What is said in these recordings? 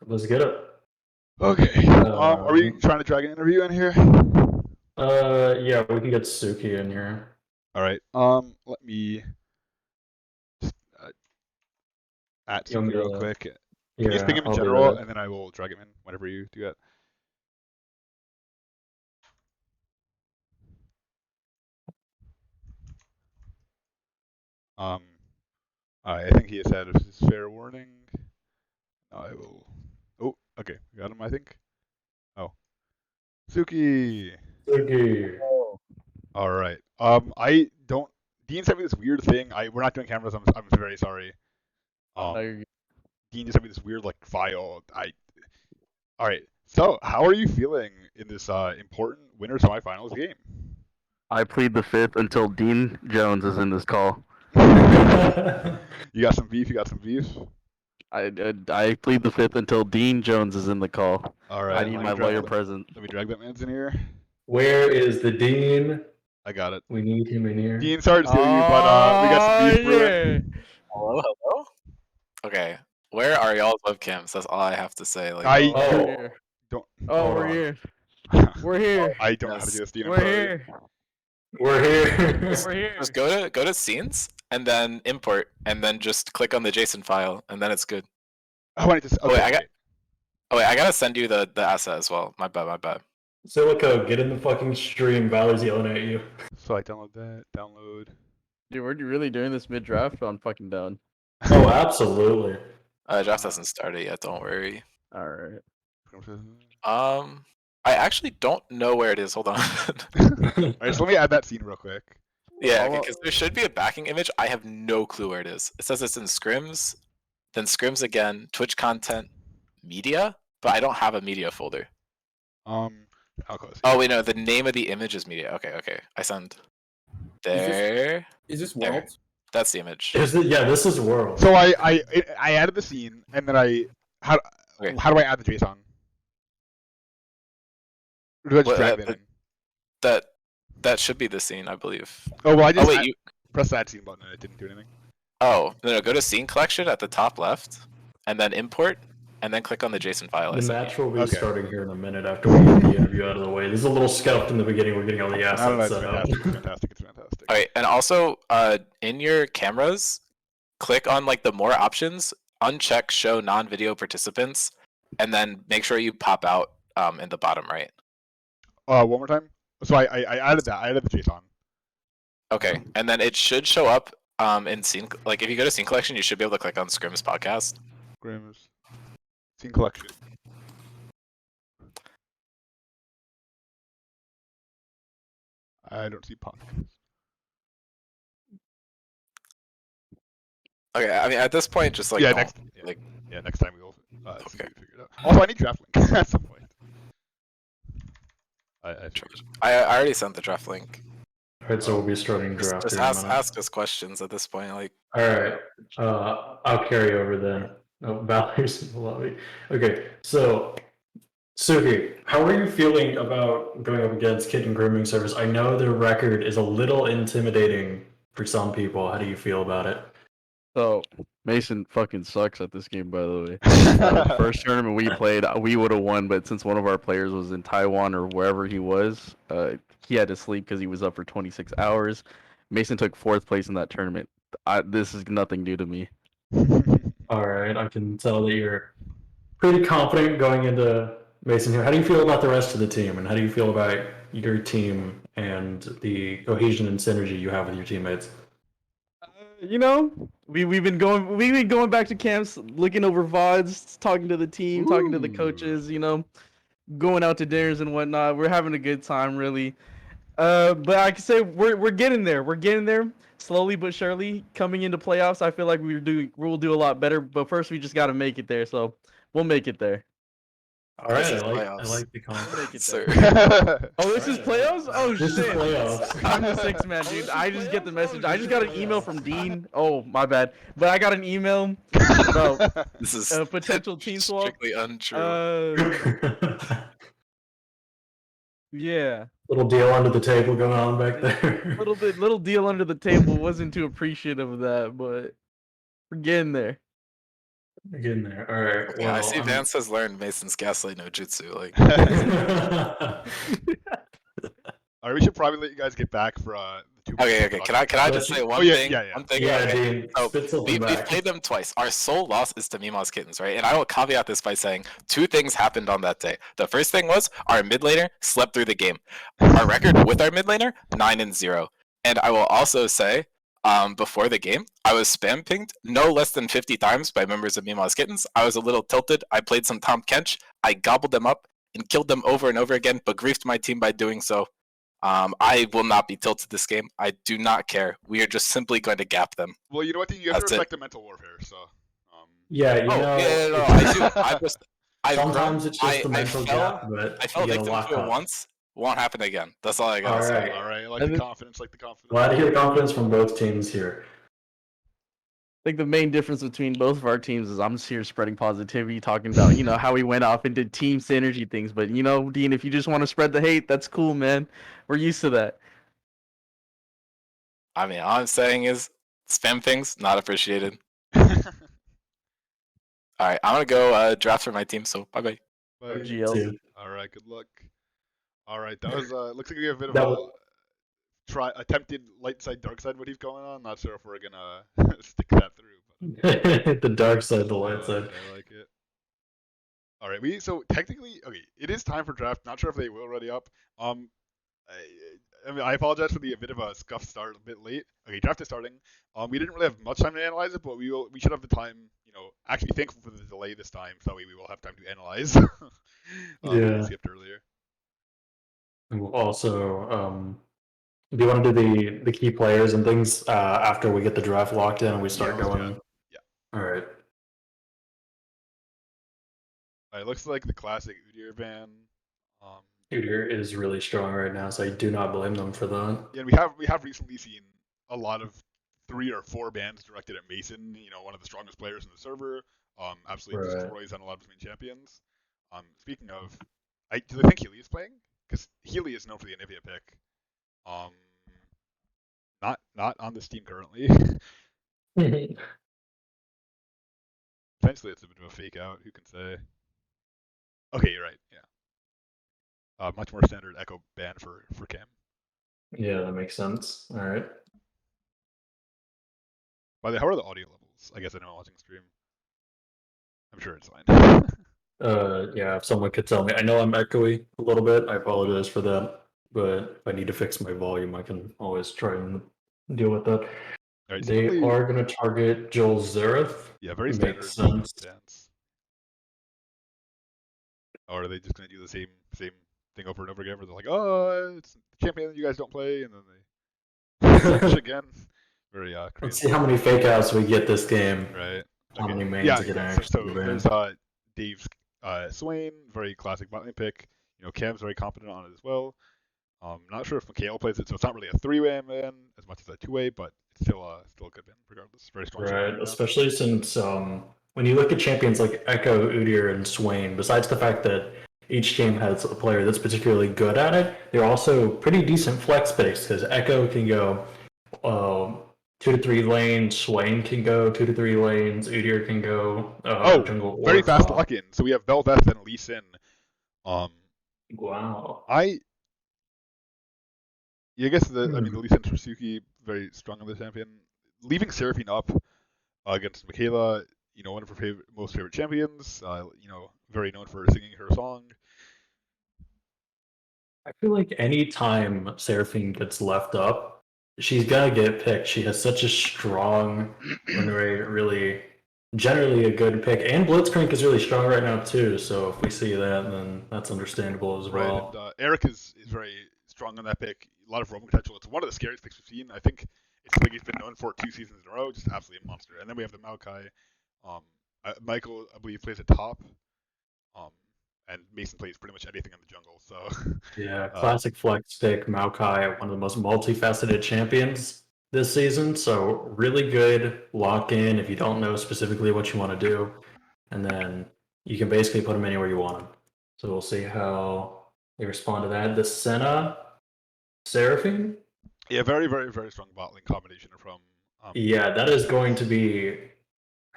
Let's get it. Okay. Are we trying to drag an interview in here? Yeah, we can get Suki in here. All right. Let me just at You want Suki me real to- quick. Can you just ping Yeah, him in I'll do general, that. and then I will drag him in whenever you do that. Um, I think he has had his fair warning. I will. Oh, okay. Got him, I think. Oh, Suki. Suki. All right. I don't. Dean sent me this weird thing. We're not doing cameras. I'm very sorry. Dean just sent me this weird like file. All right. So, how are you feeling in this important winter semifinals game? I plead the fifth until Dean Jones is in this call. You got some beef. You got some beef. I plead the fifth until Dean Jones is in the call. All right. I need my lawyer present. Let me drag that man's in here. Where is the dean? I got it. We need him in here. Dean, sorry to steal you, but we got some beef brewing. Hello, hello. Okay, where are y'all's webcams? That's all I have to say. Like, I Oh, don't. Oh, we're here. We're here. I don't know how to Yes. do this, Dean. I'm We're sorry. here. we're here. We're here. just go to scenes and then import and then just click on the JSON file and then it's good. Oh, I just. Okay. Oh wait, I gotta send you the asset as well. My bad. Silico, get in the fucking stream. Valor's yelling at you. So I download that. Download. Dude, we're really doing this mid draft? I'm fucking down. Oh, absolutely. Draft hasn't started yet. Don't worry. All right. I actually don't know where it is. Hold on. Alright, so let me add that scene real quick. Yeah, because there should be a backing image. I have no clue where it is. It says it's in Scrims, then Scrims again, Twitch content, media, but I don't have a media folder. How close? Oh wait, no, the name of the image is media. Okay. I send. There. Is this There. World? That's the image. Yeah, this is World. So I added the scene, and then how Okay. do I add the JSON? Or do I just What, drag that in? That should be the scene, I believe. Oh well, I just Oh wait, you. pressed the add scene button and it didn't do anything. Oh no, go to scene collection at the top left, and then import, and then click on the JSON file. The match will be Okay. starting here in a minute after we get the interview out of the way. This is a little scuffed in the beginning. We're getting all the No, assets it's set up. fantastic. It's fantastic. It's fantastic. All right, and also in your cameras, click on like the more options, uncheck show non-video participants, and then make sure you pop out in the bottom right. One more time. So I added that. I added the JSON. Okay, and then it should show up in scene. Like if you go to scene collection, you should be able to click on Scrims podcast. Scrims. Scene collection. I don't see podcast. Okay, I mean at this point, just like Yeah, don't, next. like Yeah, next time we'll see Okay. if we figure it out. Also, I need draft link at some point. I already sent the draft link. Alright, so we'll be starting draft Just here in a minute. ask us questions at this point. Like Alright, I'll carry over then. Oh, Valerie's in the lobby. Okay, so Suki, how are you feeling about going up against Kitten Grooming Service? I know their record is a little intimidating for some people. How do you feel about it? So, Mason fucking sucks at this game, by the way. The first tournament we played, we would have won, but since one of our players was in Taiwan or wherever he was, he had to sleep because he was up for 26 hours. Mason took 4th place in that tournament. This is nothing new to me. Alright, I can tell that you're pretty confident going into Mason here. How do you feel about the rest of the team, and how do you feel about your team and the cohesion and synergy you have with your teammates? You know, we've been going back to camps, looking over VODs, talking to the team, talking to the coaches, you know, going out to dinners and whatnot. We're having a good time, really. But I can say we're getting there. We're getting there slowly but surely. Coming into playoffs, I feel like we'll do a lot better. But first, we just got to make it there. So we'll make it there. Alright, This is I playoffs. like the confidence. sir. Oh, this is playoffs? Oh, This is shit. playoffs. I'm the 6th man, dude. I just get the message. I just got an email from Dean. Oh, my bad. But I got an email about This is a potential team swap. strictly untrue. Yeah. Little deal under the table going on back there. Little deal under the table. Wasn't too appreciative of that, but we're getting there. Getting there. All right. Yeah, I Well, see Vance has learned Mason's Gaslight no jutsu. Like, All right, we should probably let you guys get back for the 2 okay. Can I just Let's- say one Oh, yeah, thing? yeah. One thing. yeah, okay. Dean, So spit something we've back. played them twice. Our sole loss is to Mimaw's Kittens, right? And I will caveat this by saying 2 things happened on that day. The first thing was our mid laner slept through the game. Our record with our mid laner 9-0. And I will also say, before the game, I was spam pinged no less than 50 times by members of Mimaw's Kittens. I was a little tilted. I played some Tom Kench. I gobbled them up and killed them over and over again, but griefed my team by doing so. I will not be tilted this game. I do not care. We are just simply going to gap them. Well, you know what? You have to That's it. respect the mental warfare. So. Yeah, you Oh, know. yeah, no, I do. I just, I've Sometimes grown. it's just the mental fell, gap, but I fell you gotta victim lock to it up. once. Won't happen again. That's all I gotta All say. right. All right, I like And the then- confidence. Like the confidence. Glad to hear confidence from both teams here. I think the main difference between both of our teams is I'm just here spreading positivity, talking about, how we went off and did team synergy things. But, Dean, if you just want to spread the hate, that's cool, man. We're used to that. I mean, all I'm saying is spam things not appreciated. But All right, I'm gonna go draft for my team. So bye bye. GL. Dude, All right, good luck. All right, that was looks like we have a bit of That a was- attempted light side dark side what he's going on. Not sure if we're gonna stick that through. But, the dark side, the light side. I like it. All right, so technically it is time for draft. Not sure if they will ready up. I apologize for the bit of a scuff start, a bit late. Okay, draft is starting. We didn't really have much time to analyze it, but we should have the time. Actually thankful for the delay this time, so that way we will have time to analyze. Yeah. We skipped earlier. And we'll also, do you want to do the key players and things after we get the draft locked in and we start let's do going? that. Yeah. All right. It looks like the classic Udyr ban. Udyr is really strong right now, so I do not blame them for that. Yeah, we have recently seen a lot of 3 or 4 bans directed at Mason. One of the strongest players in the server. Absolutely Right. destroys on a lot of main champions. Speaking of, do they think Healy is playing? Because Healy is known for the Anivia pick. Not on this team currently. Potentially it's a bit of a fake out. Who can say? Okay, you're right. Yeah. Much more standard Echo ban for Cam. Yeah, that makes sense. All right. By the way, how are the audio levels? I guess anyone watching stream. I'm sure it's fine. Yeah, if someone could tell me. I know I'm echoey a little bit. I apologize for that. But if I need to fix my volume, I can always try and deal with that. Alright, They typically- are going to target Joel Zareth. Yeah, very standard Makes sense. stance. Or are they just gonna do the same thing over and over again? Where they're like, "Oh, it's the champion that you guys don't play," and then they switch again. Very Let's crazy. see how many fake outs we get this game. Right. How many mains Yeah. are going to So actually ban. there's Dave's Swain, very classic bot lane pick. Cam's very competent on it as well. Not sure if Mikhail plays it, so it's not really a 3-way man as much as a 2-way, but it's still a good man regardless. Very strong. Right, especially since when you look at champions like Echo, Udyr, and Swain, besides the fact that each team has a player that's particularly good at it, they're also pretty decent flex picks because Echo can go 2 to 3 lanes, Swain can go 2 to 3 lanes, Udyr can go jungle. Very or fast top. lock in. So we have Velveth and Lee Sin. Wow. I guess the Hmm. Lee Sin Suzuki very strong on the champion. Leaving Seraphine up against Michaela, one of her most favorite champions. Very known for singing her song. I feel like any time Seraphine gets left up, she's gonna get picked. She has such a strong win rate, really generally a good pick. And Blitzcrank is really strong right now too, so if we see that, then that's understandable as Right. well. And Eric is very strong on that pick. A lot of roaming potential. It's one of the scariest picks we've seen. I think it's like he's been known for 2 seasons in a row. Just absolutely a monster. And then we have the Maokai. Michael, I believe, plays at top. And Mason plays pretty much anything in the jungle. So Yeah, classic flex pick, Maokai, one of the most multifaceted champions this season. So really good lock in if you don't know specifically what you want to do. And then you can basically put them anywhere you want them. So we'll see how they respond to that. The Senna, Seraphine? yeah, very, very, very strong bot lane combination from. Yeah, that is going to be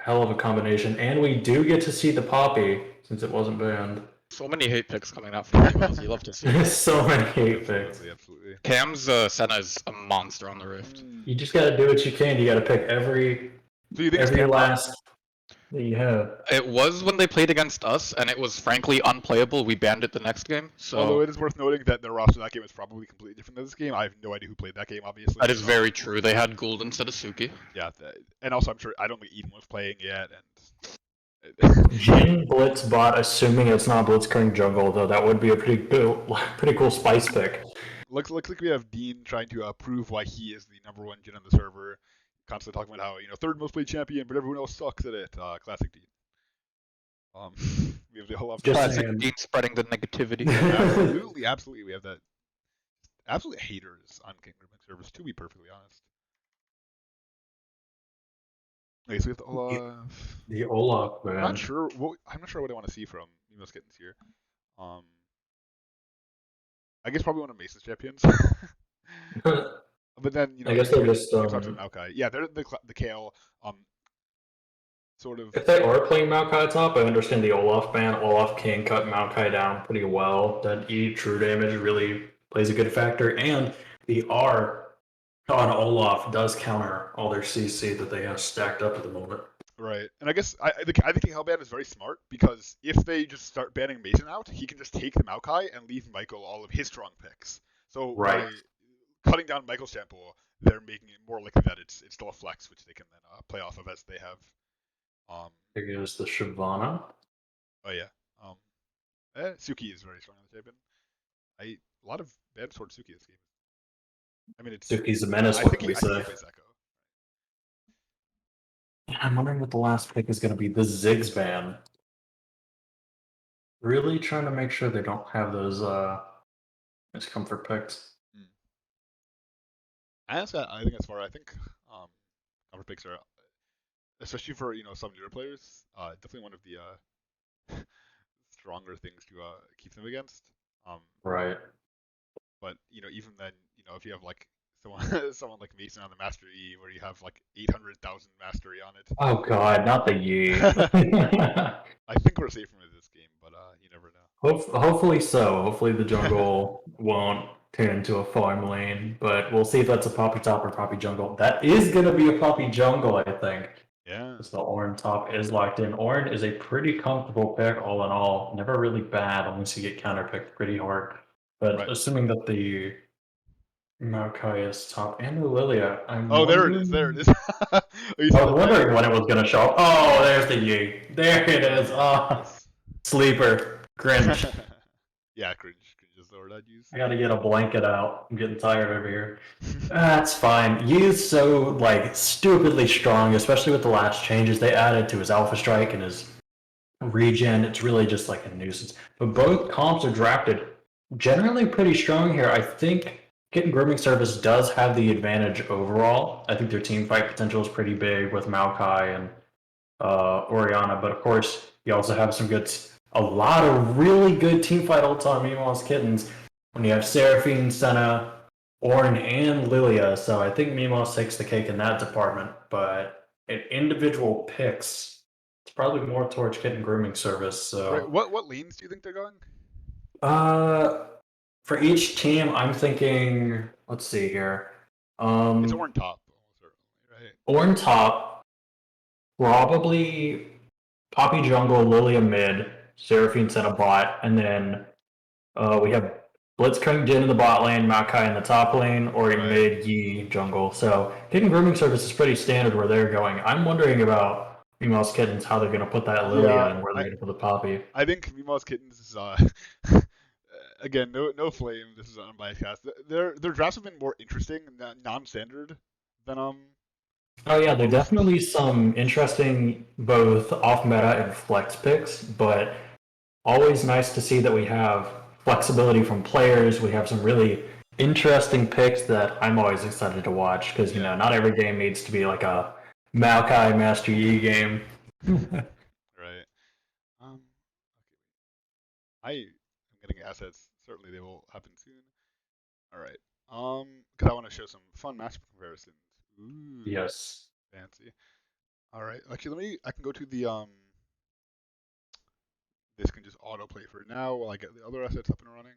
hell of a combination, and we do get to see the Poppy since it wasn't banned. So many hate picks coming out from Mimaws. You love to see it. So many hate picks. Absolutely. Cam's Senna is a monster on the Rift. You just got to do what you can. You got to pick every So you think it's every Cam last that you have. It was when they played against us, and it was frankly unplayable. We banned it the next game. So Although it is worth noting that their roster that game is probably completely different than this game. I have no idea who played that game, obviously. that is very true. They had Gould instead of Suki. Yeah, and also I'm sure I don't think Eden was playing yet, and Jin Blitz bot, assuming it's not Blitzkrieg jungle, though that would be a pretty cool spice pick. looks like we have Dean trying to prove why he is the number one Jin on the server. Constantly talking about how third most played champion, but everyone else sucks at it. Classic Dean. We have the whole of Just Classic saying. Dean spreading the negativity. absolutely. We have that absolute haters on King Grooming servers, to be perfectly honest. Okay, so we have the Olaf. The Olaf, man. I'm not sure what I want to see from Mima's Kittens here. I guess probably one of Mace's champions. But then I guess they're just Maokai. Yeah, they're the Kale. Sort of. If they are playing Maokai top, I understand the Olaf ban. Olaf can cut Maokai down pretty well. That E true damage really plays a good factor, and the R on Olaf does counter all their CC that they have stacked up at the moment. Right, and I guess I think the Kale ban is very smart because if they just start banning Mason out, he can just take the Maokai and leave Michael all of his strong picks. So Right. by cutting down Michael's sample, they're making it more likely that it's still a flex, which they can then play off of as they have. There goes the Shyvana. Oh yeah. Suki is very strong on the champion. A lot of bad towards Suki this game. I mean, it's Suki's a menace, I what think can he we say? plays Echo. I'm wondering what the last pick is going to be. The Ziggs ban. Really trying to make sure they don't have those comfort picks. Honestly, I think as far I think comfort picks are, especially for some newer players, definitely one of the stronger things to keep them against. Right. But even then, if you have like someone like Mason on the Master E, where you have like 800,000 mastery on it. Oh god, not the Yi. I think we're safe from it this game, but you never know. Hopefully so. Hopefully the jungle won't turn into a farm lane, but we'll see if that's a Poppy top or Poppy jungle. That is going to be a Poppy jungle, I think. Yeah. Because the Ornn top is locked in. Ornn is a pretty comfortable pick all in all. Never really bad unless you get counterpicked pretty hard. But Right. assuming that the Maokai is top and the Lilia, There it is. There it is. I was wondering when it was going to show up. Oh, there's the Yi. There it is. Oh, sleeper. Cringe. Yeah, cringe is the word I'd use. I gotta get a blanket out. I'm getting tired over here. That's fine. Yi is so stupidly strong, especially with the last changes they added to his Alpha Strike and his regen. It's really just like a nuisance. But both comps are drafted generally pretty strong here. I think Kitten Grooming Service does have the advantage overall. I think their team fight potential is pretty big with Maokai and Oriana, but of course you also have a lot of really good team fight ults on Mimaw's Kittens when you have Seraphine, Senna, Ornn, and Lilia. So I think Mimaw takes the cake in that department. But in individual picks, it's probably more towards Kitten Grooming Service. So Right. What lanes do you think they're going? For each team, I'm thinking. Let's see here. It's Ornn top, certainly, right? Ornn top, probably Poppy jungle, Lilia mid, Seraphine Senna bot, and then we have Blitzkrieg Jin in the bot lane, Maokai in the top lane, or in mid, Yi jungle. So Kitten Grooming Service is pretty standard where they're going. I'm wondering about Mimaw's Kittens, how they're going to put that Lilia and where they're going to put the Poppy. I think Mimaw's Kittens is again no flame. This is an unbiased cast. Their drafts have been more interesting and non-standard than Oh yeah, there are definitely some interesting both off-meta and flex picks, but always nice to see that we have flexibility from players. We have some really interesting picks that I'm always excited to watch because not every game needs to be like a Maokai Master Yi game. Right. Okay. I am getting assets. Certainly they will happen soon. All right. Because I want to show some fun matchup comparisons. Ooh. Yes. Fancy. All right. Actually, I can go to the This can just autoplay for now while I get the other assets up and running.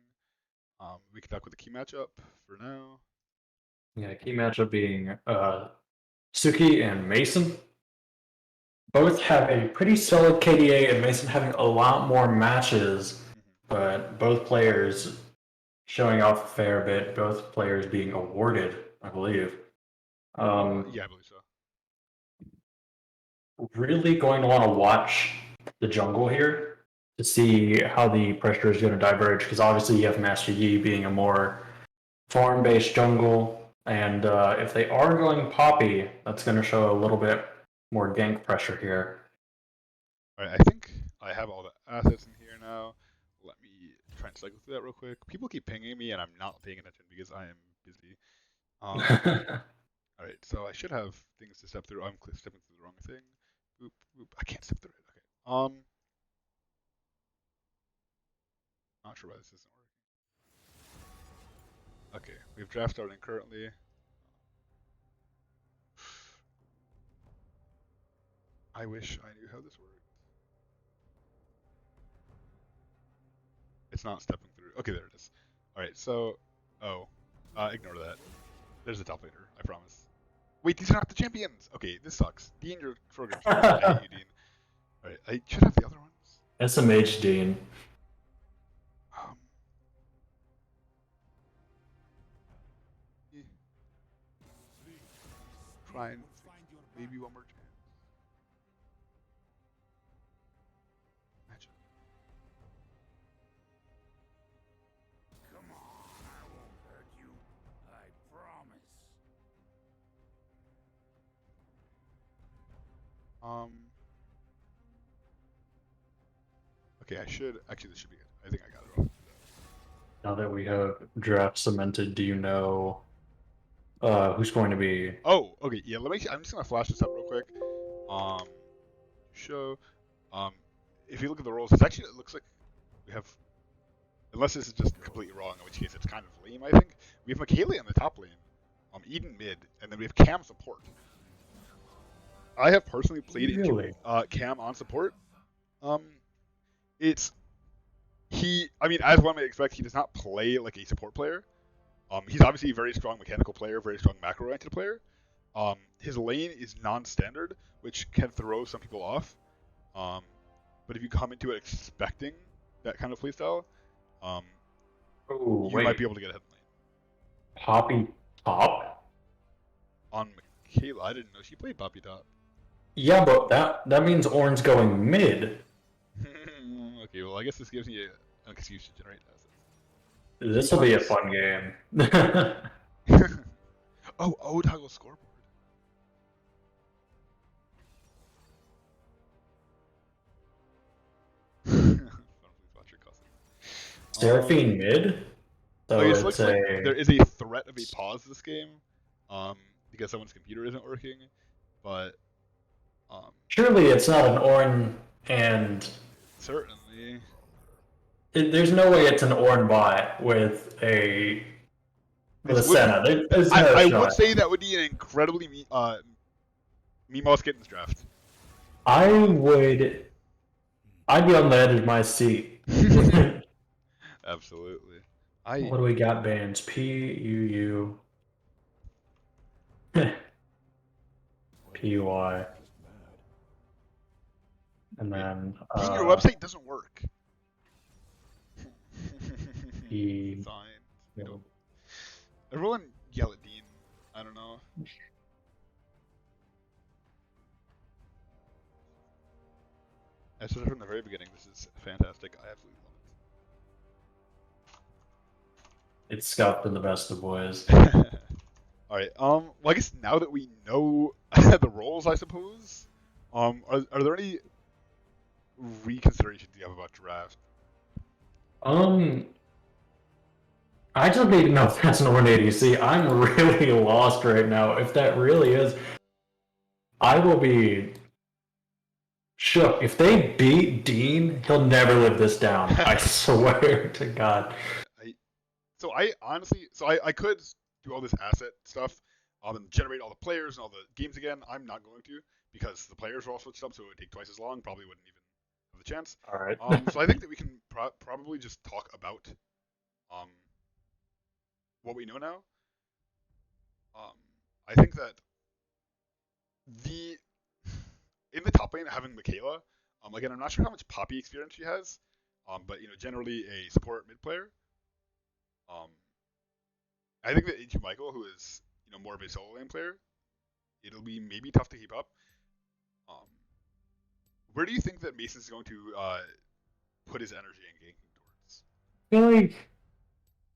We can talk with the key matchup for now. Yeah, key matchup being Suki and Mason. Both have a pretty solid KDA, and Mason having a lot more matches, but both players showing off a fair bit. Both players being awarded, I believe. Yeah, I believe so. Really going to want to watch the jungle here to see how the pressure is going to diverge, because obviously you have Master Yi being a more farm-based jungle, and if they are going Poppy, that's going to show a little bit more gank pressure here. All right, I think I have all the assets in here now. Let me try and cycle through that real quick. People keep pinging me, and I'm not paying attention because I am busy. All right, so I should have things to step through. I'm stepping through the wrong thing. Boop, boop. I can't step through it. Okay. Not sure why this isn't working. Okay, we have draft starting currently. I wish I knew how this worked. It's not stepping through. Okay, there it is. All right, so ignore that. There's the top laner. I promise. Wait, these are not the champions. Okay, this sucks. Dean, you're programmed. I hate you, Dean. All right, I should have the other ones. SMH Dean. Try and maybe one more chance. Matchup. Come on, I won't hurt you. I promise. Okay, I should actually. This should be good. I think I got it all. Now that we have draft cemented, do you know who's going to be? Oh, okay. Yeah, I'm just gonna flash this up real quick. Show. If you look at the roles, it looks like we have. Unless this is just completely wrong, in which case it's kind of lame, I think. We have McKaylee on the top lane, Eden mid, and then we have Cam support. I have personally played Really? Cam on support. I mean, as one might expect, he does not play like a support player. He's obviously a very strong mechanical player, very strong macro-oriented player. His lane is non-standard, which can throw some people off. But if you come into it expecting that kind of playstyle, you might be able to get ahead in lane. Poppy top? On Michaela, I didn't know she played Poppy top. Yeah, but that means Orange going mid. Okay, well, I guess this gives me an excuse to generate assets. This will be a fun game. Oh, toggle scoreboard. Seraphine mid? So Okay, it's so it looks like there is a threat of a pause this game, because someone's computer isn't working, but surely it's not an Orn and certainly there's no way it's an Orn bot with a Senna. There's no I shot. would say that would be an incredibly Mimaw Kittens draft. I'd be on the edge of my seat. Absolutely. What do we got bans? PUU PUI. And then Dean, your website doesn't work. P Fine. Everyone yell at Dean. I don't know. I said it from the very beginning. This is fantastic. I absolutely love it's scuffed in the best of boys. it. All right. Well, I guess now that we know the roles, I suppose. Are there any reconsiderations you have about draft? I just need to know if that's an Orn ADC. I'm really lost right now. If that really is, I will be shook. If they beat Dean, he'll never live this down. I swear to God. I honestly, I could do all this asset stuff, and generate all the players and all the games again. I'm not going to because the players were all switched up, so it would take twice as long. Probably wouldn't even have the chance. All right. So I think that we can probably just talk about what we know now. I think that the in the top lane having Michaela. Again, I'm not sure how much Poppy experience she has, but generally a support mid player. I think that into Michael, who is more of a solo lane player, it'll be maybe tough to keep up. Where do you think that Mason's going to put his energy and ganking towards? I feel like,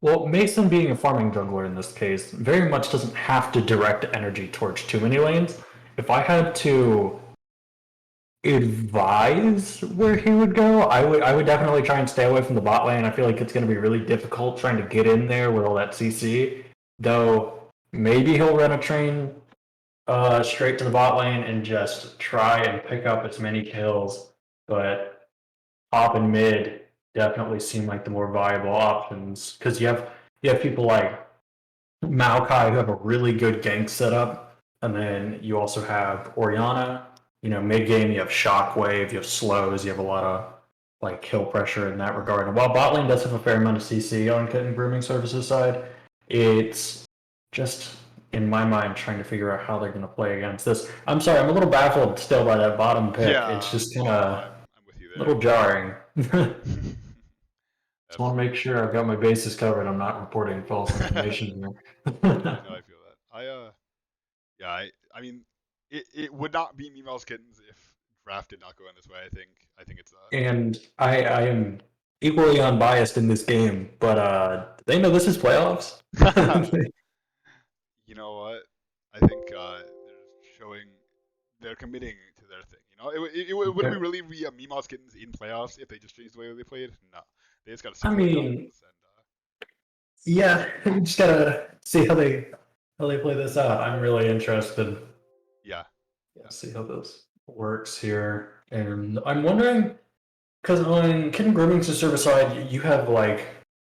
well, Mason being a farming jungler in this case very much doesn't have to direct energy towards too many lanes. If I had to advise where he would go, I would definitely try and stay away from the bot lane. I feel like it's going to be really difficult trying to get in there with all that CC. Though maybe he'll run a train straight to the bot lane and just try and pick up as many kills. But top and mid definitely seem like the more viable options because you have people like Maokai who have a really good gank setup, and then you also have Oriana. Mid game you have Shockwave, you have slows, you have a lot of like kill pressure in that regard. And while bot lane does have a fair amount of CC on Kitten Grooming Services side, it's just in my mind trying to figure out how they're going to play against this. I'm sorry, I'm a little baffled still by that bottom pick. Yeah, It's just kind of I'm with you a there. little jarring. Just want Absolutely. to make sure I've got my bases covered. I'm not reporting false information here. No, I feel that. I mean, it would not be Mimaw's Kittens if draft did not go in this way. I think it's And I am equally unbiased in this game, but they know this is playoffs. you know what? I think they're showing they're committing to their thing. Would we really be a Mimaw's Kittens in playoffs if they just changed the way they played? No, they just got to. I mean, yeah, we just gotta see how they play this out. I'm really interested. Yeah. See how this works here, and I'm wondering because on Kitten Grooming's service side, you have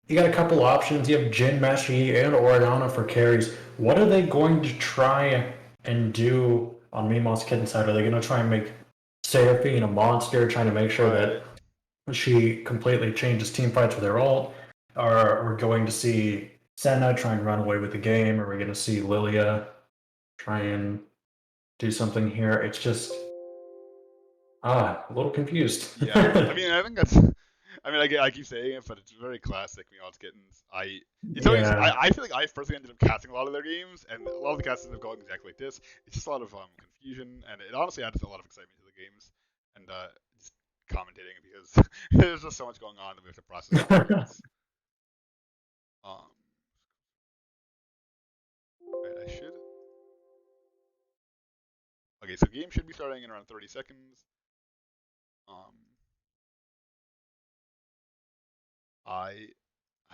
you got a couple options. You have Jin, Mashi, and Oriana for carries. What are they going to try and do on Mimaw's Kitten side? Are they going to try and make Seraphine a monster, trying to make sure that she completely changes team fights with her ult? Or we're going to see Senna try and run away with the game? Are we going to see Lilia try and do something here? It's just a little confused. Yeah, I mean, I think that's. I mean, I keep saying it, but it's very classic Mimaw's Kittens. I feel like I personally ended up casting a lot of their games, and a lot of the castings have gone exactly like this. It's just a lot of confusion, and it honestly adds a lot of excitement to the games, and just commentating because there's just so much going on that we have to process. Wait, I should. Okay, so game should be starting in around 30 seconds. I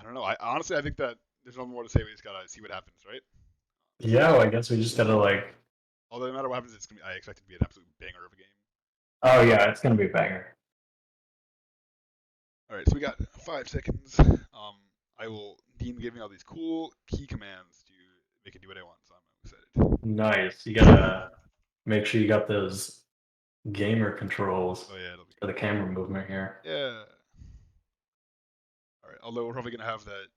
don't know. I honestly I think that there's no more to say. We just gotta see what happens, right? Yeah, well, I guess we just gotta Although no matter what happens, I expect it to be an absolute banger of a game. Oh yeah, it's gonna be a banger. All right, so we got 5 seconds. Dean gave me all these cool key commands to make it do what I want, so I'm excited. Nice. You gotta make sure you got those gamer controls Oh yeah, for the camera movement here. Yeah. All right. Although we're probably gonna have that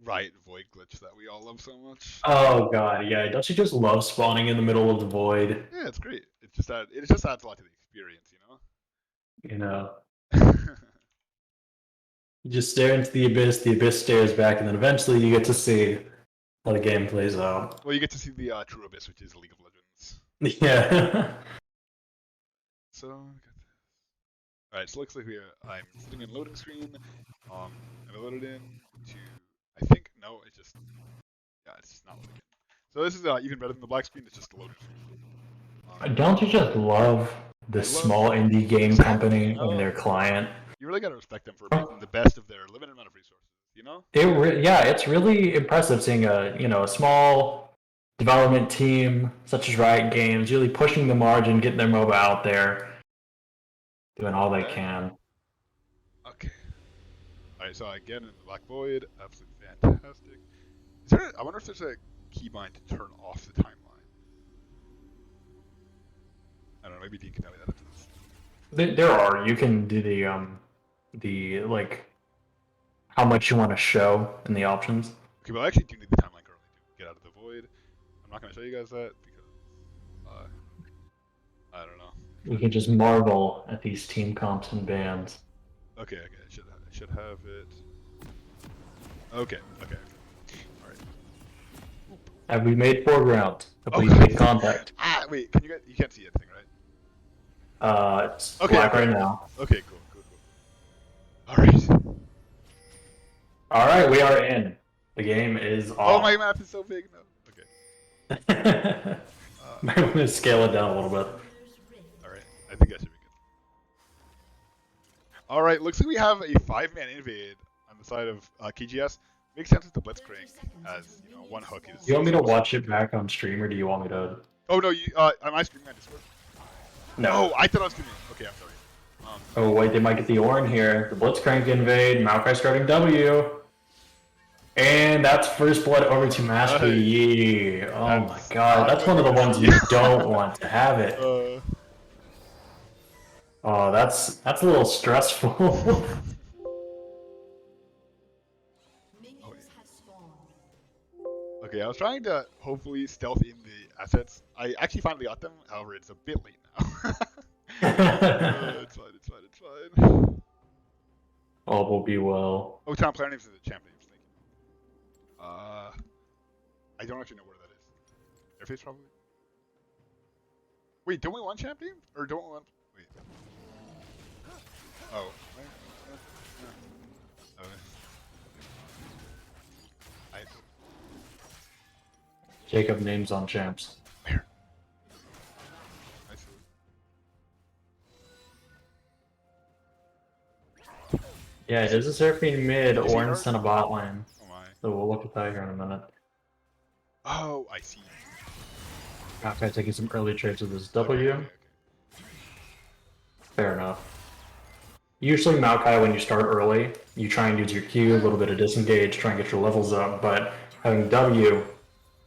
Riot Void glitch that we all love so much. Oh god, yeah. Don't you just love spawning in the middle of the void? Yeah, it's great. It just adds a lot to the experience, You know. You just stare into the abyss stares back, and then eventually you get to see how the game plays out. Well, you get to see the true abyss, which is League of Legends. Yeah. So, all right. So it looks like I'm sitting in loading screen. I loaded in to. I think no, it's just not loading in. So this is even better than the black screen. It's just a loading screen. Don't you just love this small indie game company and their client? You really gotta respect them for making the best of their limited amount of resources. It's really impressive seeing a small development team such as Riot Games really pushing the margin, getting their MOBA out there, doing all they can. Okay. All right. So again in the Black Void, absolutely fantastic. I wonder if there's a keybind to turn off the timeline. I don't know. Maybe Dean can tell me that after this. There are. You can do the like how much you want to show in the options. Okay, well, I actually do need the timeline currently to get out of the void. I'm not going to show you guys that because I don't know. We can just marvel at these team comps and bans. Okay, I should have it. Okay. All right. Have we made foreground? Have we Okay. made contact? Wait, you can't see anything, right? It's Okay, black okay. right now. Okay, cool. All right. All right, we are in. The game is Oh, off. my map is so big now. Okay. Might want to scale it down a little bit. All right. I think I should be good. All right. Looks like we have a 5-man invade on the side of KGS. Makes sense with the Blitzcrank, as you know, one hook is. Do you want me to watch it back on stream, or do you want me to? Oh no, you. Am I streaming on Discord? No. Oh, I thought I was streaming. Okay, I'm sorry. Oh wait, they might get the Orin here. The Blitzcrank invade. Maokai starting W. And that's first blood over to Master Nice. Yi. Oh my That's god, not that's one of the what ones you you see. don't want to have it. Oh, that's a little stressful. Okay, I was trying to hopefully stealth in the assets. I actually finally got them. However, it's a bit late now. It's fine. All will be well. Oh, town player names is the champion. Thank you. I don't actually know where that is. Airface probably. Wait, don't we want champion? Or don't we want? Wait. Oh. Oh. Jacob names on champs. Where? I see. Yeah, it is a surfing mid, Is he Orin hurt? sent a bot lane. Oh my. So we'll look at that here in a minute. Oh, I see. Maokai taking some early trades with his W. Okay. Fair enough. Usually Maokai, when you start early, you try and use your Q, a little bit of disengage, try and get your levels up, but having W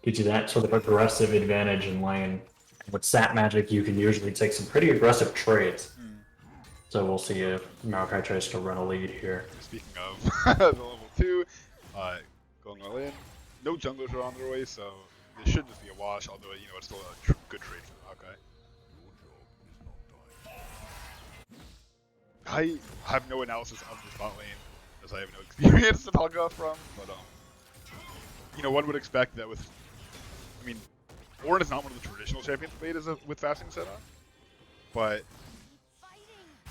gives you that sort of aggressive advantage in lane. And with Sat Magic, you can usually take some pretty aggressive trades. So we'll see if Maokai tries to run a lead here. Speaking of the level 2, going all in. No junglers are on their way, so this should just be a wash, although, you know, it's still a good trade for Maokai. I have no analysis of this bot lane, as I have no experience to talk about from, but, you know, one would expect that with, I mean, Orin is not one of the traditional champions played with fasting set on, but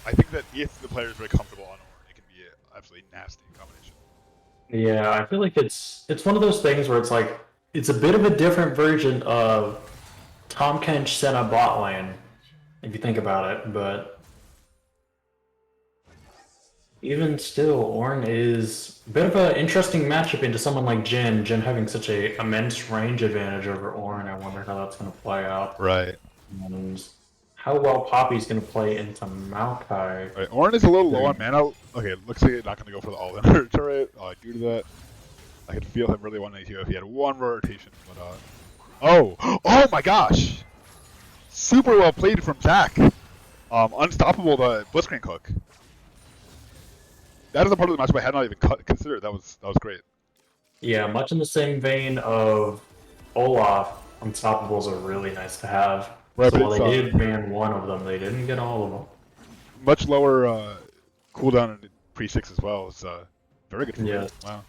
I think that if the player is very comfortable on Orin, it can be an absolutely nasty combination. Yeah, I feel like it's one of those things where it's like, it's a bit of a different version of Tom Kench Senna bot lane, if you think about it, but even still, Orin is a bit of an interesting matchup into someone like Jin. Jin having such a immense range advantage over Orin. I wonder how that's going to play out. Right. And how well Poppy's going to play into Maokai. Right, Orin is a little low on mana. Okay, looks like he's not going to go for the all-in turret due to that. I could feel him really wanting to if he had one more rotation, but oh my gosh! Super well played from Zach. Unstoppable the Blitzcrank hook. That is a part of the matchup I had not even considered. That was great. Yeah, much in the same vein of Olaf, Unstoppables are really nice to have. Right, so but while it's, they did ban one of them, they didn't get all of them. Much lower cooldown in pre-6 as well. It's very good for Yeah. me. Wow.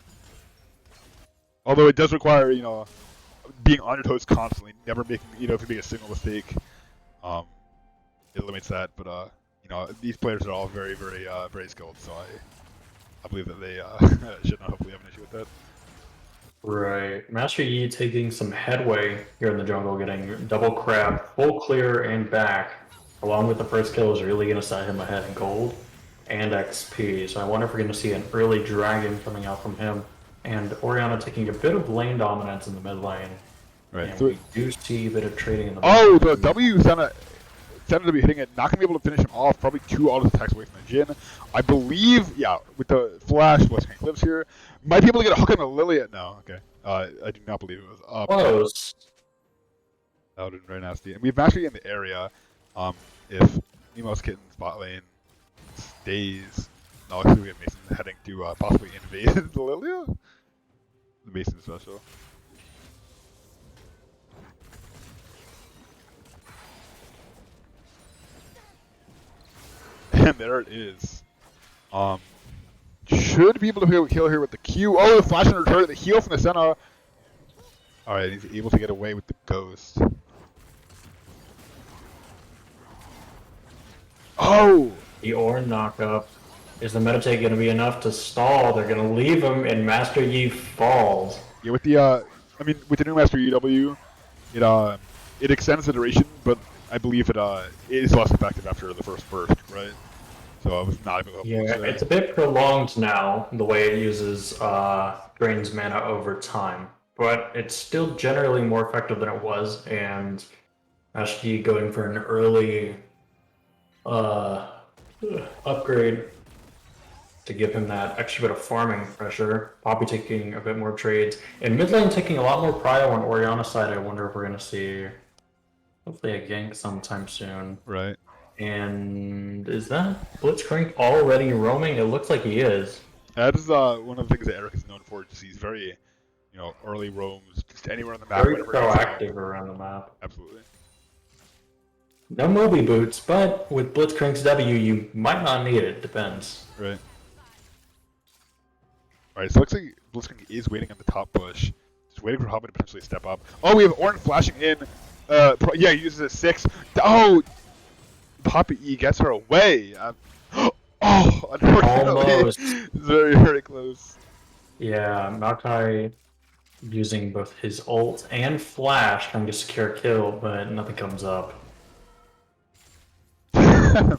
Although it does require, you know, being on your toes constantly, never making, you know, if you make a single mistake, it limits that. But you know, these players are all very, very, very skilled. So I believe that they should not hopefully have an issue with that. Right. Master Yi taking some headway here in the jungle, getting double crab, full clear, and back, along with the first kill is really going to set him ahead in gold and XP. So I wonder if we're going to see an early dragon coming out from him. And Orianna taking a bit of lane dominance in the mid lane. Right. And So we do see a bit of trading in the oh, the W Senna to be hitting it, not going to be able to finish him off, probably 2 auto attacks away from the Jin. I believe, yeah, with the flash, Blitzcrank lives here. Might be able to get a hook on the Liliat. No, okay. I do not believe it was up. Close. That would have been very nasty. And we have Mastery in the area. If Mimaw's Kitten's bot lane stays, no, actually we have Mason heading to possibly invade the Lilia. The Mason special. And there it is. Should be able to kill here with the Q. Oh, the flash and return, the heal from the Senna. Alright, he's able to get away with the Ghost. Oh! The Ornn knockup. Is the meditate going to be enough to stall? They're going to leave him, and Master Yi falls. Yeah, with the with the new Master EW, it extends the duration, but I believe it is less effective after the first burst, right? So I was not able to. Yeah, it's a bit prolonged now, the way it uses drains mana over time. But it's still generally more effective than it was, and Master Yi going for an early upgrade to give him that extra bit of farming pressure. Poppy taking a bit more trades. And mid lane taking a lot more prio on Orianna's side. I wonder if we're going to see hopefully a gank sometime soon. Right. And is that Blitzcrank already roaming? It looks like he is. That is one of the things that Eric is known for. Just he's very, early roams, just anywhere on the map. Very whenever he gets proactive around the map. Absolutely. No Moby boots, but with Blitzcrank's W, you might not need it. Depends. Right. Alright, so it looks like Blitzcrank is waiting on the top push. Just waiting for Hobbit to potentially step up. Oh, we have Ornn flashing in. Yeah, he uses a 6. Oh! Poppy E gets her away. Oh, unfortunately. Almost. Very, very close. Yeah, Maokai using both his ult and flash trying to secure a kill, but nothing comes up.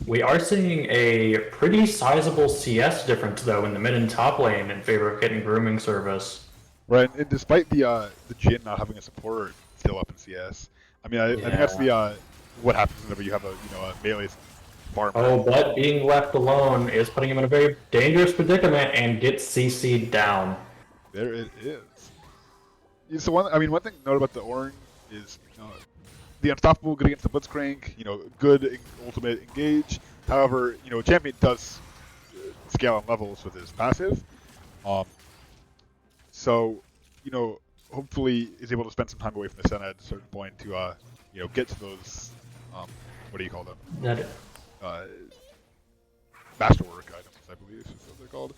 We are seeing a pretty sizable CS difference, though, in the mid and top lane in favor of Kitten Grooming service. Right, and despite the Jhin not having a support still up in CS, I mean, I think that's the what happens whenever you have a melee farmer. Oh, but being left alone is putting him in a very dangerous predicament and gets CC'd down. There it is. So one thing to note about the Ornn is the unstoppable good against the Blitzcrank, good ultimate engage. However, champion does scale on levels with his passive. So, hopefully is able to spend some time away from the Senna at a certain point to, get to those, what do you call them? Masterwork items, I believe is what they're called.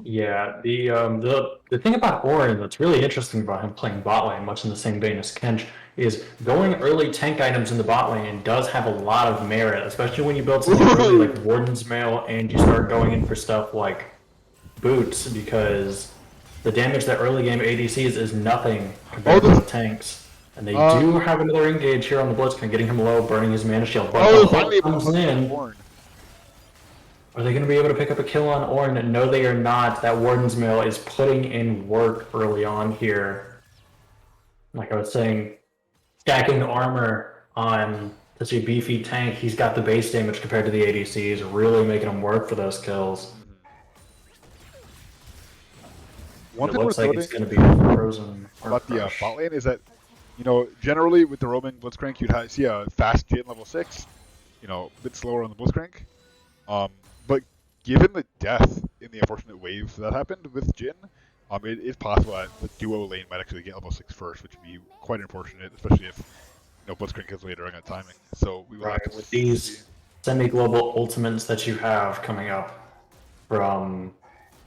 Yeah, the thing about Ornn that's really interesting about him playing bot lane, much in the same vein as Kench, is going early tank items in the bot lane does have a lot of merit, especially when you build something early like Warden's Mail and you start going in for stuff like boots, because the damage that early game ADCs is nothing compared to the tanks. And they do have another engage here on the Blitzcrank, getting him low, burning his mana shield. But finally comes in. Are they going to be able to pick up a kill on Ornn? No, they are not. That Warden's Mail is putting in work early on here. Like I was saying, stacking armor on such a beefy tank, he's got the base damage compared to the ADCs, really making him work for those kills. One It thing looks worth like it's noting going to be frozen. about the bot lane is that, generally with the roaming Blitzcrank, you'd see a fast Jhin level 6, a bit slower on the Blitzcrank. But given the death in the unfortunate wave that happened with Jhin, it is possible that the duo lane might actually get level 6 first, which would be quite unfortunate, especially if Blitzcrank kills later during that timing. So we will have to with these semi-global ultimates that you have coming up from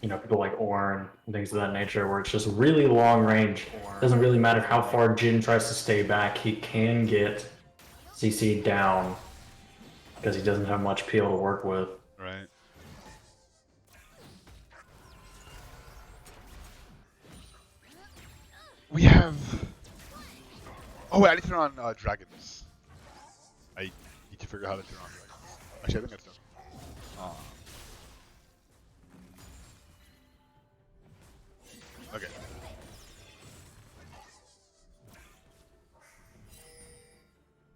people like Ornn and things of that nature, where it's just really long range. It doesn't really matter how far Jhin tries to stay back, he can get CC'd down because he doesn't have much peel to work with. Right. We have. Oh, wait, I need to turn on dragons. I need to figure out how to turn on dragons. Actually, I think that's done. Okay.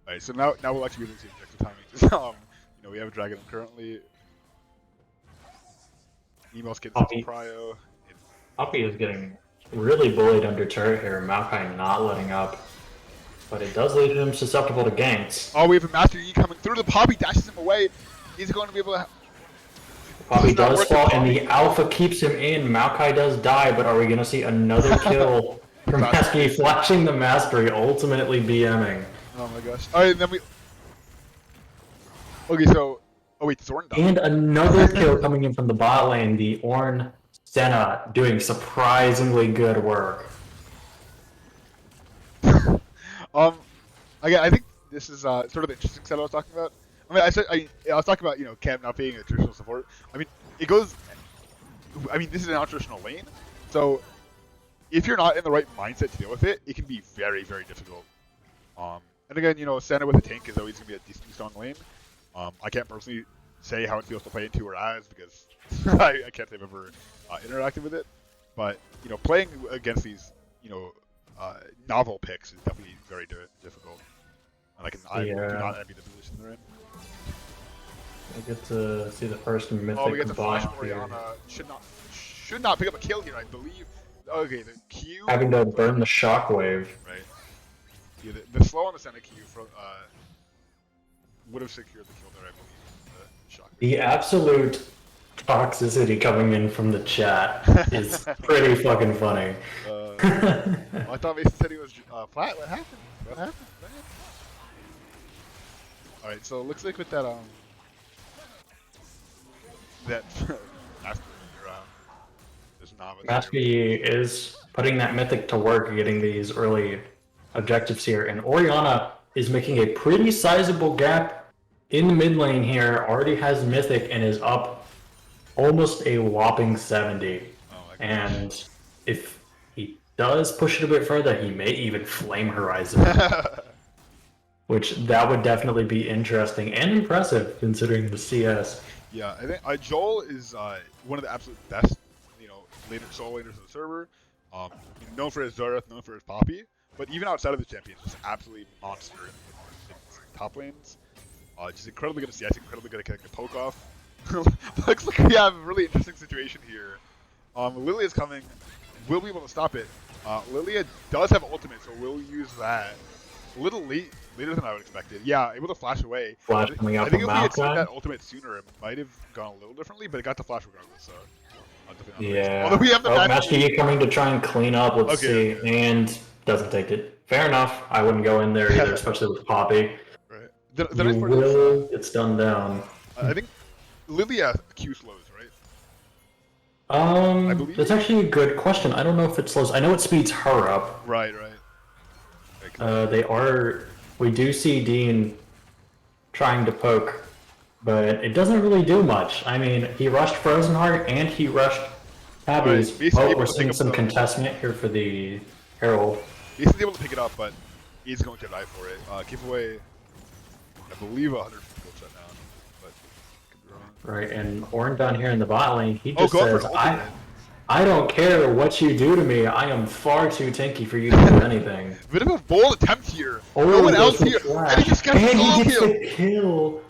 Alright, so now we'll actually get into objective timing. We have a dragon currently. Emails get some prio. Poppy is getting really bullied under turret here. Maokai not letting up. but it does leave him susceptible to ganks. Oh, we have a Master Yi coming through. The Poppy dashes him away. He's going to be able to. Poppy It's not does working, fall, and Poppy. the Alpha keeps him in. Maokai does die, but are we going to see another kill from Mastery flashing the Mastery, ultimately BMing? Oh my gosh. Alright, and then we. Okay, so. Oh, wait, Zorn died. And another kill coming in from the bot lane, the Ornn Senna doing surprisingly good work. Again, I think this is sort of the interesting set I was talking about. I mean, I was talking about Cam not being a traditional support. I mean, it goes. I mean, this is a non-traditional lane, so if you're not in the right mindset to deal with it, it can be very, very difficult. And again, Senna with a tank is always gonna be a decently strong lane. I can't personally say how it feels to play into or as because I can't say I've ever interacted with it. But playing against these novel picks is definitely very difficult. And I do not envy the position they're in. I get to see the first mythic Oh, we get the flash bot here. Oriana. Should not pick up a kill here, I believe. Okay, the Q. Having to burn the shockwave. Right. Yeah, the slow on the Senna Q would have secured the kill there, I believe. The shockwave. The absolute toxicity coming in from the chat is pretty fucking funny. I thought Mason said he was flat. What happened? What happened? Alright, so it looks like with that Master Yi is putting that mythic to work, getting these early objectives here, and Oriana is making a pretty sizable gap in the mid lane here, already has mythic and is up almost a whopping 70. And if he does push it a bit further, he may even flame Horizon. Which that would definitely be interesting and impressive considering the CS. Yeah, I think Joel is one of the absolute best, solo laners of the server. Known for his Zareth, known for his Poppy, but even outside of the champions, just absolutely monster in top lanes. Just incredibly good at CS, incredibly good at getting the poke off. Looks like we have a really interesting situation here. Lilia's coming. We'll be able to stop it. Lilia does have ultimate, so we'll use that. A little later than I would expected. Yeah, able to flash away. Flash coming out I think from if we had seen Maokai. that ultimate sooner, it might have gone a little differently, but it got the flash regardless, so... Yeah. Although we have the Master Yi coming to try and clean up, let's see, and doesn't take it. Fair enough, I wouldn't go in there either, especially with Poppy. Right. The You nice part will get stunned down. I think Lilia Q slows, right? I believe- That's actually a good question. I don't know if it slows. I know it speeds her up. Right. We do see Dean trying to poke, but it doesn't really do much. I mean, he rushed Frozen Heart and he rushed Tabby's. Right, basically Oh, we're able to seeing pick up some the- contestment here for the Herald. He's able to pick it up, but he's going to die for it. Give away, I believe, 100 gold shutdown, but could be wrong. Right, and Ornn down here in the bot lane, he just go for says, an ultimate. I don't care what you do to me. I am far too tanky for you to do anything. Bit of a bold attempt here. Oh, No one else goes here. for flash. And he just gets And a solo he gets kill. the kill.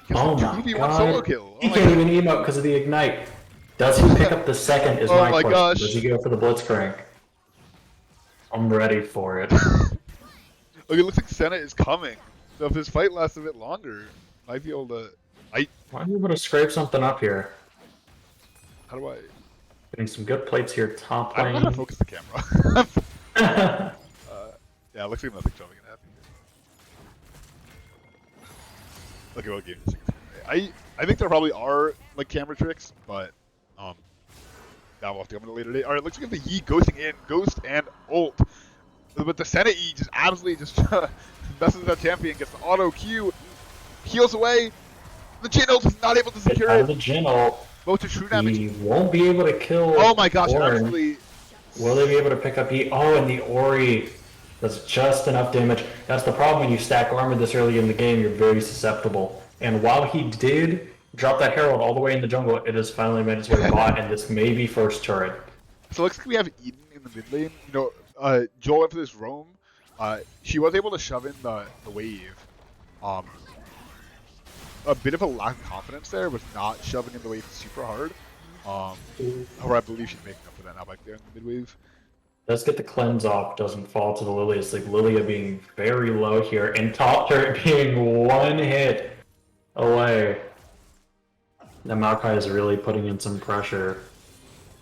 Gets Oh a my 2v1 god. solo kill. He can't even emote because of the ignite. Does he pick up the second is Oh my my question. gosh. Does he go for the Blitzcrank? I'm ready for it. Okay, it looks like Senna is coming. So if this fight lasts a bit longer, might be able to... Why are you able to scrape something up here? How do I... Getting some good plates here, top I don't know how to lane. focus the camera. Yeah, looks like nothing's jumping in happen. Okay, what game is it? I think there probably are like camera tricks, but that will have to come at a later date. Alright, looks like we have the Yi ghosting in, Ghost and ult. But the Senna E just absolutely just messes with that champion, gets the auto Q, heals away. The Jin ult is not able to Get secure out of it. the Jin ult. Both to true damage. He won't be able to kill. Oh my gosh, Ornn. absolutely. Will they be able to pick up Yi? Oh, and the Ori does just enough damage. That's the problem when you stack armor this early in the game, you're very susceptible. And while he did drop that Herald all the way in the jungle, it has finally made its way bot, and this may be first turret. So it looks like we have Eden in the mid lane. Joel went for this roam. She was able to shove in the wave. A bit of a lack of confidence there with not shoving in the wave super hard. However, I believe she's making up for that now by clearing the mid wave. Does get the cleanse off, doesn't fall to the Lilia. It's like Lilia being very low here, and top turret being one hit away. Now Maokai is really putting in some pressure.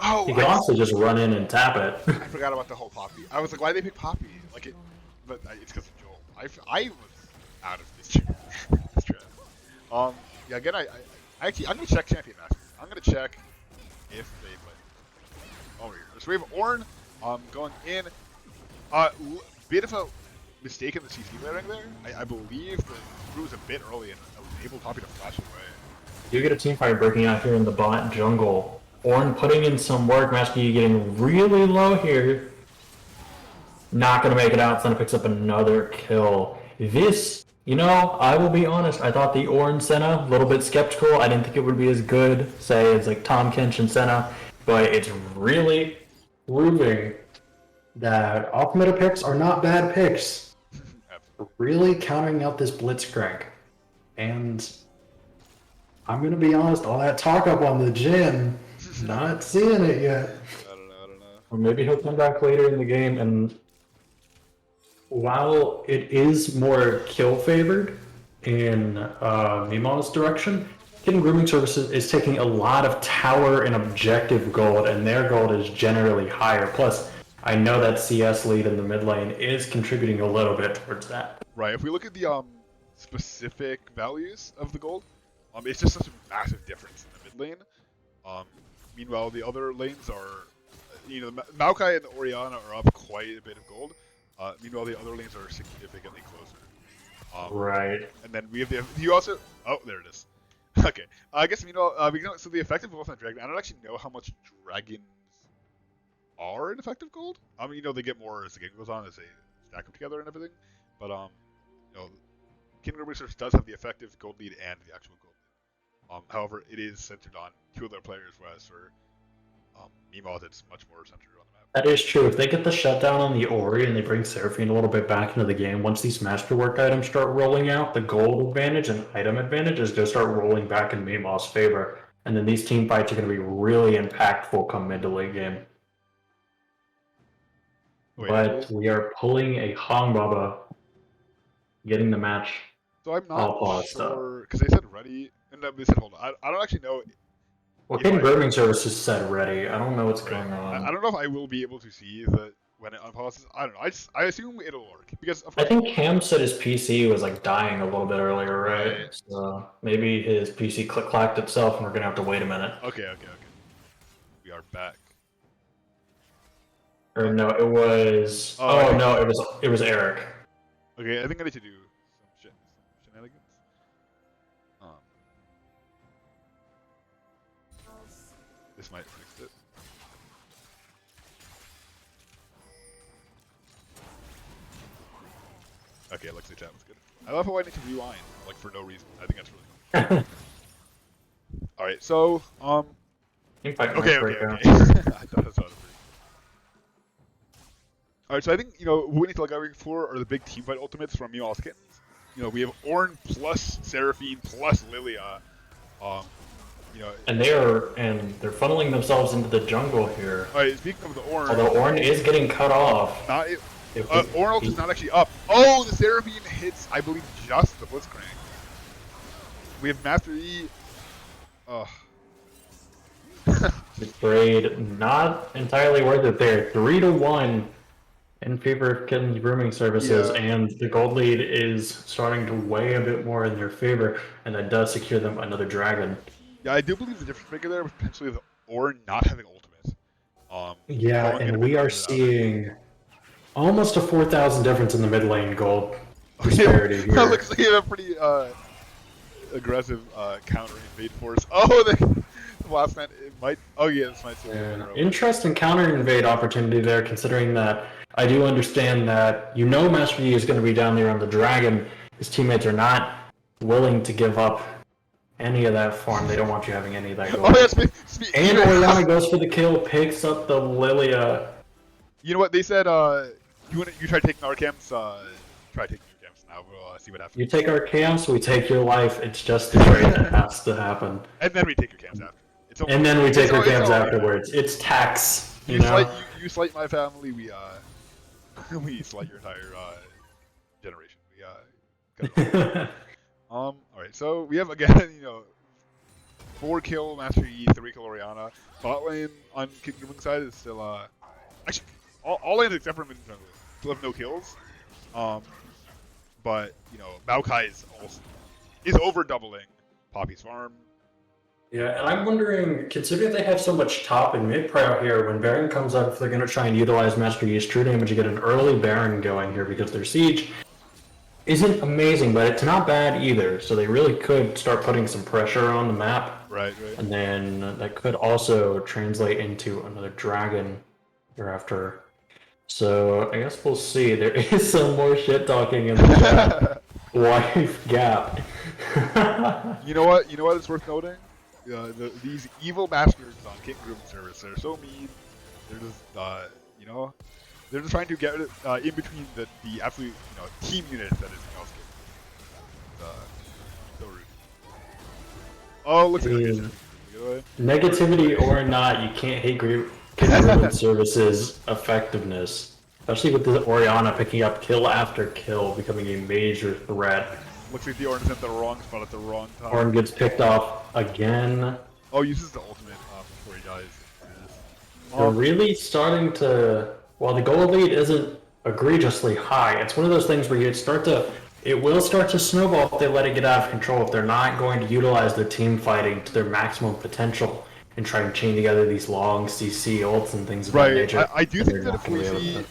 Oh, He can also just run in and tap it. I forgot about the whole Poppy. I was like, why did they pick Poppy? Like it, but it's because of Joel. I was out of this draft. Yeah. Again, I actually I'm gonna check Champion Masters. I'm gonna check if they play over here. So we have Ornn, going in. Bit of a mistake in the CC layering there. I believe the crew was a bit early and I was able Poppy to flash away. You get a team fight breaking out here in the bot jungle. Ornn putting in some work, Master Yi getting really low here. Not gonna make it out, Senna picks up another kill. This, you know, I will be honest, I thought the Ornn Senna, a little bit skeptical. I didn't think it would be as good, say, as like Tom Kench and Senna, but it's really proving that off meta picks are not bad picks. Really countering out this Blitzcrank. And I'm gonna be honest, all that talk up on the Jhin, not seeing it yet. I don't know. Or maybe he'll come back later in the game, and while it is more kill favored in Mimaw's direction, Kitten Grooming Services is taking a lot of tower and objective gold, and their gold is generally higher. Plus, I know that CS lead in the mid lane is contributing a little bit towards that. Right. If we look at the specific values of the gold, it's just such a massive difference in the mid lane. Meanwhile, the other lanes are, you know, Maokai and Orianna are up quite a bit of gold. Meanwhile, the other lanes are significantly closer. Right. And then we have you also. Oh, there it is. Okay. I guess meanwhile, so the effective gold on Dragon. I don't actually know how much dragons are in effective gold. You know, they get more as the game goes on as they stack them together and everything. But you know, Kingdom Research does have the effective gold lead and the actual gold lead. However, it is centered on two other players, whereas for Mimaw, it's much more centered on the map. That is true. If they get the shutdown on the Ori and they bring Seraphine a little bit back into the game, once these masterwork items start rolling out, the gold advantage and item advantage is going to start rolling back in Mimaw's favor. And then these team fights are going to be really impactful come mid to late game. Wait, But we are pulling a Hong Baba, getting the match. so I'm all not paused up. sure because they said ready, and then they said hold on. I don't actually know. Well, if Kitten I- Grooming Services said ready. I don't know what's going on. I don't know if I will be able to see that when it unpauses. I don't know. I assume it'll work because of I course, think Cam said his PC was like dying a little bit earlier, right? Right. So maybe his PC click-clacked itself and we're gonna have to wait a minute. Okay. We are back. Or no, it was. Oh, Oh okay. no, it was Eric. Okay, I think I need to do some shenanigans. This might fix it. Okay, Lexi chat was good. I love how I need to rewind, like for no reason. I think that's really cool. Alright, so, Team fight okay. might break out. I thought I saw it. Alright, so I think, you know, what we need to look out for are the big team fight ultimates from Mimaw's Kittens. You know, we have Ornn plus Seraphine plus Lilia. You know, And they're funneling themselves into the jungle here. alright, speaking of the Ornn, Although Ornn is getting cut off. Ornn ult is not actually up. Oh, the Seraphine hits, I believe, just the Blitzcrank. We have Master E. The trade not entirely worth it there. 3-1 in favor of Kitten's Grooming Services, Yeah. and the gold lead is starting to weigh a bit more in their favor, and that does secure them another dragon. Yeah, I do believe the difference maker there was potentially the Ornn not having ultimate. Yeah, going in a and bit we are further out. seeing almost a 4,000 difference in the mid lane gold disparity here. That looks like you have a pretty aggressive counter invade force. Oh, the last man, it might. Oh yeah, this might. An interesting counter invade opportunity there, considering that I do understand that Master Yi is going to be down there on the dragon. His teammates are not willing to give up any of that farm. They don't want you having any of that gold. Oh yes, And Orianna goes for the kill, picks up the Lilia. You know what they said? You try taking our camps. Try taking your camps now. We'll see what happens. You take our camps, we take your life. It's just the trade that has to happen. And then we take your camps after. And then we take our it's camps all- afterwards. It's tax. You know? You slight my family, we we slight your entire generation. We got it all. All right, so we have again, 4-kill Master Yi, 3-kill Oriana. Bot lane on King Grooming side is still actually all lanes except for mid jungle still have no kills. But Maokai is over doubling Poppy's farm. Yeah, and I'm wondering, considering they have so much top and mid prio here, when Baron comes up, if they're going to try and utilize Master Yi's true damage to get an early Baron going here because their siege isn't amazing, but it's not bad either. So they really could start putting some pressure on the map. Right. And then that could also translate into another dragon hereafter. So I guess we'll see. There is some more shit talking in the chat. Wife gap. You know what? It's worth noting. These evil bastards on King Grooming service, they're so mean. They're just, they're just trying to get in between the absolute, team unit that is Mouse Kitten. So rude. Oh, looks like Negativity or not, you can't hate Kitten Grooming Service's effectiveness. Especially with the Oriana picking up kill after kill, becoming a major threat. Looks like the Ornn is at the wrong spot at the wrong time. Ornn gets picked off again. Oh, uses the ultimate before he dies. They're really starting to... While the goal lead isn't egregiously high, it's one of those things where it will start to snowball if they let it get out of control, if they're not going to utilize their team fighting to their maximum potential and try and chain together these long CC ults and things of that nature. I do think that if we see,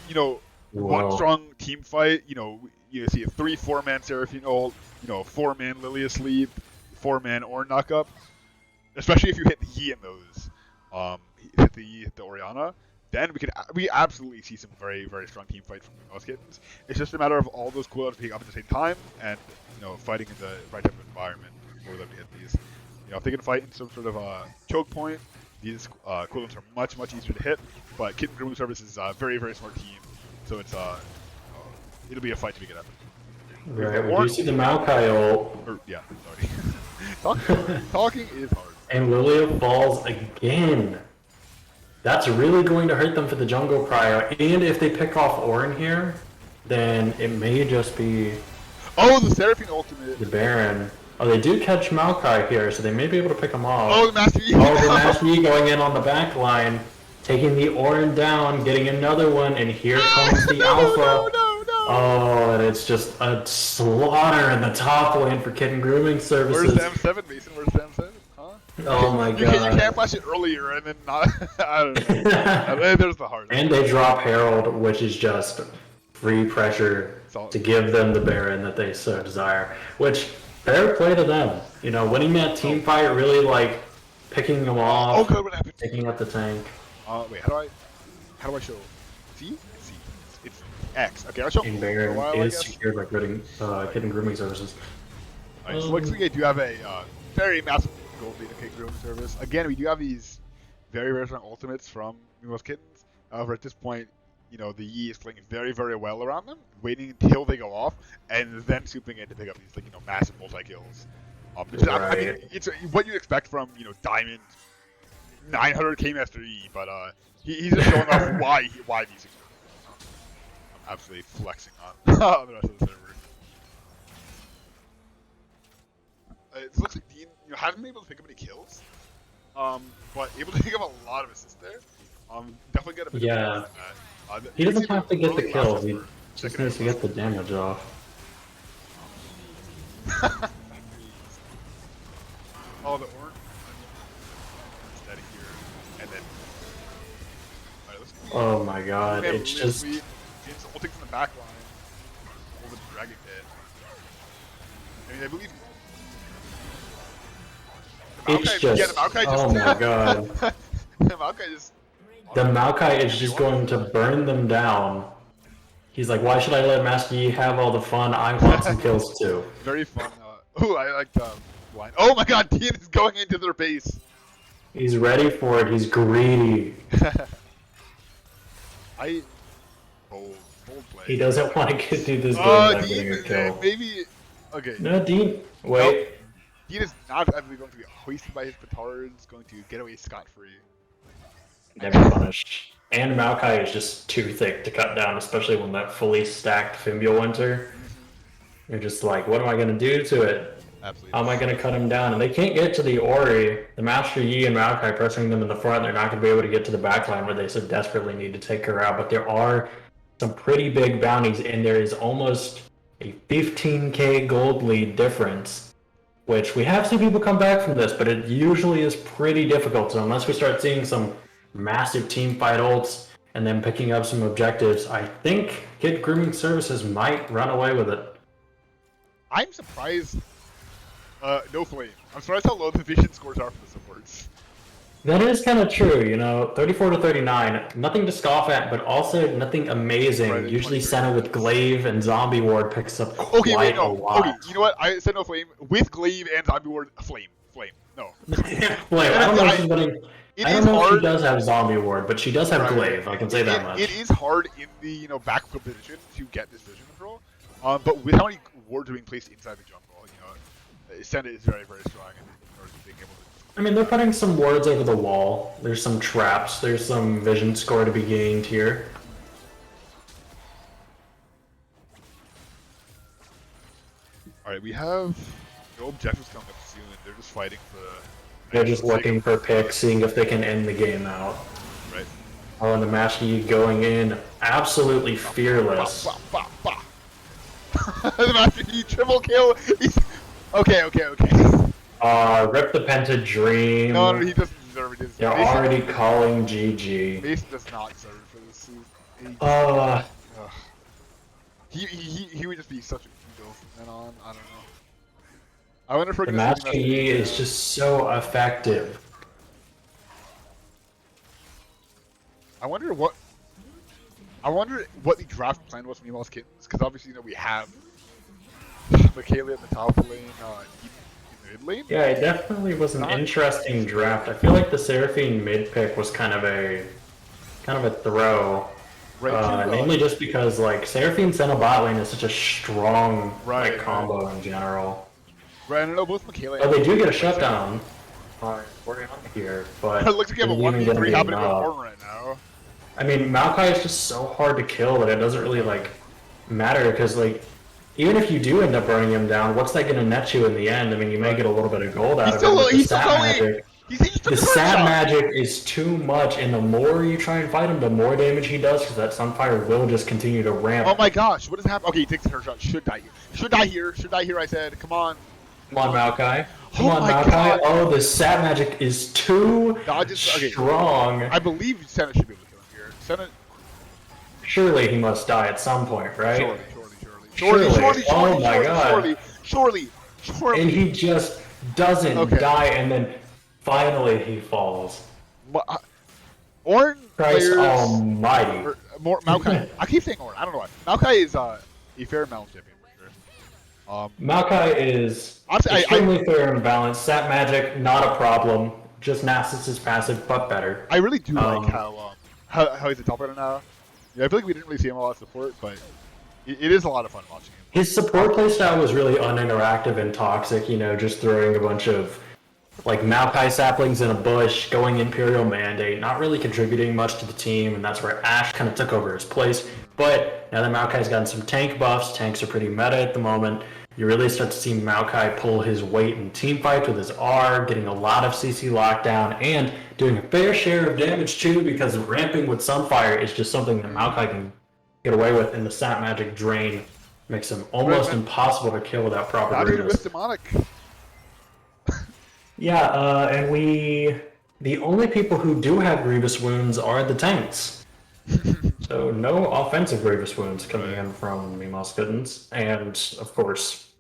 one strong team fight, you see a 3-4-man Seraphine ult, 4-man Lilia sleep, 4-man Ornn knockup, especially if you hit the Yi in those, hit the Oriana, then we absolutely see some very, very strong team fights from most Kittens. It's just a matter of all those cooldowns being up at the same time and, fighting in the right type of environment for them to hit these. If they can fight in some sort of choke point, these cooldowns are much, much easier to hit. But Kitten Grooming Service is a very, very smart team, so it'll be a fight to make it happen. Right, we do see the Maokai ult. Yeah, sorry. Talking is hard. And Lilia falls again. That's really going to hurt them for the jungle prio. And if they pick off Ornn here, then it may just be... Oh, the Seraphine ultimate. The Baron. Oh, they do catch Maokai here, so they may be able to pick him off. Oh, the Master Yi! Oh, the Master Yi going in on the back line, taking the Ornn down, getting another one, and here comes the Alpha. No. Oh, and it's just a slaughter in the top lane for Kitten Grooming Services. Where's the M7, Mason? Where's the M7? Huh? Oh my god. You can't flash it earlier and then not... I don't know. There's the heart. And they drop Herald, which is just free pressure to give them the Baron that they so desire. Which, fair play to them. Winning that team fight, really picking them off, Oh god, what happened? taking out the tank. Wait, how do I show? C? C. It's X. Okay, I'll show And for a Baron while, I is guess. secured by Kitten Grooming Services. Alright, so looks like I do have a very massive gold lead in King Grooming Service. Again, we do have these very, very strong ultimates from Mimaw's Kittens. However, at this point, the Yi is playing very, very well around them, waiting until they go off, and then swooping in to pick up these massive multi-kills. I mean, it's what you expect from Diamond 900k Master Yi, but he's just showing off why these things are. I'm absolutely flexing on the rest of the server. It looks like Dean hasn't been able to pick up any kills, but able to pick up a lot of assists there. Definitely get a bit of that. He doesn't have to get the kills, he just needs to get the damage off. Oh, the Ornn. Steady here, and then. Alright, let's see. Oh my god, Man, it's really just... sweet. It's ulting from the back line over the Dragon Pit. I mean, I believe. It's just... Yeah, the Maokai just. Oh my god. The Maokai just. The Maokai is just going to burn them down. He's like, why should I let Master Yi have all the fun? I want some kills too. Very fun. Ooh, I like the line. Oh my god, Dean is going into their base. He's ready for it. He's greedy. Bold play. He doesn't want to do this game without getting a kill. Maybe. Okay. No, Dean. Wait. Dean is not actually going to be hoisted by his petards, going to get away scot-free. Never punished. and Maokai is just too thick to cut down, especially when that fully stacked Fimbul Winter. You're just like, what am I going to do to it? Absolutely. How am I going to cut him down? And they can't get to the Ori. The Master Yi and Maokai pressing them in the front. They're not going to be able to get to the backline where they so desperately need to take her out. But there are some pretty big bounties, and there is almost a 15k gold lead difference, which we have seen people come back from this, but it usually is pretty difficult. So unless we start seeing some massive team fight ults and then picking up some objectives, I think Kid Grooming Services might run away with it. I'm surprised. No flame. I'm surprised how low the vision scores are for the supports. That is kind of true, you know, 34 to 39, nothing to scoff at, but also nothing amazing. Right, Usually 23. Senna with Glaive and Zombie Ward picks up quite Okay, wait, a no. lot. Okay, you know what? I said no flame with glaive and zombie ward. Flame. No. Wait, I don't know if she's winning. It I is don't know if hard. she does have Zombie Ward, but she does have Right. Glaive, I can say that much. It is hard in the backfield position to get this vision control. But with how many wards are being placed inside the jungle, Senna is very, very strong in order to being able to. I mean, they're putting some wards over the wall. There's some traps. There's some vision score to be gained here. Alright, we have no objectives coming up soon. They're just fighting for the. They're just looking for picks, seeing if they can end the game out. Right. Oh, and the Master Yi going in absolutely fearless. Bah, bah, bah. The Master Yi triple kill. He's... Okay. Rip the Penta Dream. No, he doesn't deserve it. They're already calling GG. Mason does not deserve it for this. He would just be such a hero from then on. I don't know. I wonder if we're The gonna see Master Yi is just so effective. I wonder what the draft plan was for Mimaw's Kittens, because obviously we have Michaela at the top lane, in the mid lane. Yeah, it definitely was an interesting draft. I feel like the Seraphine mid pick was kind of a throw. Right. Mainly just because like Seraphine Senna bot lane is such a strong Right. combo in general. Right, I don't know, both Michaela Oh, they do get a shutdown. We're on here, but It looks like you have a is it even gonna 1v3 be happening with enough? Horn right now. I mean, Maokai is just so hard to kill that it doesn't really like matter because like even if you do end up burning him down, what's that gonna net you in the end? I mean, you may get a little bit of gold out of it. But the stat magic, He just took the the first stat shot. magic is too much, and the more you try and fight him, the more damage he does because that Sunfire will just continue to ramp. Oh my gosh, what is happening? Okay, he takes the first shot. Should die here. Should die here, I said. Come on. Come on, Maokai. Come Oh on, my Maokai. God. Oh, the stat magic is too Dodges. Okay. strong. I believe Senna should be able to kill him here. Senna. Surely he must die at some point, right? Surely. Oh my God. Surely. And he just doesn't Okay. die, and then finally he falls. Ornn Christ players. almighty. More Maokai. I keep saying Ornn. I don't know why. Maokai is a fair and balanced champion for sure. Maokai is Honestly, extremely fair and balanced. Stat magic, not a problem. Just Nasus' passive, but better. I really do like how he's a top right now. Yeah, I feel like we didn't really see him a lot of support, but it is a lot of fun watching him. His support playstyle was really uninteractive and toxic, you know, just throwing a bunch of like Maokai saplings in a bush, going Imperial Mandate, not really contributing much to the team, and that's where Ashe kind of took over his place. But now that Maokai's gotten some tank buffs, tanks are pretty meta at the moment, you really start to see Maokai pull his weight in team fights with his R, getting a lot of CC lockdown, and doing a fair share of damage too, because ramping with Sunfire is just something that Maokai can get away with, and the stat magic drain makes him almost impossible to kill without proper Not even Grievous. with demonic. Yeah, and the only people who do have Grievous wounds are the tanks. So no offensive Grievous wounds coming in from Mimaw's Kittens, and of course,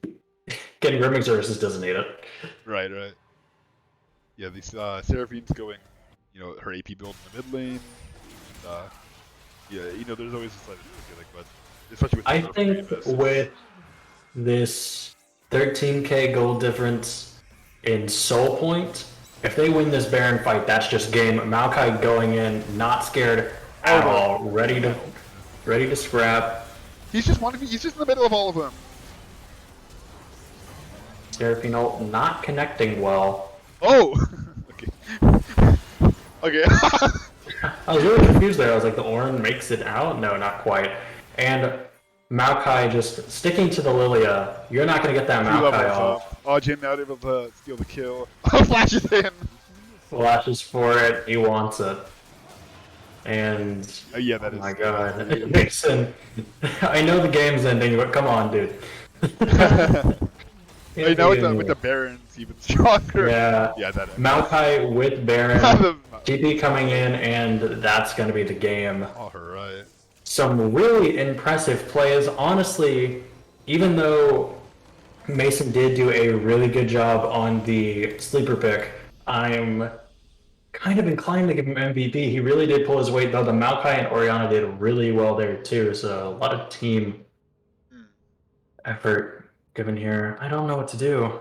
getting Grooming Services doesn't need it. Right. Yeah, these Seraphine's going, her AP build in the mid lane. And, yeah, there's always a slight feeling, but especially with I think with this 13k gold difference in Soul Point, if they win this Baron fight, that's just game. Maokai going in, not scared at all, ready to scrap. He's just in the middle of all of them. Seraphine ult not connecting well. Oh! Okay. Okay. I was really confused there. I was like, the Orin makes it out? No, not quite. And Maokai just sticking to the Lilia. You're not going to get that 2 Maokai levels off. up. Oh, Jin now able to steal the kill. Flashes in. Flashes for it. He wants it. And Yeah, that oh is. my that god, is Nixon. I know the game's ending, but come on, dude. Hey, now with the Barons even stronger. Yeah, Yeah, that. Maokai with Baron, The- TP coming in, and that's going to be the game. All right. Some really impressive plays. Honestly, even though Mason did do a really good job on the sleeper pick, I'm kind of inclined to give him MVP. He really did pull his weight, though. The Maokai and Oriana did really well there, too. So a lot of team effort given here. I don't know what to do.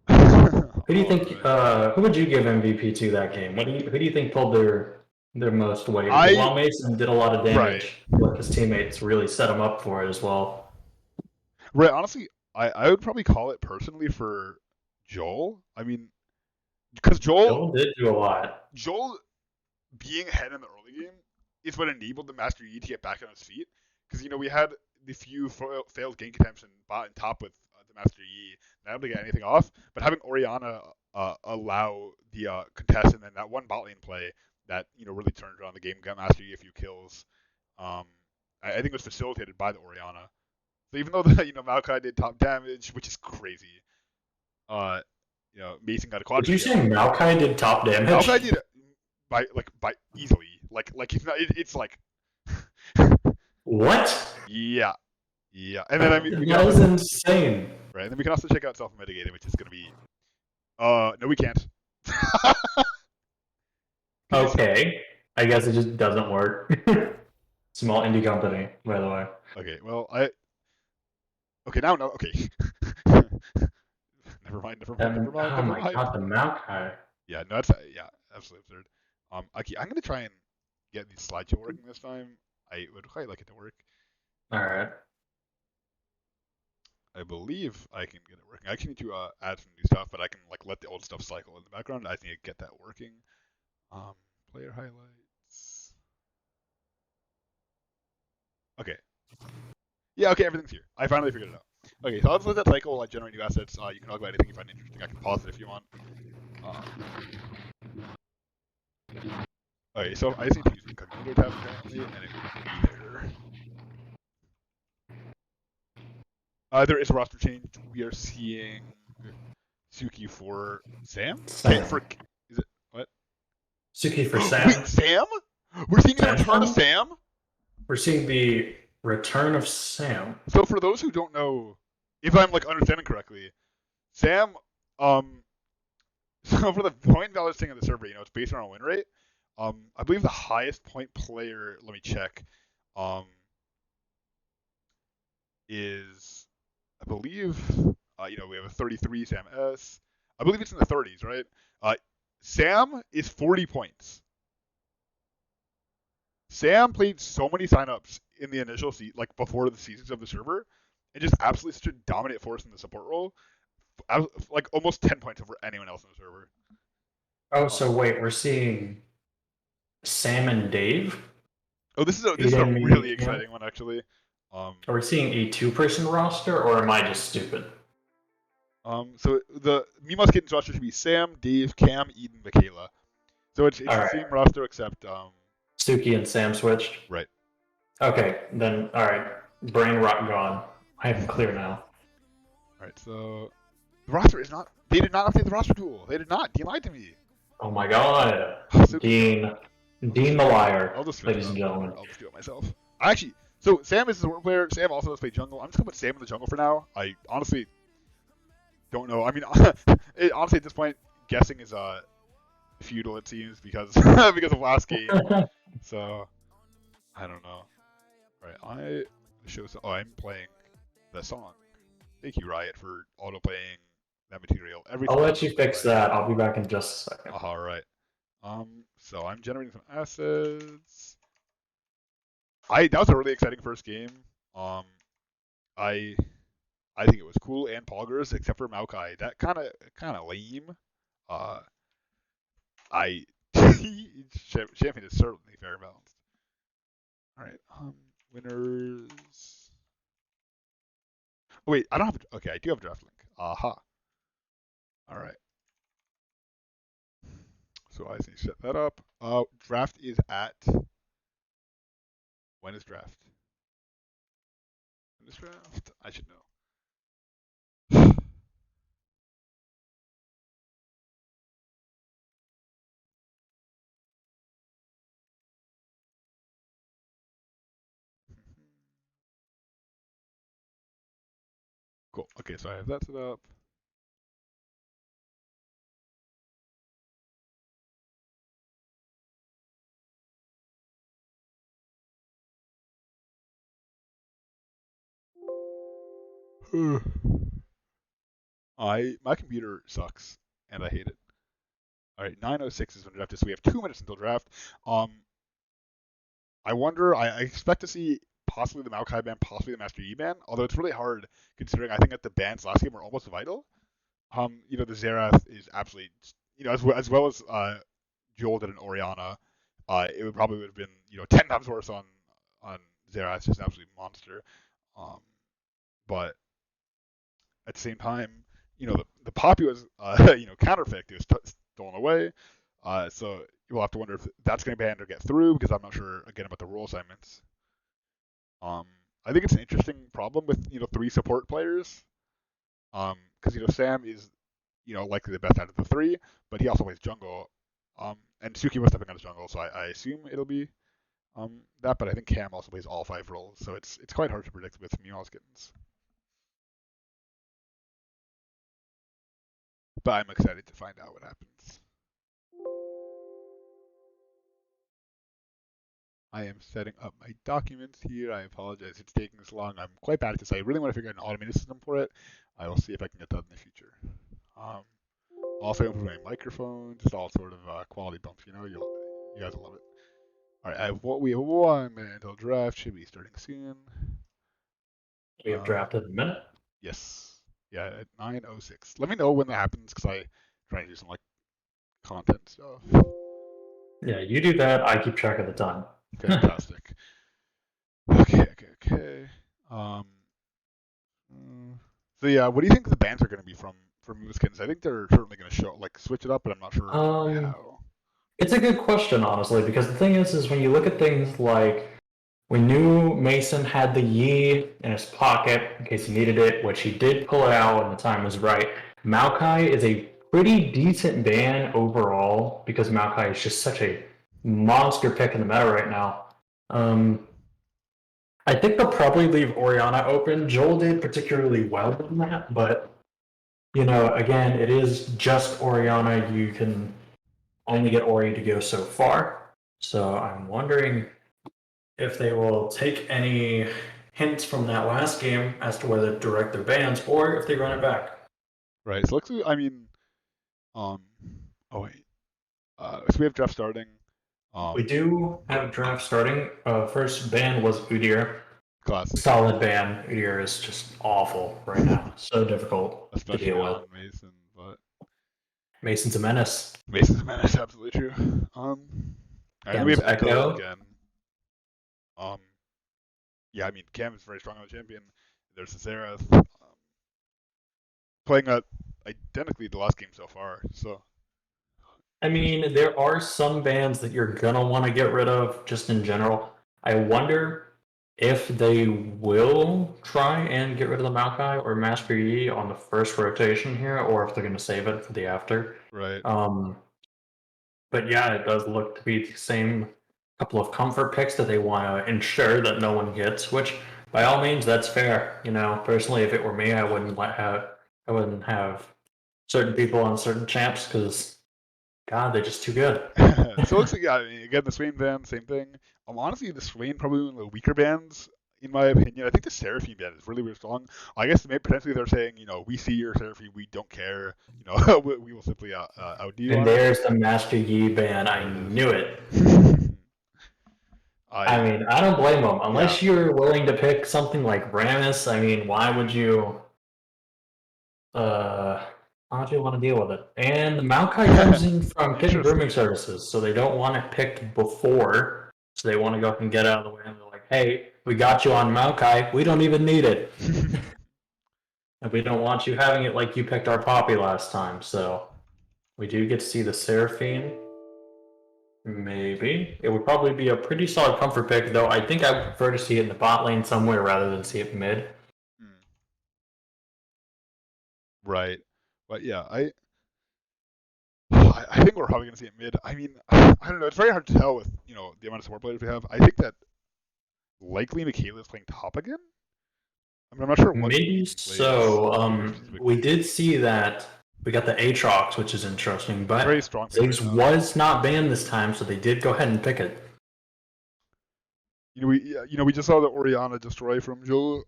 Who do you think? Who would you give MVP to that game? Who do you think pulled their most weight? Because while Mason did a lot of damage, like his teammates really set him up for it as well. Right. Honestly, I would probably call it personally for Joel. I mean, because Joel did do a lot. Joel being ahead in the early game is what enabled the Master Yi to get back on his feet. Because we had the few failed gank attempts and bot and top with the Master Yi, not able to get anything off. But having Oriana allow the contest and then that one bot lane play that really turned around the game, got Master Yi a few kills. I think it was facilitated by the Oriana. So even though Maokai did top damage, which is crazy, Mason got a quad. Did you say Maokai did top damage? Maokai did by easily. Like he's not. It's like. What? Yeah. And then that is insane. Right, and then we can also check out self-mitigated, which is gonna be. No, we can't. Okay, I guess it just doesn't work. Small indie company, by the way. Okay, well Okay, now no. Okay. Never mind. Oh my god, the Maokai. Yeah, no, that's absolutely absurd. Okay, I'm gonna try and get the slideshow working this time. I would quite like it to work. All right. I believe I can get it working. I actually need to add some new stuff, but I can let the old stuff cycle in the background. I need to get that working. Player highlights. Okay. Yeah, okay, everything's here. I finally figured it out. Okay, so let's let that cycle while I generate new assets. You can talk about anything you find interesting. I can pause it if you want. Okay, so I just need to use the incognito tab apparently, and it will be there. There is a roster change. We are seeing Suki for Sam? Is it what? Suki for Sam. Wait, Sam? We're seeing the return of Sam? We're seeing the return of Sam. So for those who don't know, if I'm understanding correctly, Sam, so for the point value thing on the server, it's based on our win rate. I believe the highest point player, let me check, is, I believe, we have a 33 Sam S. I believe it's in the 30s, right? Sam is 40 points. Sam played so many signups in the initial before the seasons of the server, and just absolutely such a dominant force in the support role. Almost 10 points over anyone else in the server. Oh, so wait, we're seeing Sam and Dave? Oh, this is a really exciting one, actually. Are we seeing a two-person roster, or am I just stupid? So the Mimaw's Kittens roster should be Sam, Dave, Cam, Eden, Michaela. So it's the same roster except Suki and Sam switched. Right. Okay, then all right. Brain rot gone. I am clear now. All right, so the roster is not. They did not update the roster tool. They did not. Dean lied to me. Oh my god, Dean the liar. Ladies and gentlemen. I'll just do it myself. So Sam is the support player. Sam also does play jungle. I'm just gonna put Sam in the jungle for now. I honestly don't know. I mean, honestly, at this point, guessing is futile. It seems because of last game. So I don't know. All right, I'm playing the song. Thank you, Riot, for auto playing that material. I'll let you fix that. I'll be back in just a second. All right. So I'm generating some assets. That was a really exciting first game. I think it was cool and poggers, except for Maokai. That kind of lame. Champion is certainly fair and balanced. All right. Winners. Oh, wait, I don't have. Okay, I do have a draft link. Aha. All right. So I need to set that up. Draft is at. When is draft? When is draft? I should know. Cool. Okay, so I have that set up. My computer sucks and I hate it. All right, 9:06 is when draft is. So we have 2 minutes until draft. I wonder. I expect to see possibly the Maokai ban, possibly the Master Yi ban. Although it's really hard considering I think that the bans last game were almost vital. The Xerath is absolutely, as well as Joel did an Oriana, it would probably have been 10 times worse on Xerath. It's just an absolute monster. But at the same time, the Poppy was counterpicked. It was stolen away. So you'll have to wonder if that's going to be able to get through because I'm not sure again about the role assignments. I think it's an interesting problem with 3 support players. Because Sam is likely the best out of the 3, but he also plays jungle. And Suki was stepping on his jungle, so I assume it'll be that. But I think Cam also plays all 5 roles, so it's quite hard to predict with Mimaw's Kittens. But I'm excited to find out what happens. I am setting up my documents here. I apologize it's taking this long. I'm quite bad at this. I really want to figure out an automated system for it. I will see if I can get that in the future. Also improve my microphone, just all sort of quality bumps. You guys will love it. All right, we have 1 minute until draft. Should be starting soon. We have drafted in a minute. Yes. Yeah, at 9:06. Let me know when that happens because I try to do some content stuff. Yeah, you do that. I keep track of the time. Fantastic. Okay. So yeah, what do you think the bans are going to be from Mima's Kittens? I think they're certainly going to switch it up, but I'm not sure how. It's a good question, honestly, because the thing is when you look at things like we knew Mason had the Yi in his pocket in case he needed it, which he did pull it out when the time was right. Maokai is a pretty decent ban overall because Maokai is just such a monster pick in the meta right now. I think they'll probably leave Oriana open. Joel did particularly well in that, but again, it is just Oriana. You can only get Ori to go so far. So I'm wondering if they will take any hints from that last game as to whether to direct their bans or if they run it back. Right. So so we have draft starting. We do have draft starting. First ban was Udyr. Classic. Solid ban. Udyr is just awful right now. So difficult Especially to deal on with. Mason, but Mason's a menace. Mason's a menace, absolutely true. And we have Echo again. Yeah, I mean Cam is very strong on the champion. There's the Xerath. Playing identically the last game so far. So I mean, there are some bans that you're gonna want to get rid of just in general. I wonder if they will try and get rid of the Maokai or Master Yi on the first rotation here, or if they're gonna save it for the after. right. But yeah, it does look to be the same couple of comfort picks that they want to ensure that no one gets, which by all means that's fair. Personally, if it were me, I wouldn't have certain people on certain champs because God, they're just too good. So it looks like again the Swain ban, same thing. Honestly, the Swain probably one of the weaker bans in my opinion. I think the Seraphine ban is really, really strong. I guess potentially they're saying, we see your Seraphine, we don't care. We will simply outdo you. And there's the Master Yi ban. I knew it. I mean, I don't blame them. Unless you're willing to pick something like Rammus, I mean, why would you how do you want to deal with it? And the Maokai comes in from Kitten Grooming Services, so they don't want it picked before. So they want to go up and get out of the way. And they're like, hey, we got you on Maokai. We don't even need it. And we don't want you having it like you picked our Poppy last time. So we do get to see the Seraphine. Maybe. It would probably be a pretty solid comfort pick, though I think I would prefer to see it in the bot lane somewhere rather than see it mid. Right. But yeah, I think we're probably going to see it mid. I mean, I don't know. It's very hard to tell with, the amount of support players we have. I think that likely Michaela is playing top again. I mean, I'm not sure what. Maybe so. We did see that we got the Aatrox, which is interesting, but very strong. Ziggs was not banned this time, so they did go ahead and pick it. We just saw the Orianna destroy from Joe.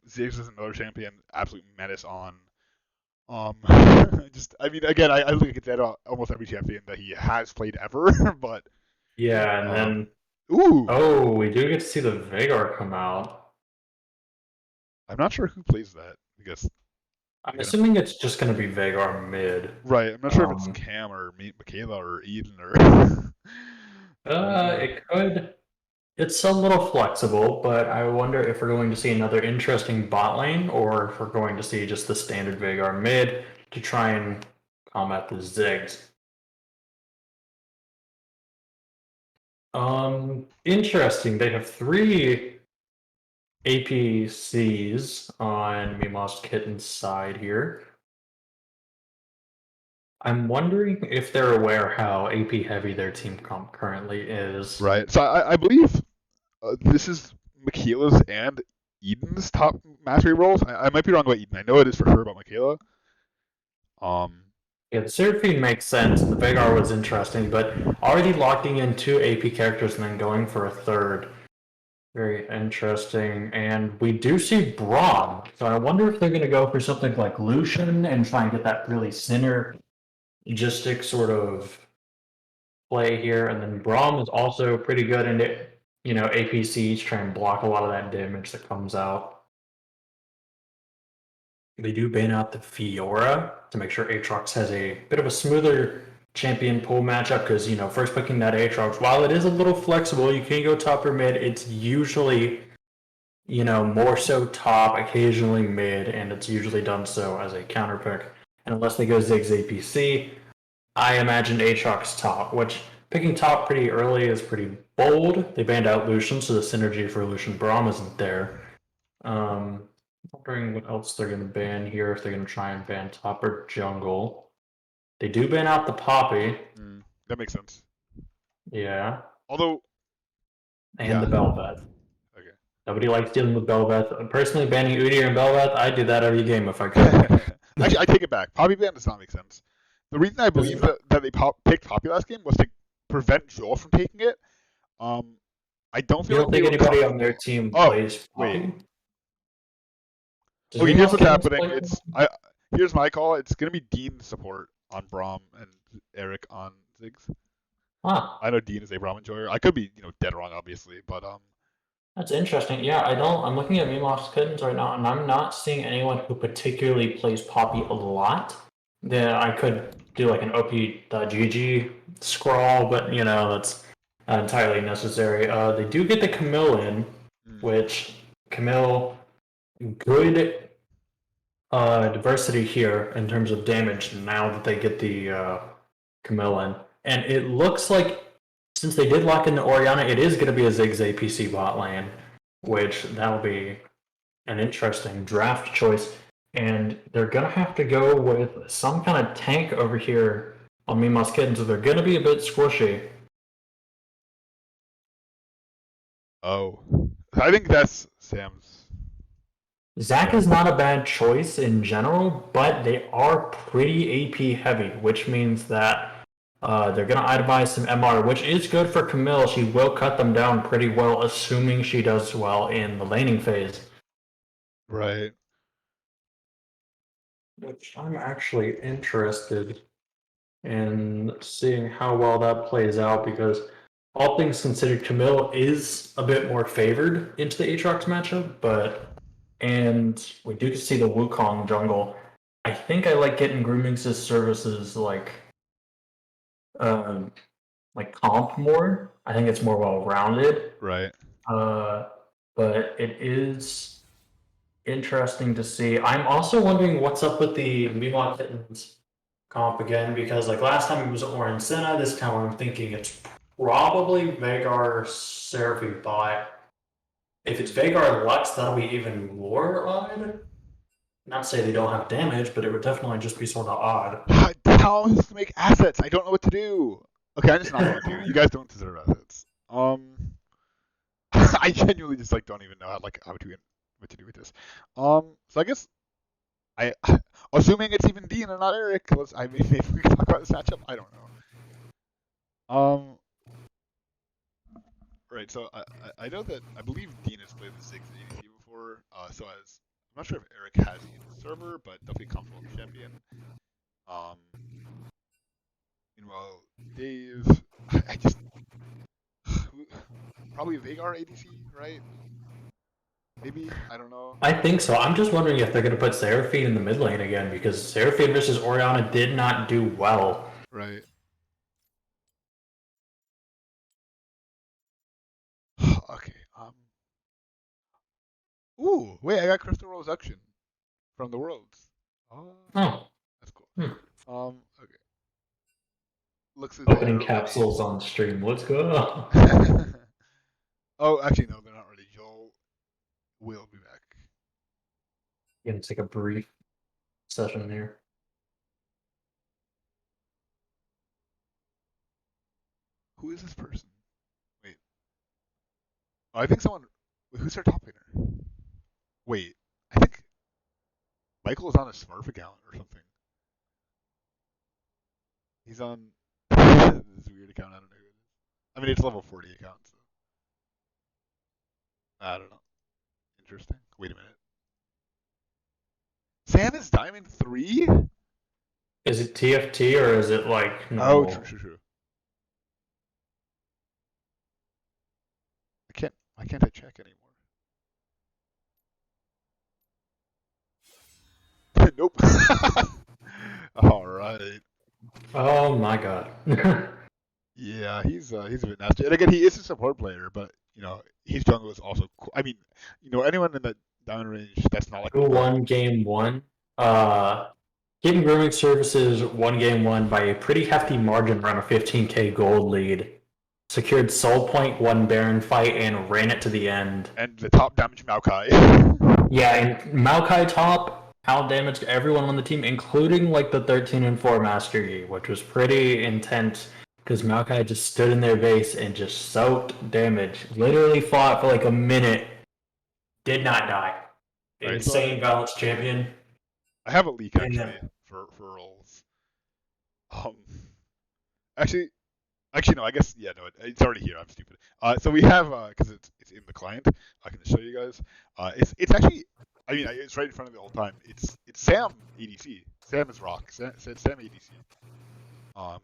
Ziggs is another champion, absolute menace on. I mean, again, I look at that almost every champion that he has played ever, but. Yeah, and then. Ooh. Oh, we do get to see the Veigar come out. I'm not sure who plays that because. I'm assuming it's just going to be Veigar mid. Right. I'm not sure if it's Cam or Michaela or Eden or. It could. It's a little flexible, but I wonder if we're going to see another interesting bot lane or if we're going to see just the standard Veigar mid to try and combat the Ziggs. Interesting. They have 3 APCs on Mimaw's Kitten's side here. I'm wondering if they're aware how AP heavy their team comp currently is. Right. So I believe this is Michaela's and Eden's top mastery roles. I might be wrong about Eden. I know it is for sure about Michaela. Yeah, the Seraphine makes sense, and the Veigar was interesting, but already locking in 2 AP characters and then going for a third. Very interesting. And we do see Braum, so I wonder if they're going to go for something like Lucian and try and get that really synergistic sort of play here. And then Braum is also pretty good in it. APCs try and block a lot of that damage that comes out. They do ban out the Fiora to make sure Aatrox has a bit of a smoother champion pool matchup because, first picking that Aatrox, while it is a little flexible, you can go top or mid, it's usually, more so top, occasionally mid, and it's usually done so as a counter pick. And unless they go Ziggs APC, I imagine Aatrox top, which picking top pretty early is pretty bold. They banned out Lucian, so the synergy for Lucian Braum isn't there. Wondering what else they're going to ban here, if they're going to try and ban top or jungle. They do ban out the Poppy. That makes sense. Yeah. Although. And the Bel'Veth. Okay. Nobody likes dealing with Bel'Veth. Personally, banning Udyr and Bel'Veth, I'd do that every game if I could. Actually, I take it back. Poppy ban does not make sense. The reason I believe that they picked Poppy last game was to prevent Joel from taking it. I don't feel you don't think anybody on their team plays Poppy? Wait. Okay, here's what's happening. Here's my call. It's gonna be Dean support on Braum and Eric on Ziggs. Huh. I know Dean is a Braum enjoyer. I could be, dead wrong, obviously, but That's interesting. Yeah, I'm looking at Mimaw's Kittens right now, and I'm not seeing anyone who particularly plays Poppy a lot. Then I could do like an op.gg scroll, but that's not entirely necessary. They do get the Camille in, which Camille good diversity here in terms of damage now that they get the Camille in. And it looks like, since they did lock in the Orianna, it is going to be a Ziggs APC bot lane, which that'll be an interesting draft choice. And they're going to have to go with some kind of tank over here on Mimaw's Kittens, so they're going to be a bit squishy. Oh. I think that's Sam's. Zac is not a bad choice in general, but they are pretty AP heavy, which means that they're going to itemize some MR, which is good for Camille. She will cut them down pretty well, assuming she does well in the laning phase. Right. Which I'm actually interested in seeing how well that plays out, because all things considered, Camille is a bit more favored into the Aatrox matchup, and we do see the Wukong jungle. I think I like getting Grooming services comp more. I think it's more well rounded. Right. But it is interesting to see. I'm also wondering what's up with the Mimaw Kittens comp again, because like last time it was Orin Senna, this time I'm thinking it's probably Vagar Seraphim bot. If it's Vagar Lux, that'll be even more odd. Not to say they don't have damage, but it would definitely just be sort of odd. How am I supposed to make assets? I don't know what to do. Okay, I'm just not going to. You guys don't deserve assets. I genuinely just like don't even know how to what to do with this. So I guess I assuming it's even Dean and not Eric. Maybe we can talk about this matchup. I don't know. Right. So I know that I believe Dean has played the 6 ADC before. So as I'm not sure if Eric has in the server, but definitely comfortable with the champion. Meanwhile, Dave, I just probably Vagar ADC, right? Maybe, I don't know. I think so. I'm just wondering if they're going to put Seraphine in the mid lane again, because Seraphine versus Orianna did not do well. Right. Okay. Ooh, wait, I got Crystal Rose action from the Worlds. Oh, that's cool. Okay. Looks as Opening they're capsules on stream. Let's go. ready. Oh, actually, no, they're not ready. Joel will be back. Gonna take a brief session here. Who is this person? Wait. Oh, I think someone. Who's their top laner? Wait, I think Michael is on a Smurf account or something. He's on this weird account. I don't know who it is. I mean, it's level 40 account. So. I don't know. Interesting. Wait a minute. Sam is Diamond 3? Is it TFT or is it like Oh, normal? true. Why can't I check anymore? Nope. All right. Oh my god. Yeah, he's a bit nasty. And again, he is a support player, but his jungle is also cool. I mean, anyone in the down range that's not like Who won game one? Kitten Grooming Services won game one by a pretty hefty margin, around a 15k gold lead. Secured Soul Point, won Baron fight, and ran it to the end. And the top damage Maokai. Yeah, and Maokai top out damaged everyone on the team, including like the 13-4 Master Yi, which was pretty intense because Maokai just stood in their base and just soaked damage. Literally fought for like a minute, did not die. Right, Insane balanced champion. I have a leak actually for roles. Actually no. I guess no. It's already here. I'm stupid. So we have because it's in the client. I can show you guys. It's actually. I mean, it's right in front of me all the time. It's Sam ADC. Sam is rock. Sam ADC. And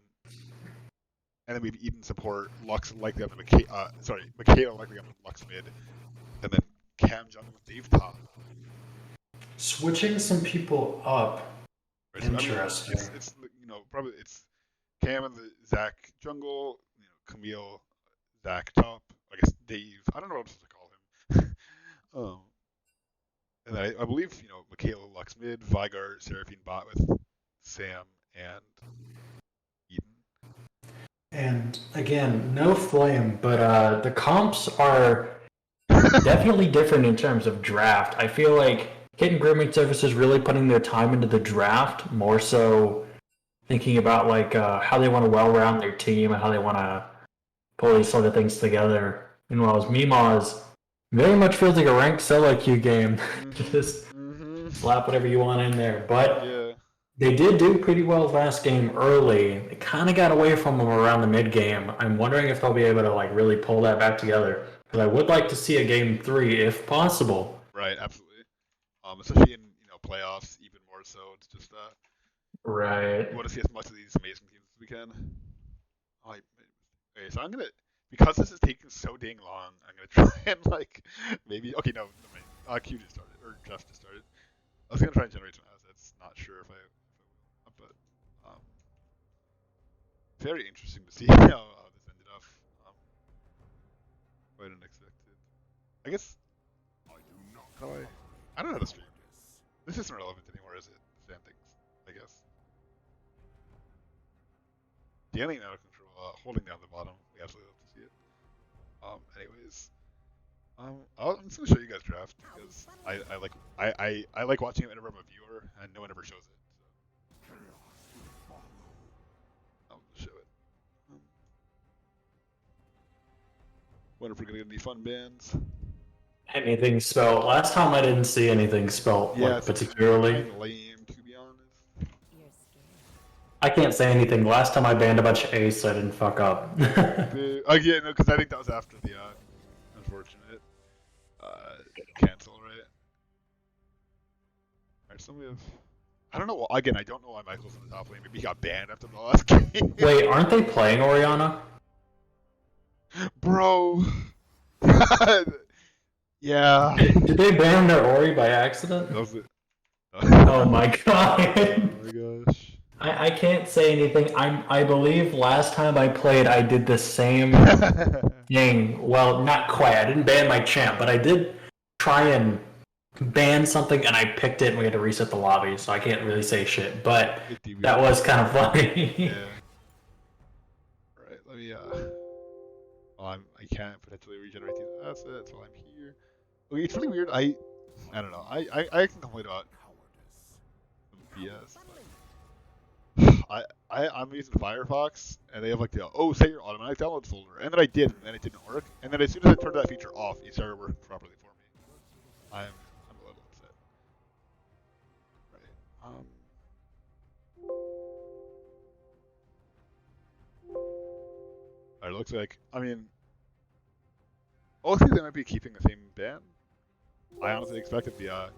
then we have Eden support. Lux likely on the Michaela likely on the Lux mid, and then Cam jungle with Dave top. Switching some people up. Right, Interesting. So, I mean, it's probably it's Cam and the Zach jungle, Camille, Zach top. I guess Dave. I don't know what else to call him. And I believe Michaela Lux mid, Vigar Seraphine bot with Sam and Eden. And again, no flame, but the comps are definitely different in terms of draft. I feel like Kitten Grooming Services really putting their time into the draft, more so thinking about like how they want to well-round their team and how they want to pull these sort of things together. Meanwhile, Mimaw very much feels like a ranked solo queue game. Just slap whatever you want in there. But they did do pretty well last game early. They kind of got away from them around the mid game. I'm wondering if they'll be able to like really pull that back together. Because I would like to see a game 3 if possible. Right, absolutely. Especially in playoffs, even more so. It's just right. We want to see as much of these amazing teams as we can. Okay, so I'm gonna, because this is taking so dang long, I'm gonna try and maybe Q just started or Jeff just started. I was gonna try and generate some assets. not sure if I will, but very interesting to see how this ended up. Quite unexpected. I guess. How do I don't know how to stream. This isn't relevant anymore, is it? Standings, I guess. Dealing out of control, holding down the bottom. We absolutely love to see it. Anyways, I'm just gonna show you guys draft because I like watching it whenever I'm a viewer and no one ever shows it. So I'll show it. Wonder if we're gonna get any fun bands. Anything spelled? Last time I didn't see anything spelled Yeah, like it's particularly. kind of lame to be honest. I can't say anything. Last time I banned a bunch of ace, I didn't fuck up. Yeah, no, because I think that was after the unfortunate cancel, right? Alright, so we have. I don't know. Again, I don't know why Michael's in the top lane. Maybe he got banned after the last game. Wait, aren't they playing Oriana? Bro. Yeah. Did they ban their Ori by accident? That was it. Oh my god. Oh my gosh. I can't say anything. I believe last time I played, I did the same thing. Well, not quite. I didn't ban my champ, but I did try and ban something, and I picked it, and we had to reset the lobby, so I can't really say shit. But that was kind of funny. Yeah. Alright, let me I can't potentially regenerate these assets while I'm here. Okay, it's really weird. I don't know. I can complain about some BS. But I'm using Firefox, and they have like the set your automatic downloads folder, and then I did, and it didn't work. And then as soon as I turned that feature off, it started working properly for me. I'm a little upset. Right. It looks like, I mean, honestly, they might be keeping the same ban. I honestly expected the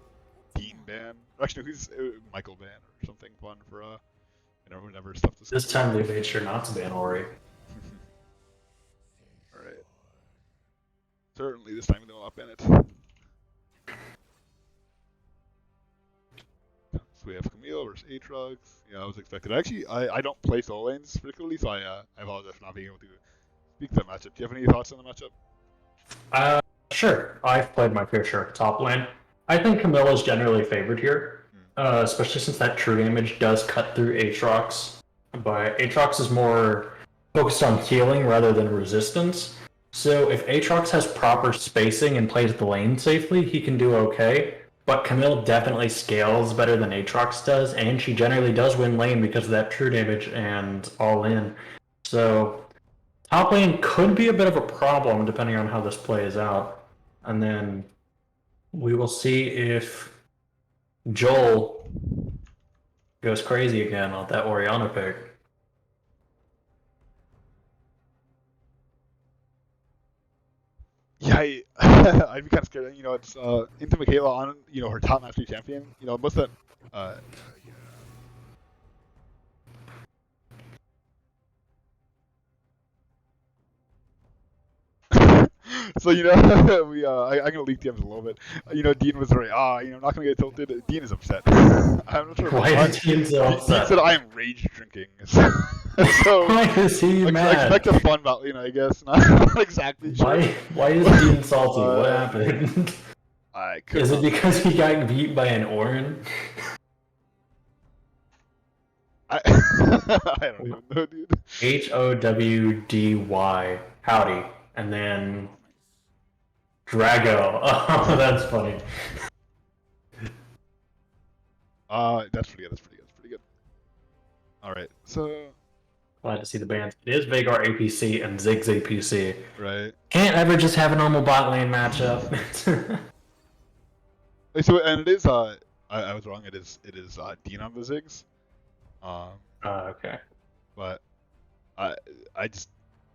Dean ban. Actually, who's Michael ban or something fun for whenever stuff to This time they made sure not to ban Ori. Alright. Certainly this time they will not ban it. So we have Camille versus Aatrox. Yeah, I was expected. Actually, I don't play solo lanes particularly, so I apologize for not being able to speak to that matchup. Do you have any thoughts on the matchup? Sure. I've played my fair share of top lane. I think Camilla's generally favored here, especially since that true damage does cut through Aatrox. But Aatrox is more focused on healing rather than resistance. So if Aatrox has proper spacing and plays the lane safely, he can do okay. But Camille definitely scales better than Aatrox does, and she generally does win lane because of that true damage and all in. So top lane could be a bit of a problem depending on how this plays out. And then we will see if Joel goes crazy again on that Oriana pick. Yeah, I'd be kind of scared. You know, it's into Michaela on her top mastery champion. You know, most of that. So I'm gonna leak DMs a little bit. Dean was right. I'm not gonna get tilted. Dean is upset. I'm not sure Why is Dean so upset? Dean said I am rage drinking. So Why is he mad? Expect a fun battle, I guess. Not exactly sure. Why is Dean salty? What happened? Is it because he got beat by an Orin? I don't even know, dude. HOWDY. Howdy. And then Drago. Oh, that's funny. That's pretty good. Alright, so Glad to see the bands. It is Vagar APC and Ziggs APC. right. Can't ever just have a normal bot lane matchup. So and it is I was wrong. It is Dean on the Ziggs. Okay. But I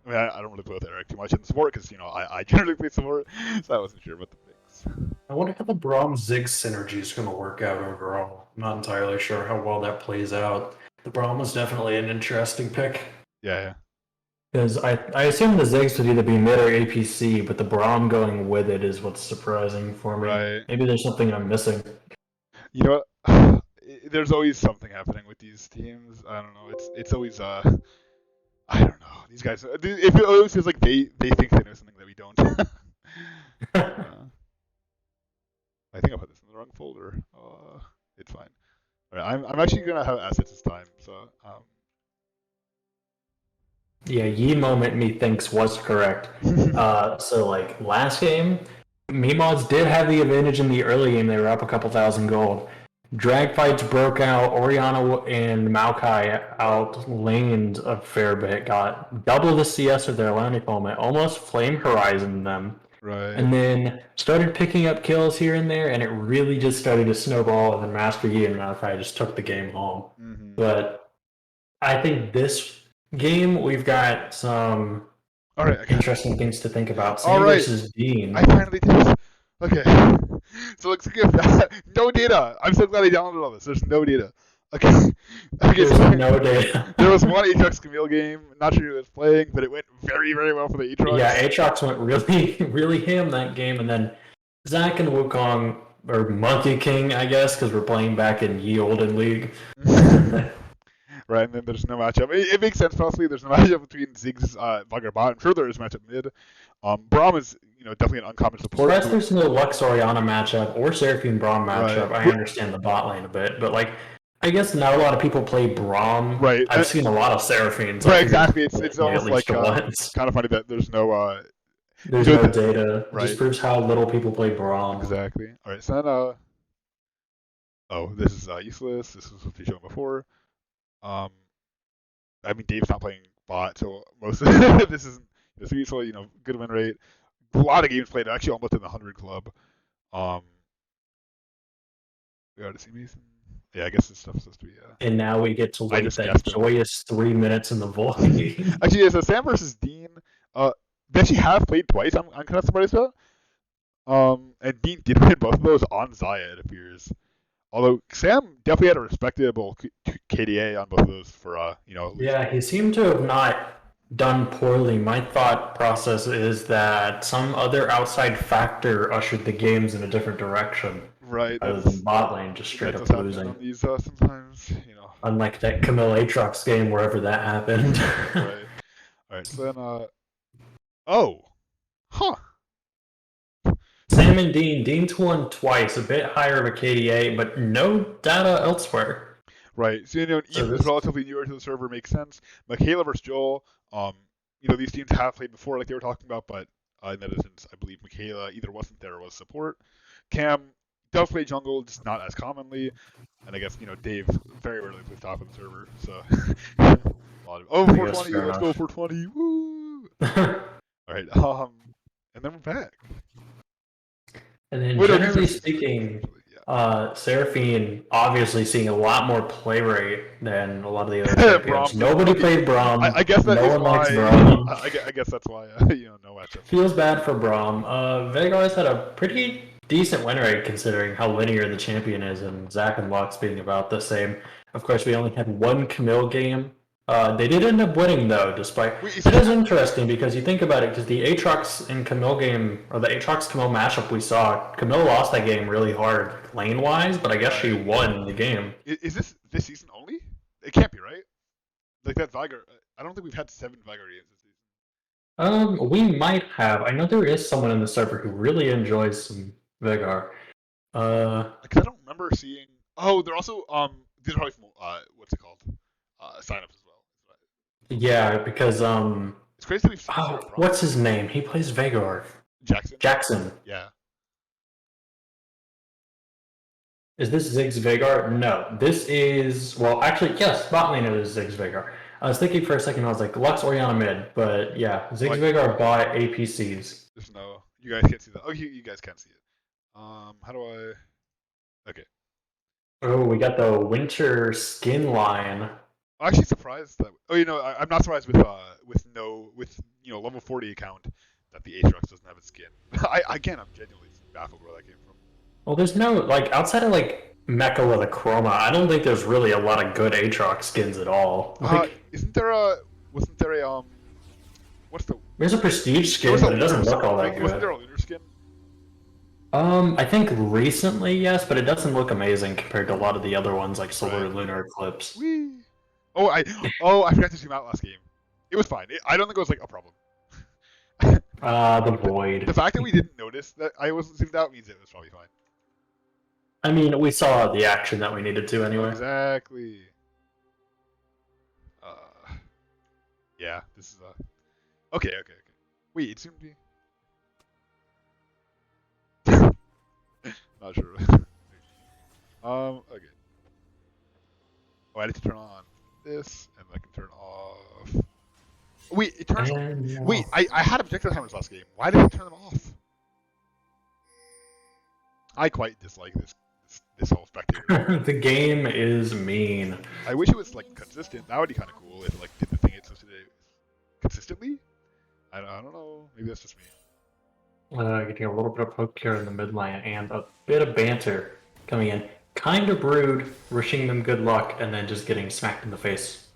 don't really play with Eric too much in support because I generally play support, so I wasn't sure about the picks. I wonder how the Braum Ziggs synergy is going to work out overall. I'm not entirely sure how well that plays out. The Braum was definitely an interesting pick. Yeah. Because I assume the Ziggs would either be mid or APC, but the Braum going with it is what's surprising for me. Right. Maybe there's something I'm missing. You know what? there's always something happening with these teams. I don't know. It's always I don't know. These guys. It always feels like they think they know something that we don't. I think I put this in the wrong folder. It's fine. All right, I'm actually gonna have assets this time. So Yeah, Yi moment methinks was correct. So like last game, Mimaws did have the advantage in the early game. They were up a couple thousand gold. Drag fights broke out. Oriana and Maokai outlaned a fair bit. Got double the CS of their Atlantic moment. Almost flame horizon them. right. And then started picking up kills here and there, and it really just started to snowball. And then Master Yi and Maokai just took the game home. Mm-hmm. But I think this game we've got some All right. Okay. interesting things to think about. Sam All right. versus Dean. I finally did it. Okay. So it looks good. No data. I'm so glad I downloaded all this. There's no data. Okay. Okay. There's So no data. there was one Aatrox Camille game. Not sure who was playing, but it went very, very well for the Aatrox. Yeah, Aatrox went really, really ham that game, and then Zach and Wukong, or Monkey King, I guess, because we're playing back in Ye Olden League. Right, and then there's no matchup. It makes sense, possibly. There's no matchup between Ziggs, Veigar bot. I'm sure there is a matchup mid. Braum is, definitely an uncommon support. Surprised there's no Lux Oriana matchup or Seraphine Braum matchup. Right. I understand the bot lane a bit, but like, I guess not a lot of people play Braum. Right. I've seen a lot of Seraphines. Right, exactly. It's at almost least like once. kind of funny that there's no There's so no data. It right. just proves how little people play Braum. Exactly. All right, so then oh, this is useless. This was what we showed before. I mean, Dave's not playing bot, so most of this isn't useful. Good win rate. A lot of games played. Actually, almost in the 100 club. We got to see Mason. Yeah, I guess this stuff's supposed to be. And now we get to wait just that guessed it. joyous 3 minutes in the void. Actually, yeah, so Sam versus Dean. They actually have played twice. I'm kind of surprised about. And Dean did win both of those on Xayah, it appears. Although Sam definitely had a respectable KDA on both of those for Yeah, he seemed to have not done poorly. My thought process is that some other outside factor ushered the games in a different direction. right. Other than bot lane just straight That up does happen losing. on these sometimes, Unlike that Camille Aatrox game, wherever that happened. Right. All right. So then, oh, huh. Sam and Dean. Dean's won twice, a bit higher of a KDA, but no data elsewhere. Right. So So Ethan this- is relatively newer to the server, makes sense. Michaela versus Joel. These teams have played before, like they were talking about, but in that instance, I believe Michaela either wasn't there or was support. Cam does play jungle, just not as commonly. And I guess Dave very rarely plays top of the server. So a lot of, I guess 420, fair let's go enough. 420, woo! All right. And then we're back. And then Wait, no, generally these are- speaking, yeah. Seraphine obviously seeing a lot more play rate than a lot of the other champions. Braum. Nobody played Braum. I guess that no is one why. likes Braum. I guess that's why. No matchup. Feels bad for Braum. Veigar's had a pretty decent win rate considering how linear the champion is, and Zach and Lux being about the same. Of course, we only had one Camille game. They did end up winning though, despite. Wait, It is interesting because you think about it, because the Aatrox and Camille game, or the Aatrox Camille matchup we saw, Camille lost that game really hard lane wise, but I guess she won the game. Is this season only? It can't be, right? Like that Veigar. I don't think we've had 7 Veigar games this season. We might have. I know there is someone in the server who really enjoys some Veigar. Because I don't remember seeing. Oh, they're also these are probably from what's it called? Signups as well. Yeah, because It's crazy that we've seen oh, this from what's his name? He plays Veigar. Jackson. Jackson. Yeah. Is this Ziggs Veigar? No. This is, well, actually, yes, bot lane is Ziggs Veigar. I was thinking for a second, I was like, Lux Oriana mid, but yeah, Ziggs Veigar bought APCs. There's no. You guys can't see that. Oh, you guys can't see it. How do I? Okay. Oh, we got the winter skin line. I'm actually surprised that. Oh, I'm not surprised with level 40 account that the Aatrox doesn't have a skin. I'm genuinely baffled where that came from. Well, there's no, like, outside of, like, Mecha with a Chroma, I don't think there's really a lot of good Aatrox skins at all. Like, Wasn't there a there's a prestige there skin, was a but it doesn't lunar look all skin, that right? Wasn't good. there a lunar skin? I think recently, yes, but it doesn't look amazing compared to a lot of the other ones like Solar Right. Lunar Eclipse. Whee! Oh, I forgot to zoom out last game. It was fine. I don't think it was like a problem. The Void. The fact that we didn't notice that I wasn't zoomed out means it was probably fine. I mean, we saw the action that we needed to anyway. Exactly. Yeah, this is okay. Wait, it zoomed me. Not sure. Okay. Oh, I need to turn on this, and I can turn off. Wait, it turns. And, Wait, I had objective timers last game. Why did I turn them off? I quite dislike this whole spectator. the game is mean. I wish it was like consistent. That would be kind of cool if it like did the thing it's supposed to do consistently. I don't know. Maybe that's just me. Getting a little bit of poke here in the mid lane and a bit of banter coming in. Kind of rude, wishing them good luck, and then just getting smacked in the face.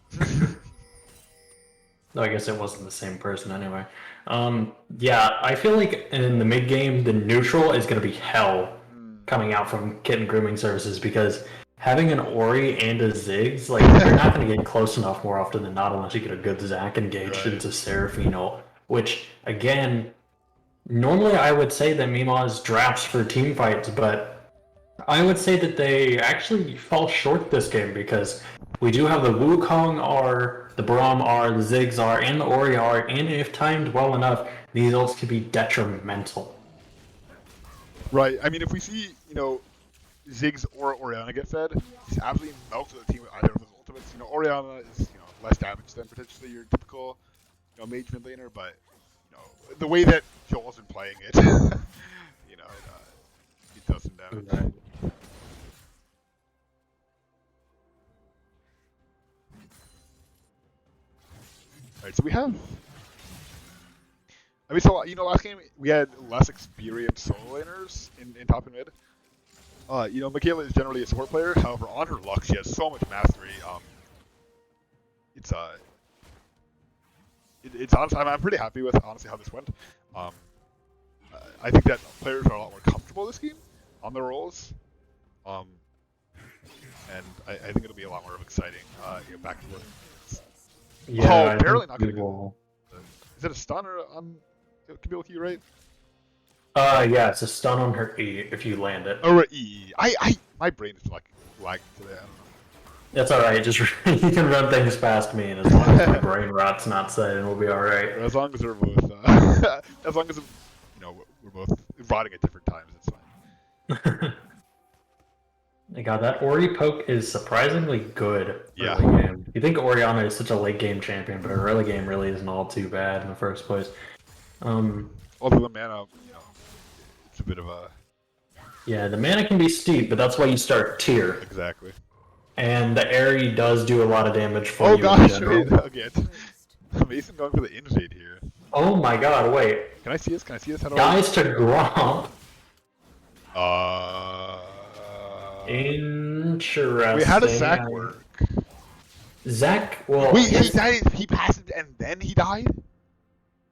Though I guess it wasn't the same person anyway. Yeah, I feel like in the mid game, the neutral is going to be hell coming out from Kitten Grooming Services because having an Ori and a Ziggs, like, you're not going to get close enough more often than not unless you get a good Zac engaged Right. into Seraphino, which, again, normally I would say that Mimaw's drafts for team fights, but I would say that they actually fall short this game because we do have the Wukong R, the Braum R, the Ziggs R, and the Ori R, and if timed well enough, these ults could be detrimental. Right. I mean, if we see, Ziggs or Orianna get fed, he's absolutely melts the team with either of those ultimates. Orianna is, less damage than potentially your typical, mage mid laner, but, the way that Joel's been playing it, it does some damage. Right. Alright, so we have. I mean, so last game we had less experienced solo laners in top and mid. Michaela is generally a support player. However, on her luck, she has so much mastery. It's honestly, I'm pretty happy with honestly how this went. I think that players are a lot more comfortable this game on their roles. And I think it'll be a lot more exciting. Back to work. Yeah, I barely think not gonna we get will. Is it a stun or on Kabilki, right? Yeah, it's a stun on her E if you land it. Or E. My brain is like lagging today. I don't know. That's alright, just you can run things past me, and as long as my brain rot's not set, we'll be alright. As long as we're both, as long as we're both rotting at different times, it's fine. God, that Ori poke is surprisingly good Yeah. early game. You think Orianna is such a late game champion, but her early game really isn't all too bad in the first place. Although the mana, it's a bit of a Yeah, the mana can be steep, but that's why you start tier. exactly. And the Aerie does do a lot of damage for Oh you in gosh, general. wait, again. Mason going for the invade here. Oh my god, wait. Can I see this? How do Guys to Gromp. Interesting. Wait, how does Zac work? Zac, well, Wait, he died. He passed and then he died.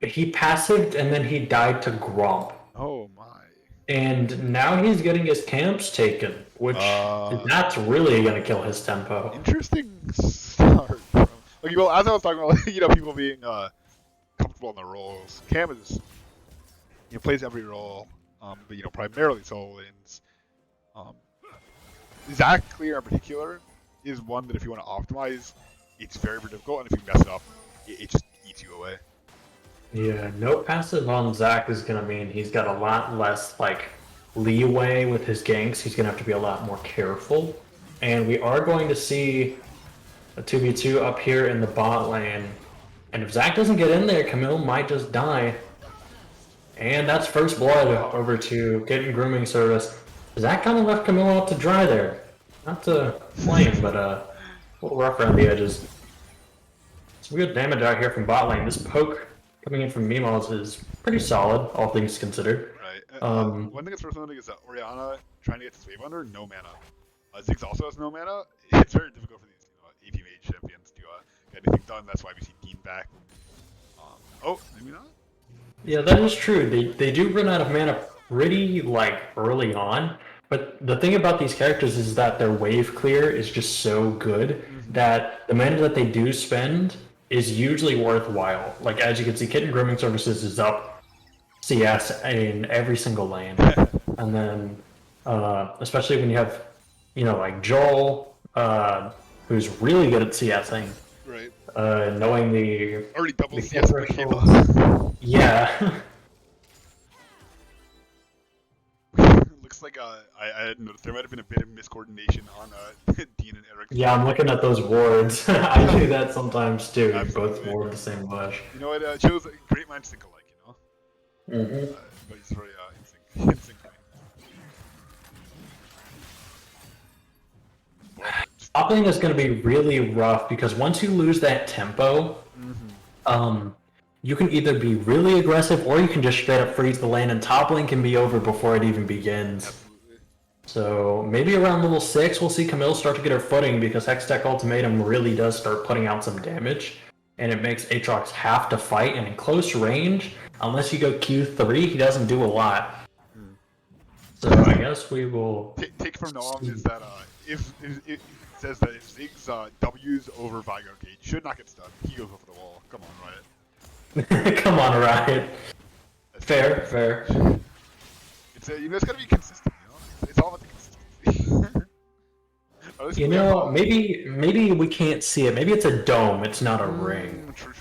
he passived and then he died to Gromp. Oh my. And now he's getting his camps taken, which that's really going to kill his tempo. Interesting start. Bro. Okay, well, as I was talking about, people being comfortable in their roles. Cam is, plays every role, but primarily solo lanes. Zac Clear in particular is one that if you want to optimize, it's very, very difficult, and if you mess it up, it just eats you away. Yeah, no passive on Zac is going to mean he's got a lot less, leeway with his ganks. He's going to have to be a lot more careful. And we are going to see a 2v2 up here in the bot lane. And if Zac doesn't get in there, Camille might just die. And that's first blood over to Kitten Grooming Service. Zac kind of left Camille out to dry there. Not to flame, but a little rough around the edges. Some good damage out here from bot lane. This poke coming in from Mimaw is pretty solid, all things considered. Right. One thing that's worth noting is that Orianna trying to get to Wave Under, no mana. Ziggs also has no mana. It's very difficult for these AP mage champions to get anything done. That's why we see Dean back. Oh, maybe not? Yeah, that is true. They do run out of mana pretty like early on. But the thing about these characters is that their wave clear is just so good that the mana that they do spend is usually worthwhile. Like as you can see, Kitten Grooming Services is up CS in every single lane, and then especially when you have, like Joel, who's really good at CSing, Right. knowing the Already double the CS kill per kill. thresholds. Yeah. Looks like I had noticed there might have been a bit of miscoordination on Dean and Eric. Yeah, I'm looking at those wards. I do that sometimes too. You both Absolutely. ward the same bush. You know what? Shows great minds think alike. You know. Mm-hmm. But he's very in sync. Top lane is going to be really rough because once you lose that tempo, you can either be really aggressive or you can just straight up freeze the lane, and top lane can be over before it even begins. Absolutely. So maybe around level 6 we'll see Camille start to get her footing because Hextech Ultimatum really does start putting out some damage, and it makes Aatrox have to fight, and in close range, unless you go Q3, he doesn't do a lot. So I guess we will... Take from Noam is that if it says that if Zig's W's over Vigo Gate should not get stunned, he goes over the wall. Come on, Riot. Come on, Riot. That's Fair. It's it's gotta be consistent. It's all about the consistency. Maybe we can't see it. Maybe it's a dome. It's not a ring. True.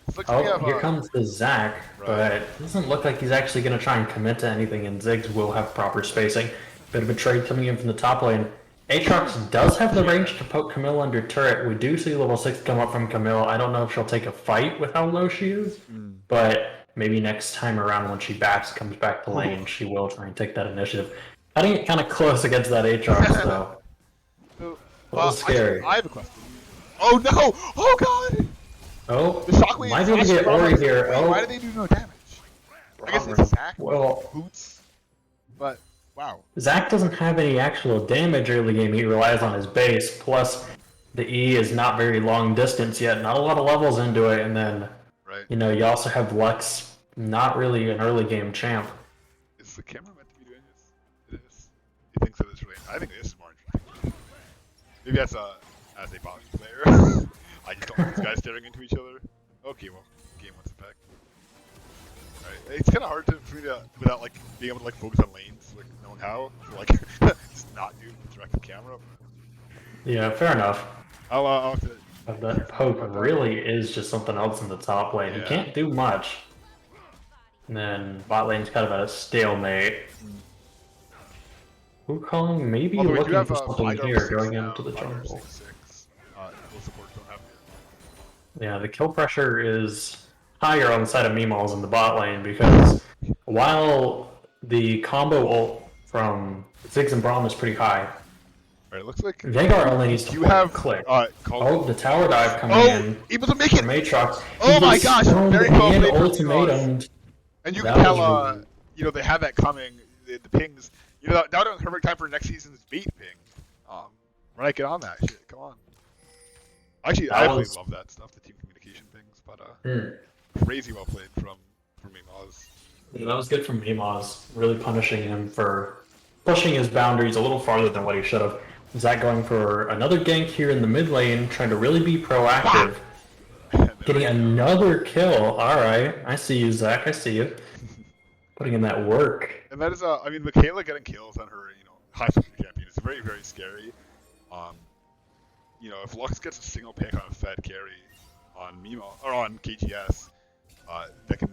It's like we Oh, have, here comes the Zac, Right. but it doesn't look like he's actually going to try and commit to anything, and Ziggs will have proper spacing. Bit of a trade coming in from the top lane. Aatrox does have the range to poke Camille under turret. We do see level 6 come up from Camille. I don't know if she'll take a fight with how low she is, but maybe next time around when she comes back to lane, she will try and take that initiative. Cutting it kind of close against that Aatrox, though. So, A little scary. I have a question. Oh no! Oh god! Oh, The shockwave might be able to get from- Ori here. Wait, Oh, why do they do no damage? I guess it's Zac, well, Boots, but wow. Zac doesn't have any actual damage early game. He relies on his base. Plus, the E is not very long distance yet. Not a lot of levels into it. And then, Right. you also have Lux, not really an early game champ. Is the camera meant to be doing this? It is. You think so? This really? I think this is more interesting. Maybe that's as a bot player. I just don't like these guys staring into each other. Okay, well, game wants it back. Alright, it's kind of hard for me to, without like being able to like focus on lanes, like knowing how, to like just not do direct camera. Yeah, fair enough. I'll have to. But that poke really is just something else in the top lane. He Yeah. can't do much. And then bot lane's kind of at a stalemate. Wukong maybe Although we do looking have for something Fido here 6 going now, into the Fido jungle. 6-6. Both supports don't have it. Yeah, the kill pressure is higher on the side of Mimaws in the bot lane because while the combo ult from Ziggs and Braum is pretty high, Alright, it looks like Vanguard only needs to you play have click. called. Oh, the tower dive coming Oh, in able to make it! from Aatrox. Oh He my was gosh, stunned very well and played from ultimatumed. And you That can tell, was really- they have that coming. The pings. That would be the perfect time for next season's bait ping. Right, get on that shit. Come on. Actually, That I really was- love that stuff, the team communication things. But crazy well played from Mimaw. Yeah, that was good from Mimaws, really punishing him for pushing his boundaries a little farther than what he should have. Zac going for another gank here in the mid lane, trying to really be proactive. Getting another kill. Alright, I see you, Zac, I see you. Putting in that work. And that is, I mean, Michaela getting kills on her, high social champion is very, very scary. If Lux gets a single pick on a Fed carry on Mimaw or on KGS, that can,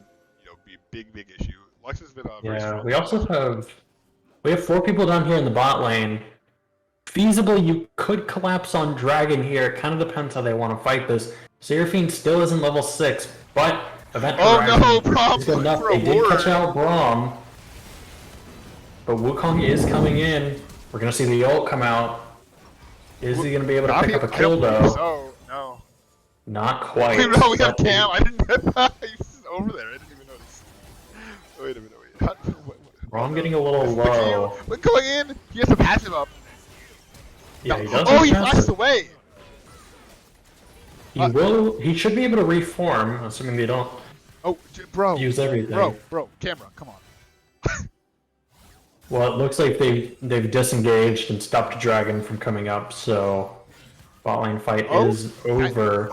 be a big, big issue. Lux has been very Yeah, strong. we also have 4 people down here in the bot lane. Feasibly, you could collapse on Dragon here. It kind of depends how they want to fight this. Seraphine still isn't level 6, but Event Horizon no, Braum is good enough. for a They did ward. catch out Braum. But Wukong is coming in. We're going to see the ult come out. Is he going to be able to pick up a kill, though? So, no. Not quite. Wait, no, we have but- Cam. I didn't get that. He's over there. I didn't even notice. Wait a minute. Braum getting a little low. But going in, he has to pass him up. Yeah, he No. does. Oh, have he passive. flashed away. He should be able to reform, assuming they don't Oh, bro. use everything. Bro, camera, come on. Well, it looks like they've disengaged and stopped Dragon from coming up, so bot lane fight is over.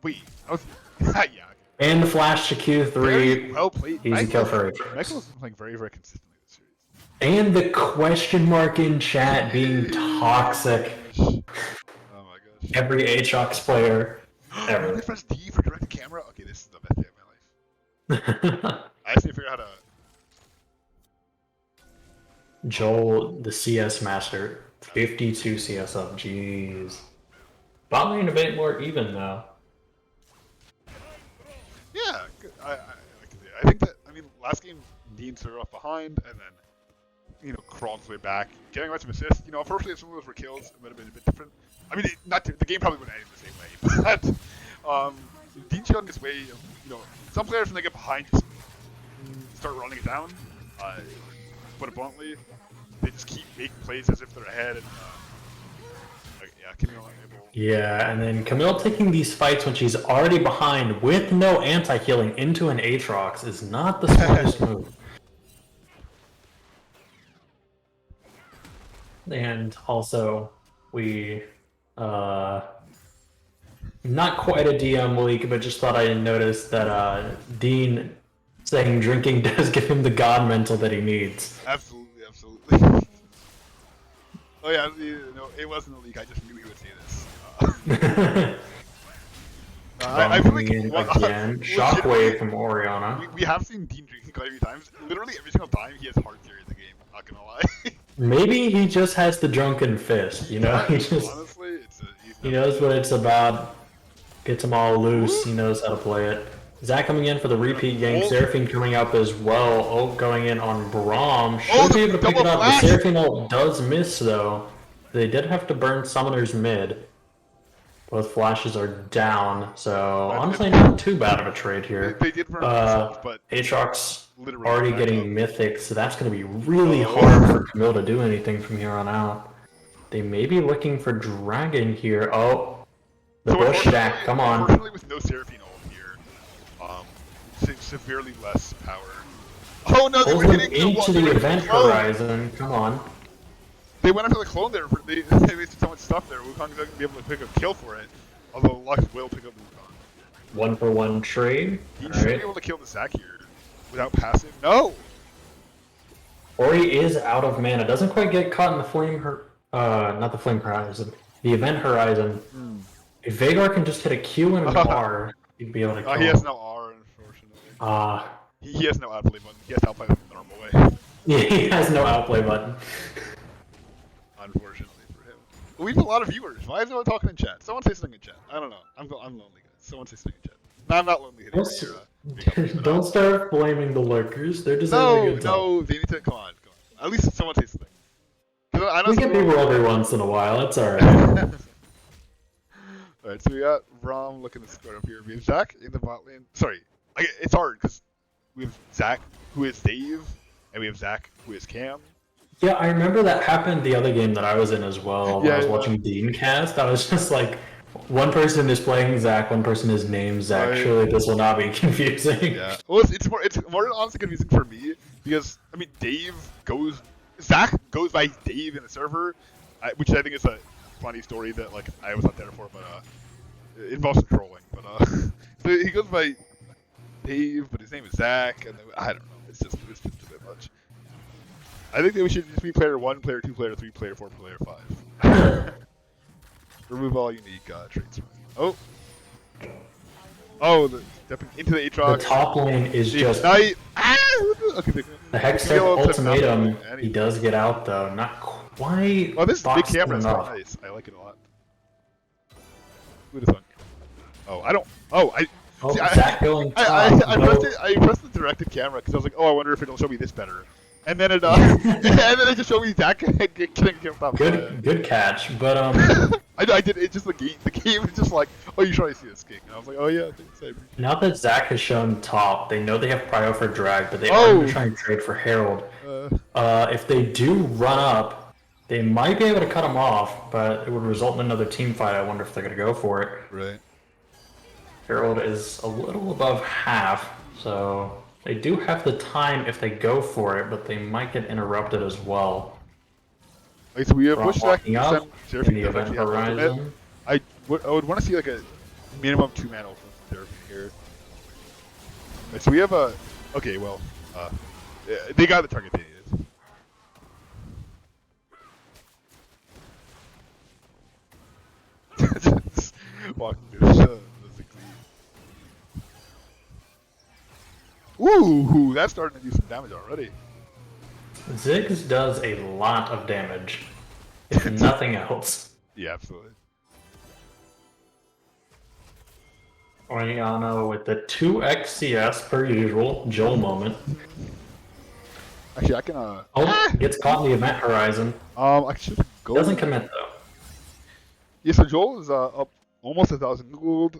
Wait. I was, yeah. And the flash to Q3. Very well played. Easy kill for Michael's been playing very, very consistently this series. And the question mark in chat being toxic. Oh my gosh. Every Aatrox player ever. Really press D for direct camera? Okay, this is the best day of my life. I just need to figure out how to... Joel, the CS master, 52 CS up. Jeez. Bot lane a bit more even though. Yeah, I think that, I mean, last game, Dean started off behind, and then, crawled his way back, getting a bunch of assists. Unfortunately, if some of those were kills, it would have been a bit different. I mean, the game probably would have ended the same way, but, Dean showed this way of, some players, when they get behind, just start running it down, to put it bluntly. They just keep making plays as if they're ahead, and, Camille unable. Yeah, and then Camille taking these fights when she's already behind with no anti-healing into an Aatrox is not the smartest move. And also, we, not quite a DM leak, but just thought I noticed that Dean saying drinking does give him the god mental that he needs. Absolutely. Oh yeah, it wasn't a leak. I just knew he would say this. I feel like again, Shockwave from Oriana. We have seen Dean drinking quite a few times. Literally every single time he has hard carried the game. Not gonna lie. Maybe he just has the drunken fist. He just honestly, he knows what it's about. Gets them all loose. He knows how to play it. Zach coming in for the repeat gank. Seraphine coming up as well. Oh, going in on Braum. Should be able to pick it up. The Seraphine ult does miss, though. They did have to burn Summoner's mid. Both flashes are down, so honestly not too bad of a trade here. They did burn themselves, but Aatrox already getting mythic, so that's going to be really hard for Camille to do anything from here on out. They may be looking for Dragon here. Oh, the bush stack, come on. Unfortunately, with no Seraphine ult here, severely less power. Oh no, they were hitting into the event horizon. Come on. They went after the clone there. They wasted so much stuff there. Wukong's not going to be able to pick a kill for it. Although Lux will pick up Wukong. 1-for-1 trade. He should be able to kill the Zac here without passive. No! Ori is out of mana. Doesn't quite get caught in the flame not the flame horizon. The event horizon. If Veigar can just hit a Q and an R, he'd be able to kill he has no R, unfortunately. He has no outplay button. He has to outplay them the normal way. Yeah, he has no outplay button. Unfortunately for him. We have a lot of viewers. Why is no one talking in chat? Someone say something in chat. I don't know. I'm lonely, guys. Someone say something in chat. No, I'm not lonely. Don't start blaming the lurkers. They're deserving of good time. No, they need to come on. At least someone say something. I know we get people every once in a while. It's alright. Alright, so we got Braum looking to square up here. We have Zac in the bot lane. Sorry, it's hard because we have Zac who is Dave, and we have Zac who is Cam. Yeah, I remember that happened the other game that I was in as well. When I was watching Dean cast, I was just like, one person is playing Zac, one person is named Zac. Surely this will not be confusing. Yeah. Well, it's more honestly confusing for me because I mean Zac goes by Dave in the server, which I think is a funny story that like I was not there for, but it involves some trolling. But so he goes by Dave, but his name is Zac, and I don't know. It's just a bit much. I think that we should just be player 1, player 2, player 3, player 4, player 5. Remove all unique traits. Oh, stepping into the Aatrox. The top lane is just okay, the Hextech ultimatum. He does get out though, not quite. Oh, this big camera is enough. nice. I like it a lot. Look at this one. Oh, I don't. Oh, I. Oh, see, Zac going top. I pressed the directed camera because I was like, oh, I wonder if it'll show me this better. And then it and then it just showed me Zac getting top. Good catch, but I did it. Just the game was just like, oh, you trying to see this king? And I was like, oh yeah, thanks. Now that Zac has shown top, they know they have prio for drag, but they are going to try and trade for Herald. If they do run up, they might be able to cut him off, but it would result in another team fight. I wonder if they're going to go for it. Right. Herald is a little above half, so They do have the time if they go for it, but they might get interrupted as well. Okay, so we have From Bush walking Dragon, up Sam in Seraphine the does event actually have ultimate. horizon. I would want to see like a minimum 2-man ultimate from Seraphine here. Right, so we have a okay, well, they got the target they needed. Just walking through the succeed. Ooh, that's starting to do some damage already. Ziggs does a lot of damage, if nothing else. Yeah, absolutely. Oriana with the 2x CS per usual, Joel moment. Actually, I can Oh, gets caught in the event horizon. I should go. Doesn't commit though. Yeah, so Joel is up almost 1,000 gold.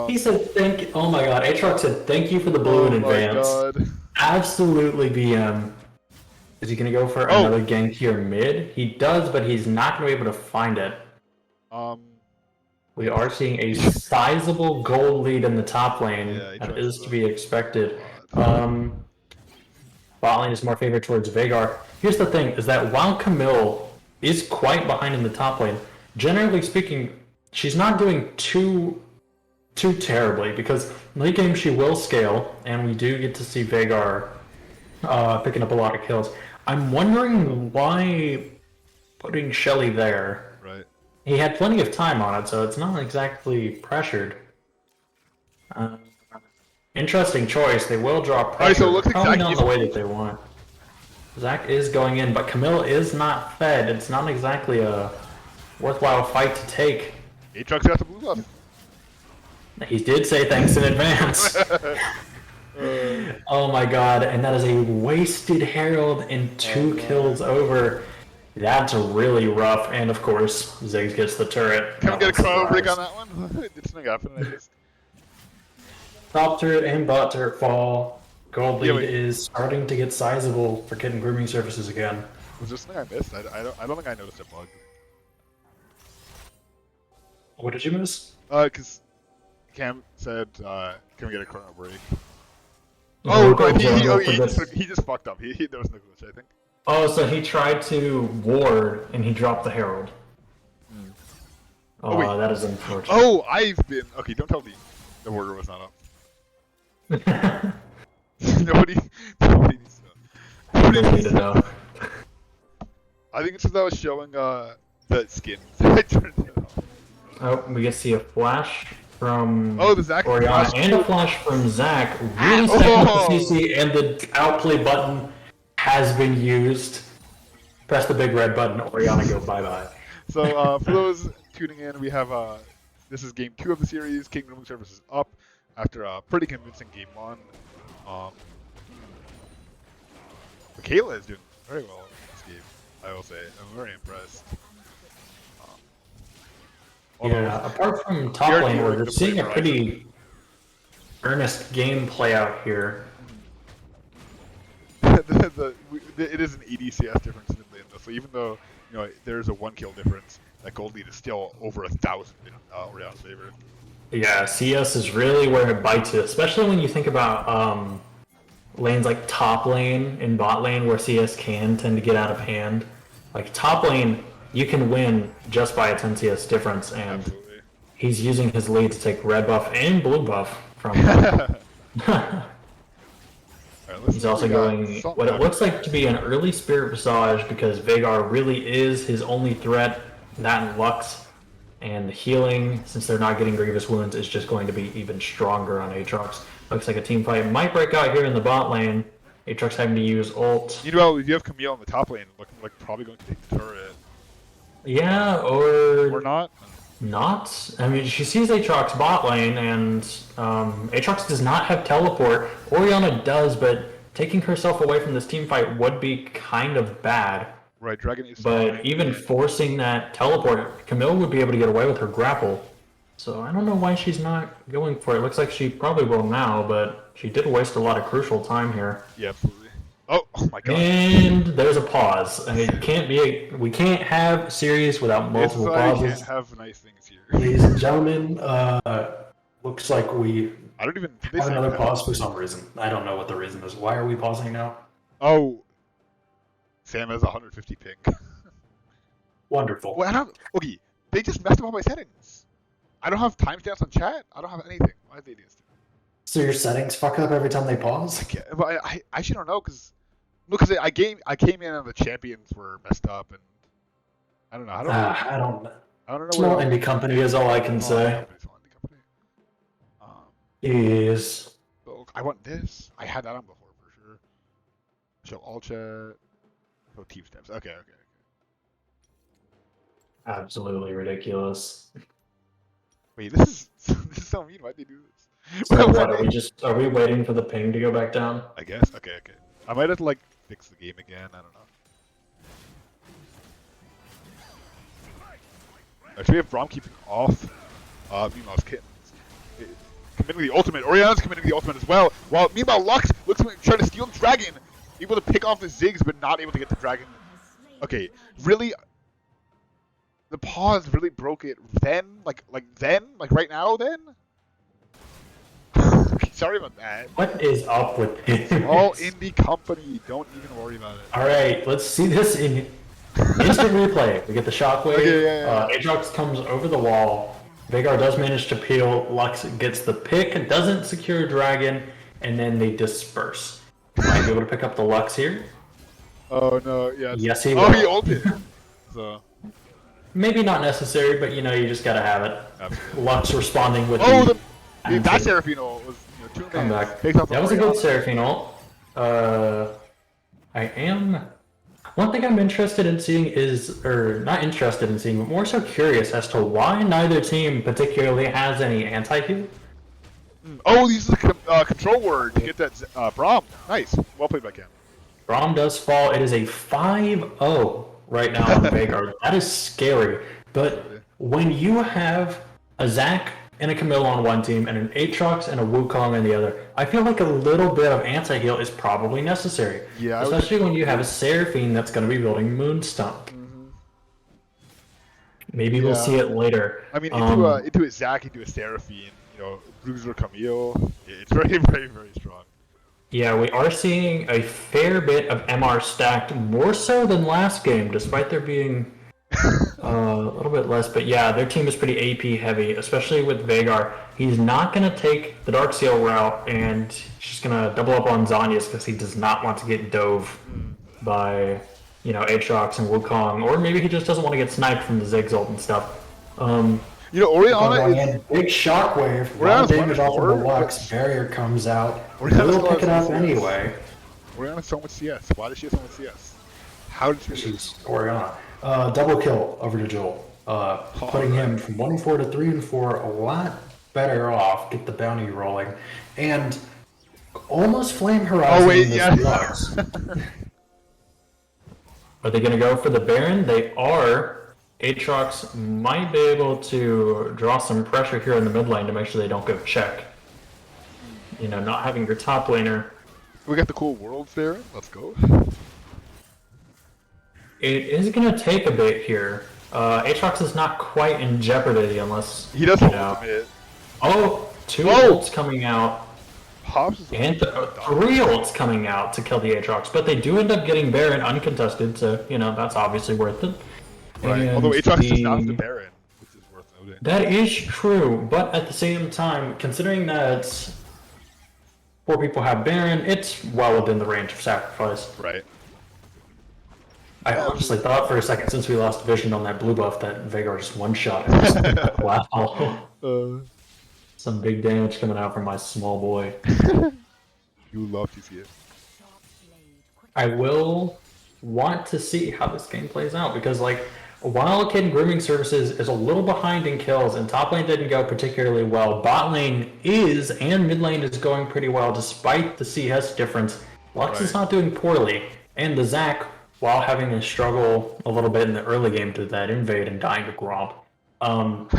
He said oh my god, Aatrox said thank you for the blue in advance. Oh my god. Absolutely BM. Is he gonna go for another gank here mid? He does, but he's not gonna be able to find it. We are seeing a sizable gold lead in the top lane. Yeah, that is to be expected. Bot lane is more favored towards Veigar. Here's the thing, is that while Camille is quite behind in the top lane, generally speaking, she's not doing too terribly, because late game she will scale, and we do get to see Veigar picking up a lot of kills. I'm wondering why putting Shelly there. Right. He had plenty of time on it, so it's not exactly pressured. Interesting choice. They will draw pressure. Alright, so it looks like probably Zach not is- the way that they want. Zach is going in, but Camille is not fed. It's not exactly a worthwhile fight to take. Aatrox got the blue buff. He did say thanks in advance. Oh my god, and that is a wasted Herald and 2 kills over. That's really rough, and of course, Ziggs gets the turret. Can we get a chrono break on surprise. that one? Did something happen? I just... Top turret and bot turret fall. Gold lead Yeah, wait. is starting to get sizable for Kitten grooming services again. Was there something I missed? I don't think I noticed a bug. What did you miss? Because Cam said, can we get a chrono break? No, Oh, no, for he this. just fucked up. There was no glitch, I think. Oh, so he tried to ward and he dropped the Herald. Oh, wait. that is unfortunate. Oh, I've been... Okay, don't tell me the order was not up. Nobody needs to know. Nobody Don't need needs to know. I think it's because I was showing the skins. I turned it off. Oh, we get to see a flash from Oh, the Zach Oriana flash. and a flash from Zach. Really second Oh. with the CC, and the outplay button has been used. Press the big red button, Oriana go bye-bye. So for those tuning in, we have this is game 2 of the series. King Grooming Service is up after a pretty convincing game 1. Michaela is doing very well in this game, I will say. I'm very impressed. Yeah, apart from top You're lane, doing we're the seeing a play pretty earnest game play out here. It is an EDCS difference in the lane, though. So even though there's a 1 kill difference, that gold lead is still over 1,000 in Oriana's favor. Yeah, CS is really where it bites you, especially when you think about lanes like top lane and bot lane where CS can tend to get out of hand. Like top lane, you can win just by a 10 CS difference, and Absolutely. he's using his lead to take red buff and blue buff from He's also going what it looks like to be an early Spirit Visage, because Veigar really is his only threat. That and Lux, and the healing, since they're not getting grievous wounds, is just going to be even stronger on Aatrox. Looks like a team fight might break out here in the bot lane. Aatrox having to use ult. Meanwhile, you have Camille in the top lane, looking like probably going to take the turret. Yeah, or not. Not. I mean, she sees Aatrox bot lane, and Aatrox does not have teleport. Oriana does, but taking herself away from this team fight would be kind of bad. Right, Dragon is. But even forcing that teleport, Camille would be able to get away with her grapple. So I don't know why she's not going for it. Looks like she probably will now, but she did waste a lot of crucial time here. Yeah, absolutely. Oh my god. And there's a pause. I mean, we can't have series without multiple This is why we pauses. can't have nice things here. Ladies and gentlemen, looks like I don't even. Did they Have sign another Kyle? pause for some reason. I don't know what the reason is. Why are we pausing now? Oh, Sam has 150 ping. Wonderful. Well, I don't. Okay, they just messed up all my settings. I don't have timestamps on chat. I don't have anything. Why did they do this? So your settings fuck up every time they pause? But I actually don't know because I came in and the champions were messed up and I don't know. I don't know. I don't know. I don't know Small what indie company is all I can say. Small indie company. Is So I want this. I had that on before for sure. Show all chat. Show team steps. Okay. absolutely ridiculous. Wait, this is so mean. Why'd they do this? So what, are we waiting for the ping to go back down? I guess. Okay. I might have to like fix the game again. I don't know. Actually, we have Braum keeping off Mimaw's Kittens. Committing the ultimate. Oriana's committing the ultimate as well. While Mimaw looks trying to steal the dragon. Able to pick off the Ziggs, but not able to get the dragon. Okay, really? The pause really broke it then? Like right now then? Okay, sorry about that. What is up with this? All indie company. Don't even worry about it. Alright, let's see this in instant replay. We get the shockwave. Okay, yeah. Aatrox comes over the wall. Veigar does manage to peel. Lux gets the pick, doesn't secure Dragon, and then they disperse. Might be able to pick up the Lux here. Oh no, yeah. Yes, he Oh, will. he ulted. So. Maybe not necessary, but you just gotta have it. Absolutely. Lux responding with Oh, the that Seraphine ult was 2 come minutes. back. Takes off the That was a good Oriana. Seraphine ult. One thing I'm interested in seeing is, or not interested in seeing, but more so curious as to why neither team particularly has any anti-heal. Oh, these are the control word to get that Braum. Nice. Well played by Cam. Braum does fall. It is a 5-0 right now on Veigar. That is scary. But when you have a Zac and a Camille on one team and an Aatrox and a Wukong on the other, I feel like a little bit of anti-heal is probably necessary. Yeah, especially when you have a Seraphine that's going to be building Moonstomp. Maybe we'll see it later. I mean, into a Zac, into a Seraphine, Bruiser Camille. It's very, very, very strong. Yeah, we are seeing a fair bit of MR stacked, more so than last game, despite there being a little bit less. But yeah, their team is pretty AP heavy, especially with Veigar. He's not going to take the Dark Seal route, and he's just going to double up on Zhonya's because he does not want to get dove by, Aatrox and Wukong, or maybe he just doesn't want to get sniped from the Ziggs ult and stuff. Oriana is... Big shockwave. Oriana's damage off of the wonderful, Lux. Barrier comes out. Oriana's We'll pick it up CS. anyway. Oriana has so much CS. Why does she have so much CS? How did she do this? She's Oriana. Double kill over to Joel. Putting him from 1-4 to 3-4 a lot better off. Get the bounty rolling. And almost Flame Horizon. Oh, wait, this yeah. Lux. Are they going to go for the Baron? They are. Aatrox might be able to draw some pressure here in the mid lane to make sure they don't go check. Not having your top laner. We got the cool worlds there. Let's go. It is going to take a bit here. Aatrox is not quite in jeopardy unless... He does ultimate. Oh, two ults coming out. Hobbs is And 3 ults coming out to kill the Aatrox. But they do end up getting Baron uncontested, so, that's obviously worth it. right. And Although Aatrox does not have the Baron, which is worth noting. That is true, but at the same time, considering that 4 people have Baron, it's well within the range of sacrifice. Right. I honestly thought for a second, since we lost vision on that blue buff, that Veigar just one-shot it. Wow. Some big damage coming out from my small boy. You love to see it. I will want to see how this game plays out, because, while Kitten Grooming Services is a little behind in kills, and top lane didn't go particularly well, bot lane is, and mid lane is going pretty well, despite the CS difference. Lux is not doing poorly, and the Zac, while having to struggle a little bit in the early game to that invade and dying to Gromp,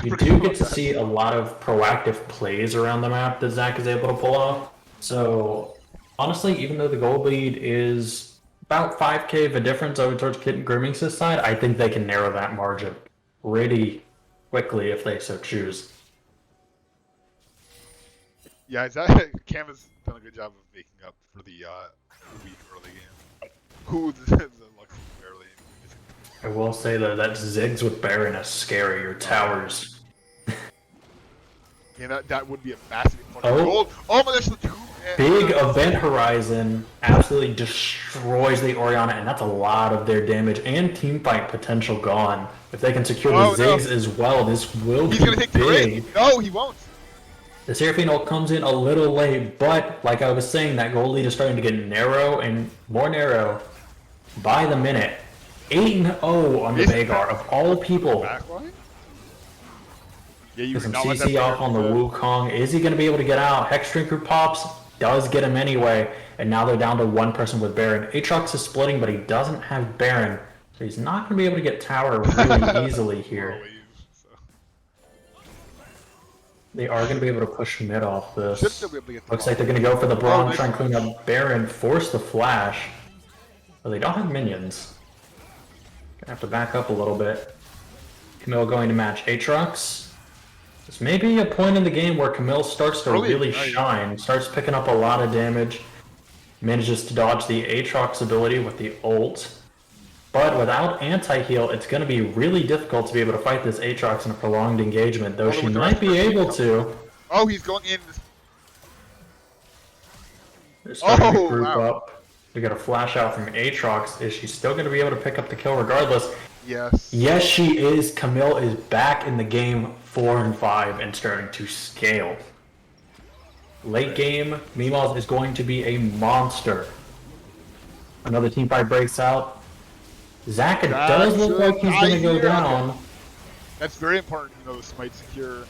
you do get to see a lot of proactive plays around the map that Zac is able to pull off. So, honestly, even though the gold lead is about 5k of a difference over towards Kitten Grooming's side, I think they can narrow that margin pretty quickly if they so choose. Yeah, Cam has done a good job of making up for the weak early game. Who the Lux barely missing. I will say though that Ziggs with Baron is scary. Your towers. Yeah, that would be a massive important Oh. gold. Oh my gosh, the two Big Event Horizon absolutely destroys the Orianna, and that's a lot of their damage and team fight potential gone. If they can secure the Ziggs as well, this will He's be gonna take the big. crit. No, he won't. The Seraphine ult comes in a little late, but like I was saying, that gold lead is starting to get narrow and more narrow by the minute. 8-0 on the Veigar, of all people. Backline? Yeah, you Get some not let that CC off player on the do Wukong. Is he going to be able to get out? Hex Drinker pops, does get him anyway, and now they're down to one person with Baron. Aatrox is splitting, but he doesn't have Baron, so he's not going to be able to get tower really easily that. here. Wave, so. They are going to be able to push mid off Should this. still be able to get the Looks ball. like they're going to go for the Braum, nice try and clean flash. up Baron, force the flash. But they don't have minions. Gonna have to back up a little bit. Camille going to match Aatrox. This may be a point in the game where Camille starts to really Nice. shine, starts picking up a lot of damage, manages to dodge the Aatrox ability with the ult. But without anti-heal, it's going to be really difficult to be able to fight this Aatrox in a prolonged engagement, though Although she with the might rest be of her team able coming- to. Oh, he's going in. They're starting to Oh, group wow. up. We got a flash out from Aatrox. Is she still going to be able to pick up the kill regardless? Yes. Yes, she is. Camille is back in the game 4 and 5 and starting to scale. Late game, Mimaw is going to be a monster. Another team fight breaks out. Zaka That does look should like he's going to die go here. down. That's very important, the smite secure.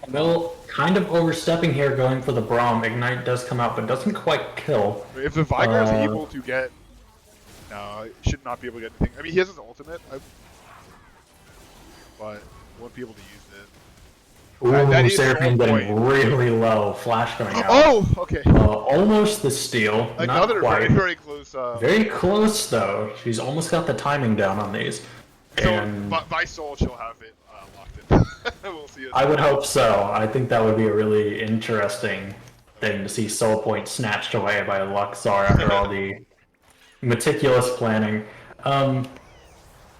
Camille kind of overstepping here, going for the Braum. Ignite does come out, but doesn't quite kill. If the Veigar is Uh, able to get... No, should not be able to get anything. I mean, he has his ultimate, but won't be able to use it. Ooh, that is Seraphine so getting point. really low. Flash coming out. Oh, okay. Almost the steal. Another not quite. very, very close... Very close though. She's almost got the timing down on these. so, And by soul, she'll have it locked in. We'll see it. I would hope so. I think that would be a really interesting thing to see Soul Point snatched away by Luxor after all the meticulous planning.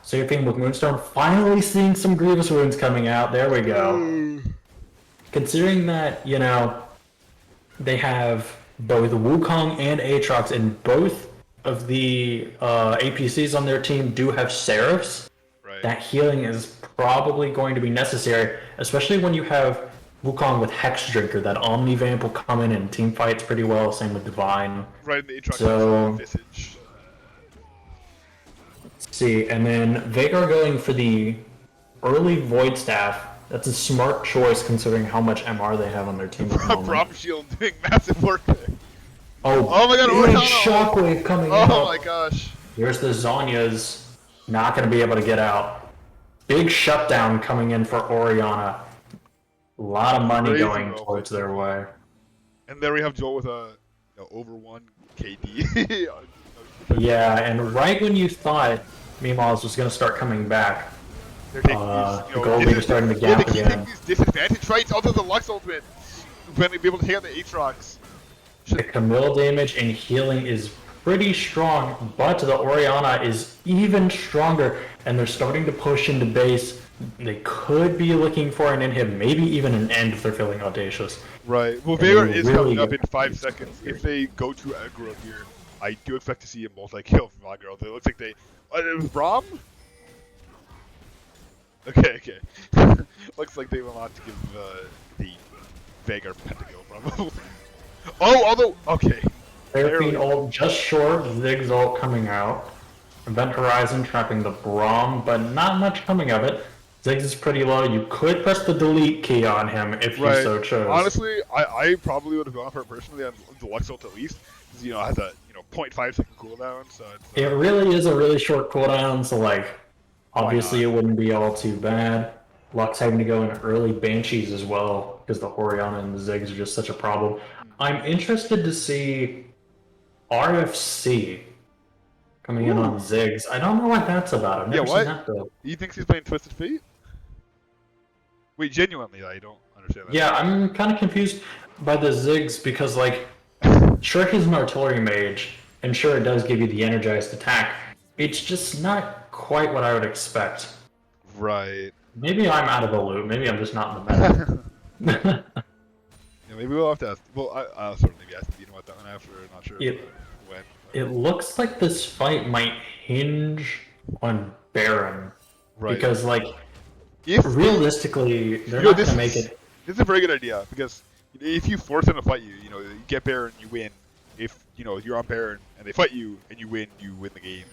Seraphine with Moonstone finally seeing some Grievous Wounds coming out. There we go. Considering that, they have both Wukong and Aatrox, and both of the APCs on their team do have Seraphs, Right. that healing is probably going to be necessary, especially when you have Wukong with Hex Drinker. That Omni Vamp will come in and team fights pretty well, same with Divine. Right in the Aatrox So- visage. Let's see, and then Veigar going for the early Void Staff. That's a smart choice considering how much MR they have on their team at the moment. Braum Shield doing massive work there. Oh my God, big Orianna! Shockwave coming Oh out. my gosh. Here's the Zhonya's. Not going to be able to get out. Big shutdown coming in for Orianna. A lot of money Crazy going roll. towards their way. And there we have Joel with a over 1 KD. Yeah, and right when you thought Mimaw was going to start coming back, They're taking the these, gold lead is starting to yeah, gap they keep again. taking these disadvantage fights onto the Lux ultimate. When they be able to take out the Aatrox. The Camille damage and healing is pretty strong, but the Orianna is even stronger, and they're starting to push into base. They could be looking for an inhib, maybe even an end if they're feeling audacious. Right. Well, They Veigar is really coming up get in 5 seconds. If they go to aggro here, I do expect to see a multi-kill from Veigar. It looks like they... it was Braum? Okay. Looks like they will not give the Veigar pentakill probably. Oh, although... Okay. Seraphine Barely. ult just short, Ziggs ult coming out. Event Horizon trapping the Braum, but not much coming of it. Ziggs is pretty low. You could press the delete key on him if you Right. so chose. Honestly, I probably would have gone for it personally on the Lux ult at least. Because, it has a 0.5 second cooldown, so it's... It really is a really short cooldown, so obviously not? it wouldn't be all too bad. Lux having to go in early Banshees as well, because the Orianna and the Ziggs are just such a problem. I'm interested to see RFC coming in on Ziggs. I don't know what that's about. I've never what? seen that though. He thinks he's playing Twisted Fate? Wait, genuinely, I don't understand that. Yeah, I'm kind of confused by the Ziggs because, like, sure, he's an artillery mage, and sure, it does give you the energized attack. It's just not quite what I would expect. Right. Maybe I'm out of the loop. Maybe I'm just not in the meta. Yeah, maybe we'll have to ask. Well, I'll sort of maybe ask Dean about that one after. Not sure It- when. It looks like this fight might hinge on Baron. Right. Because, like, If realistically, they're you know, not going to make it. This is a very good idea because if you force them to fight you, you get Baron, you win. If you're on Baron and they fight you and you win the game.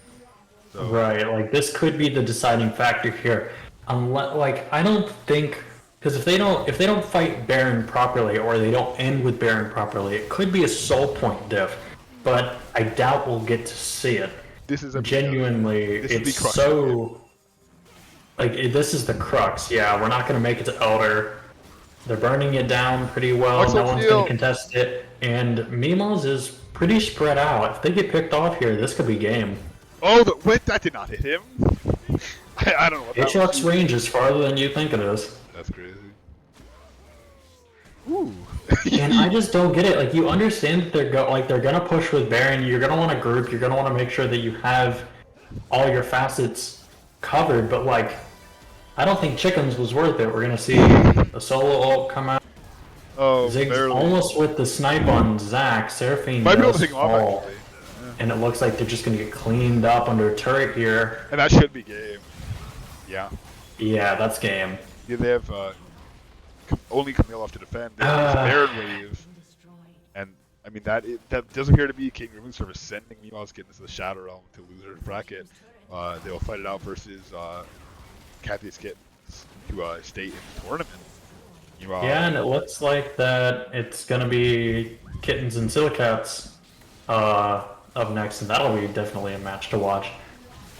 So, Right, like, this could be the deciding factor here. Unless, like, I don't think. Because if they don't fight Baron properly, or they don't end with Baron properly, it could be a soul point diff. But I doubt we'll get to see it. this is a Genuinely, this is the it's crux of so. Like, this is the crux. Yeah, we're not going to make it to Elder. They're burning it down pretty well. Excellent No one's steal. going to contest it. And Mimaw's is pretty spread out. If they get picked off here, this could be game. Oh, wait, that did not hit him. I don't know what that Hitchcock's was. range is farther than you think it is. That's crazy. Ooh. And I just don't get it. Like, you understand that they're gonna push with Baron. You're gonna want to group. You're gonna want to make sure that you have all your facets covered. But like, I don't think Chickens was worth it. We're gonna see a solo ult come out. Oh, Ziggs barely. almost with the snipe on Zach. Seraphine Might be able to does take him off fall, actually. and it looks like they're just gonna get cleaned up under a turret here. And that should be game. Yeah. Yeah, that's game. Yeah, they have only Camille left to defend. They have this Baron wave. And, I mean, that does appear to be King Grooming Service sending Mimaw's Kittens to the Shadow Realm to lose their bracket. They'll fight it out versus Kathy's Kittens to stay in the tournament. Yeah, and it looks like that it's gonna be Kittens and Silicats up next, and that'll be definitely a match to watch.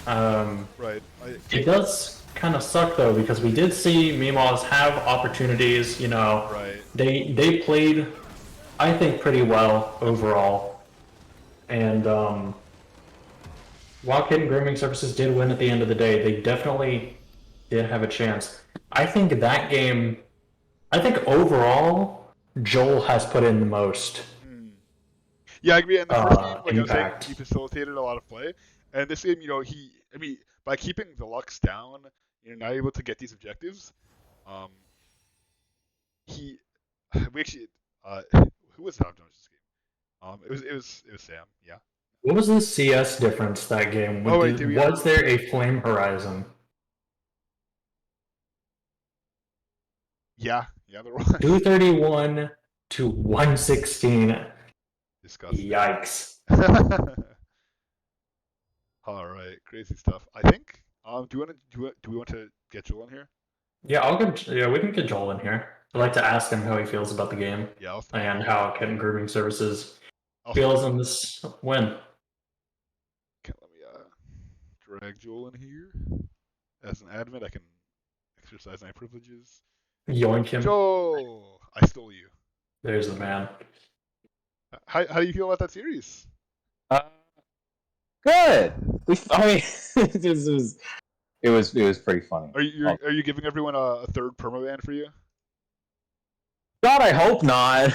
Right. It does kind of suck though, because we did see Mimaws have opportunities. Right. They played, I think, pretty well overall, and while Kitten Grooming Services did win at the end of the day, they definitely did have a chance. I think that game. I think overall, Joel has put in the most. Yeah, I agree. And the first game, like I was saying, impact. he facilitated a lot of play. And this game, by keeping the Lux down, not able to get these objectives, we actually, who was top this game? It was Sam. Yeah. What was the CS difference that game? Oh, wait, Was there a Flame Horizon? Yeah, there was. 231 to 116. Disgusting. Yikes. All right, crazy stuff. I think. Do we want to get Joel in here? Yeah, we can get Joel in here. I'd like to ask him how he feels about the game Yeah. and how Kitten Grooming Services I'll feels on this win. Okay, let me drag Joel in here. As an admin, I can exercise my privileges. Yoink him. Joel, I stole you. There's the man. How do you feel about that series? Good. I mean, it was pretty funny. Are you giving everyone a third permaban for you? God, I hope not.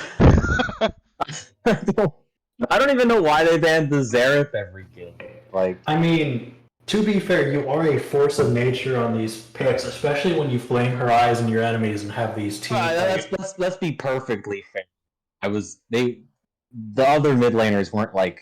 I don't even know why they banned the Xerath every game. Like, I mean, to be fair, you are a force of nature on these picks, especially when you flame her eyes and your enemies and have these teams. let's be perfectly fair. The other mid laners weren't like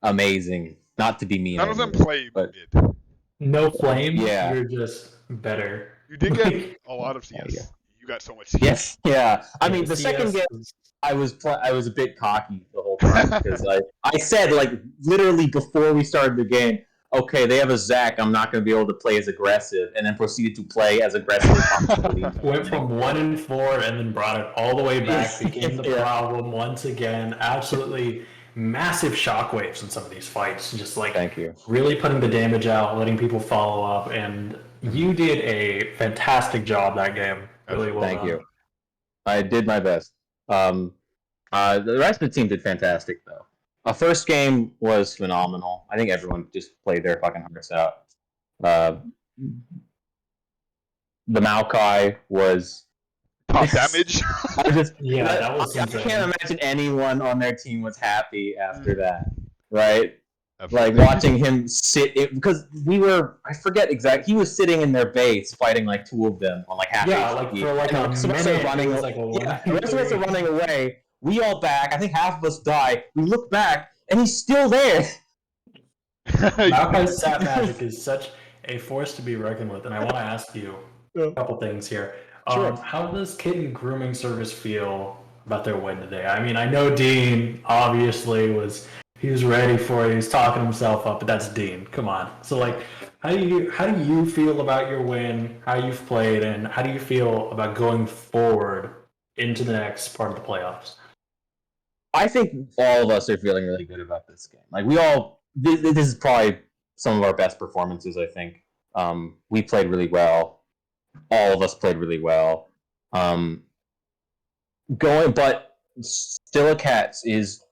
amazing. Not to be mean. None of them anymore, play but mid. No flame, Yeah. you're just better. You did get a lot of CS. yeah. You got so much CS. yes, yeah. I mean, the CS second game, is- I was a bit cocky the whole time because I said, like, literally before we started the game, okay, they have a Zac, I'm not going to be able to play as aggressive, and then proceeded to play as aggressive as possible. Went from 1-4 and then brought it all the way back, became the Yeah. problem once again. Absolutely massive shockwaves in some of these fights. Just like Thank you. really putting the damage out, letting people follow up, and you did a fantastic job that game. Really well Thank done. you. I did my best. The rest of the team did fantastic, though. First game was phenomenal. I think everyone just played their fucking hearts out. the Maokai was Top damage. I just Yeah, that was I insane. can't imagine anyone on their team was happy after that, right? Absolutely. Like watching him sit because I forget exactly. He was sitting in their base fighting like two of them on like half Yeah, HP. like for like and the a rest of us minute, are running. it was like a Yeah, the 1, rest of us are 2, 3. running away. We all back. I think half of us die. We look back, and he's still there. Maokai's stat magic is such a force to be reckoned with, and I want to ask you Yeah. a couple things here. Sure. How does Kitten Grooming Service feel about their win today? I mean, I know Dean obviously he was ready for it. He was talking himself up, but that's Dean. Come on. So like, how do you feel about your win? How you've played, and how do you feel about going forward into the next part of the playoffs? I think all of us are feeling really good about this game. Like this is probably some of our best performances. I think we played really well. All of us played really well. But Stilicats is,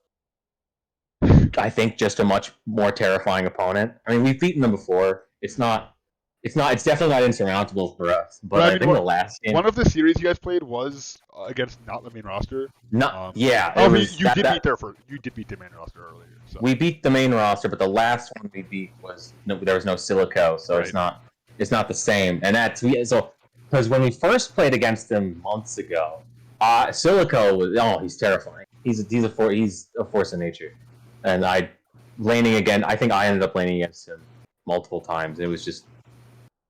I think, just a much more terrifying opponent. I mean, we've beaten them before. It's definitely not insurmountable for us. But I think the last game, one of the series you guys played was against not the main roster. yeah. Oh, it was you did beat the main roster earlier. So. We beat the main roster, but the last one we beat there was no Silico, so Right. it's not the same. And because when we first played against them months ago, Silico was he's terrifying. He's a force of nature, and I think I ended up laning against him multiple times, and it was just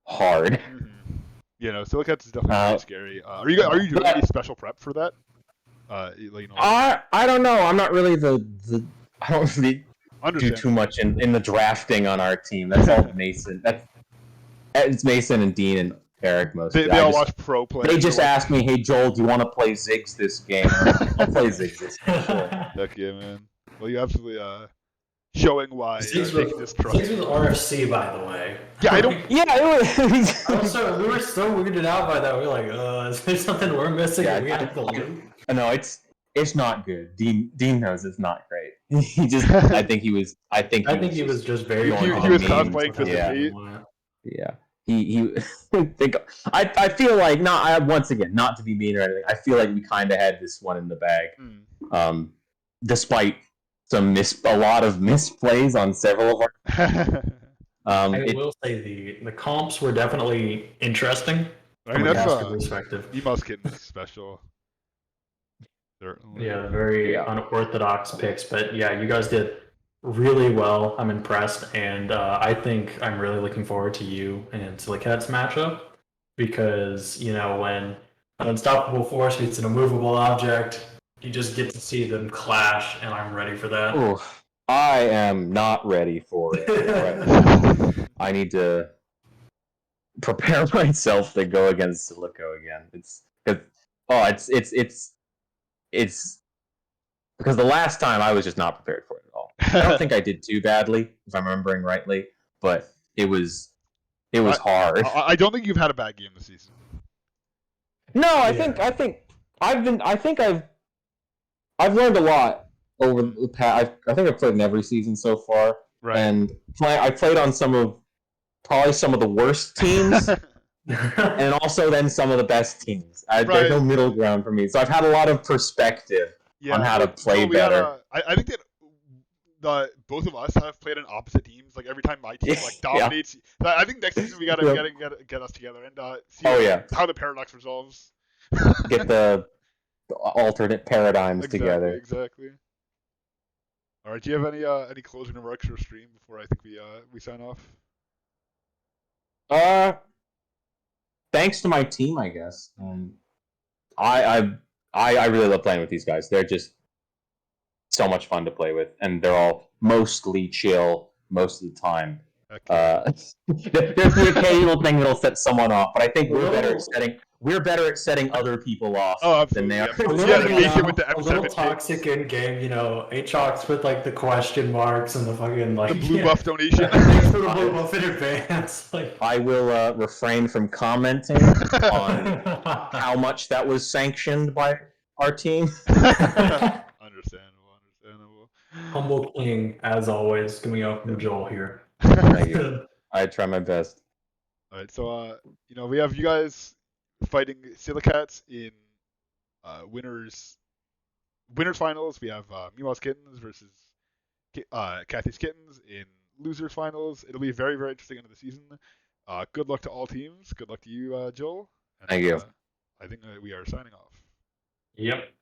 hard. Mm-hmm. You know, Silicats is definitely very scary. Are you doing any special prep for that? I don't know. I'm not really I don't really do too much in the drafting on our team. That's all Mason. It's Mason and Dean and Eric mostly. They all watch pro play. They just asked me, "Hey Joel, do you want to play Ziggs this game?" I'll play Ziggs this game. Sure. Heck yeah, man. Well, you absolutely showing why Ziggs taking this trust. Ziggs was RFC, by the way. Yeah, I don't. Yeah, it was. We were so weirded out by that. We were like, is there something we're missing? Yeah, We have to leave. No, it's not good. Dean knows it's not great. He just, I think he was just very. He was cosplaying for the beat. Yeah. He I feel like once again, not to be mean or anything. I feel like we kind of had this one in the bag, despite a lot of misplays on several of our. I will say the comps were definitely interesting. I mean, that's perspective. Mimaw's Kitten is special. Certainly. Yeah, very unorthodox picks, but yeah, you guys did really well. I'm impressed, and I think I'm really looking forward to you and Silicat's matchup because when an unstoppable force meets an immovable object, you just get to see them clash, and I'm ready for that. Ooh, I am not ready for it. I need to prepare myself to go against Silico again. It's because the last time I was just not prepared for it at all. I don't think I did too badly, if I'm remembering rightly, but it was hard. I don't think you've had a bad game this season. No, I think I've learned a lot over the past. I think I've played in every season so far, right. And I played on probably some of the worst teams. And also then some of the best teams. There's no middle ground for me. So I've had a lot of perspective on how to play better. I think that both of us have played on opposite teams. Like every time my team dominates. Yeah. I think next season we gotta get us together and see how the paradox resolves. Get the alternate paradigms together. Exactly. All right. Do you have any closing remarks for stream before I think we sign off? Thanks to my team, I guess. I really love playing with these guys. They're just so much fun to play with, and they're all mostly chill most of the time. Okay. There's the occasional thing that'll set someone off, but I think we're better at setting other people off than they are. A little toxic in game, Aachox with like the question marks and the fucking the blue buff donation. Thanks for the blue buff in advance. I will refrain from commenting on how much that was sanctioned by our team. Understandable. Humble king, as always, coming out from Joel here. Thank you. I try my best. All right, so we have you guys fighting Silicats in winners finals. We have Mimaw's Kittens versus Kathy's Kittens in losers finals. It'll be very, very interesting end of the season. Good luck to all teams. Good luck to you, Joel. And, Thank you. I think we are signing off. Yep.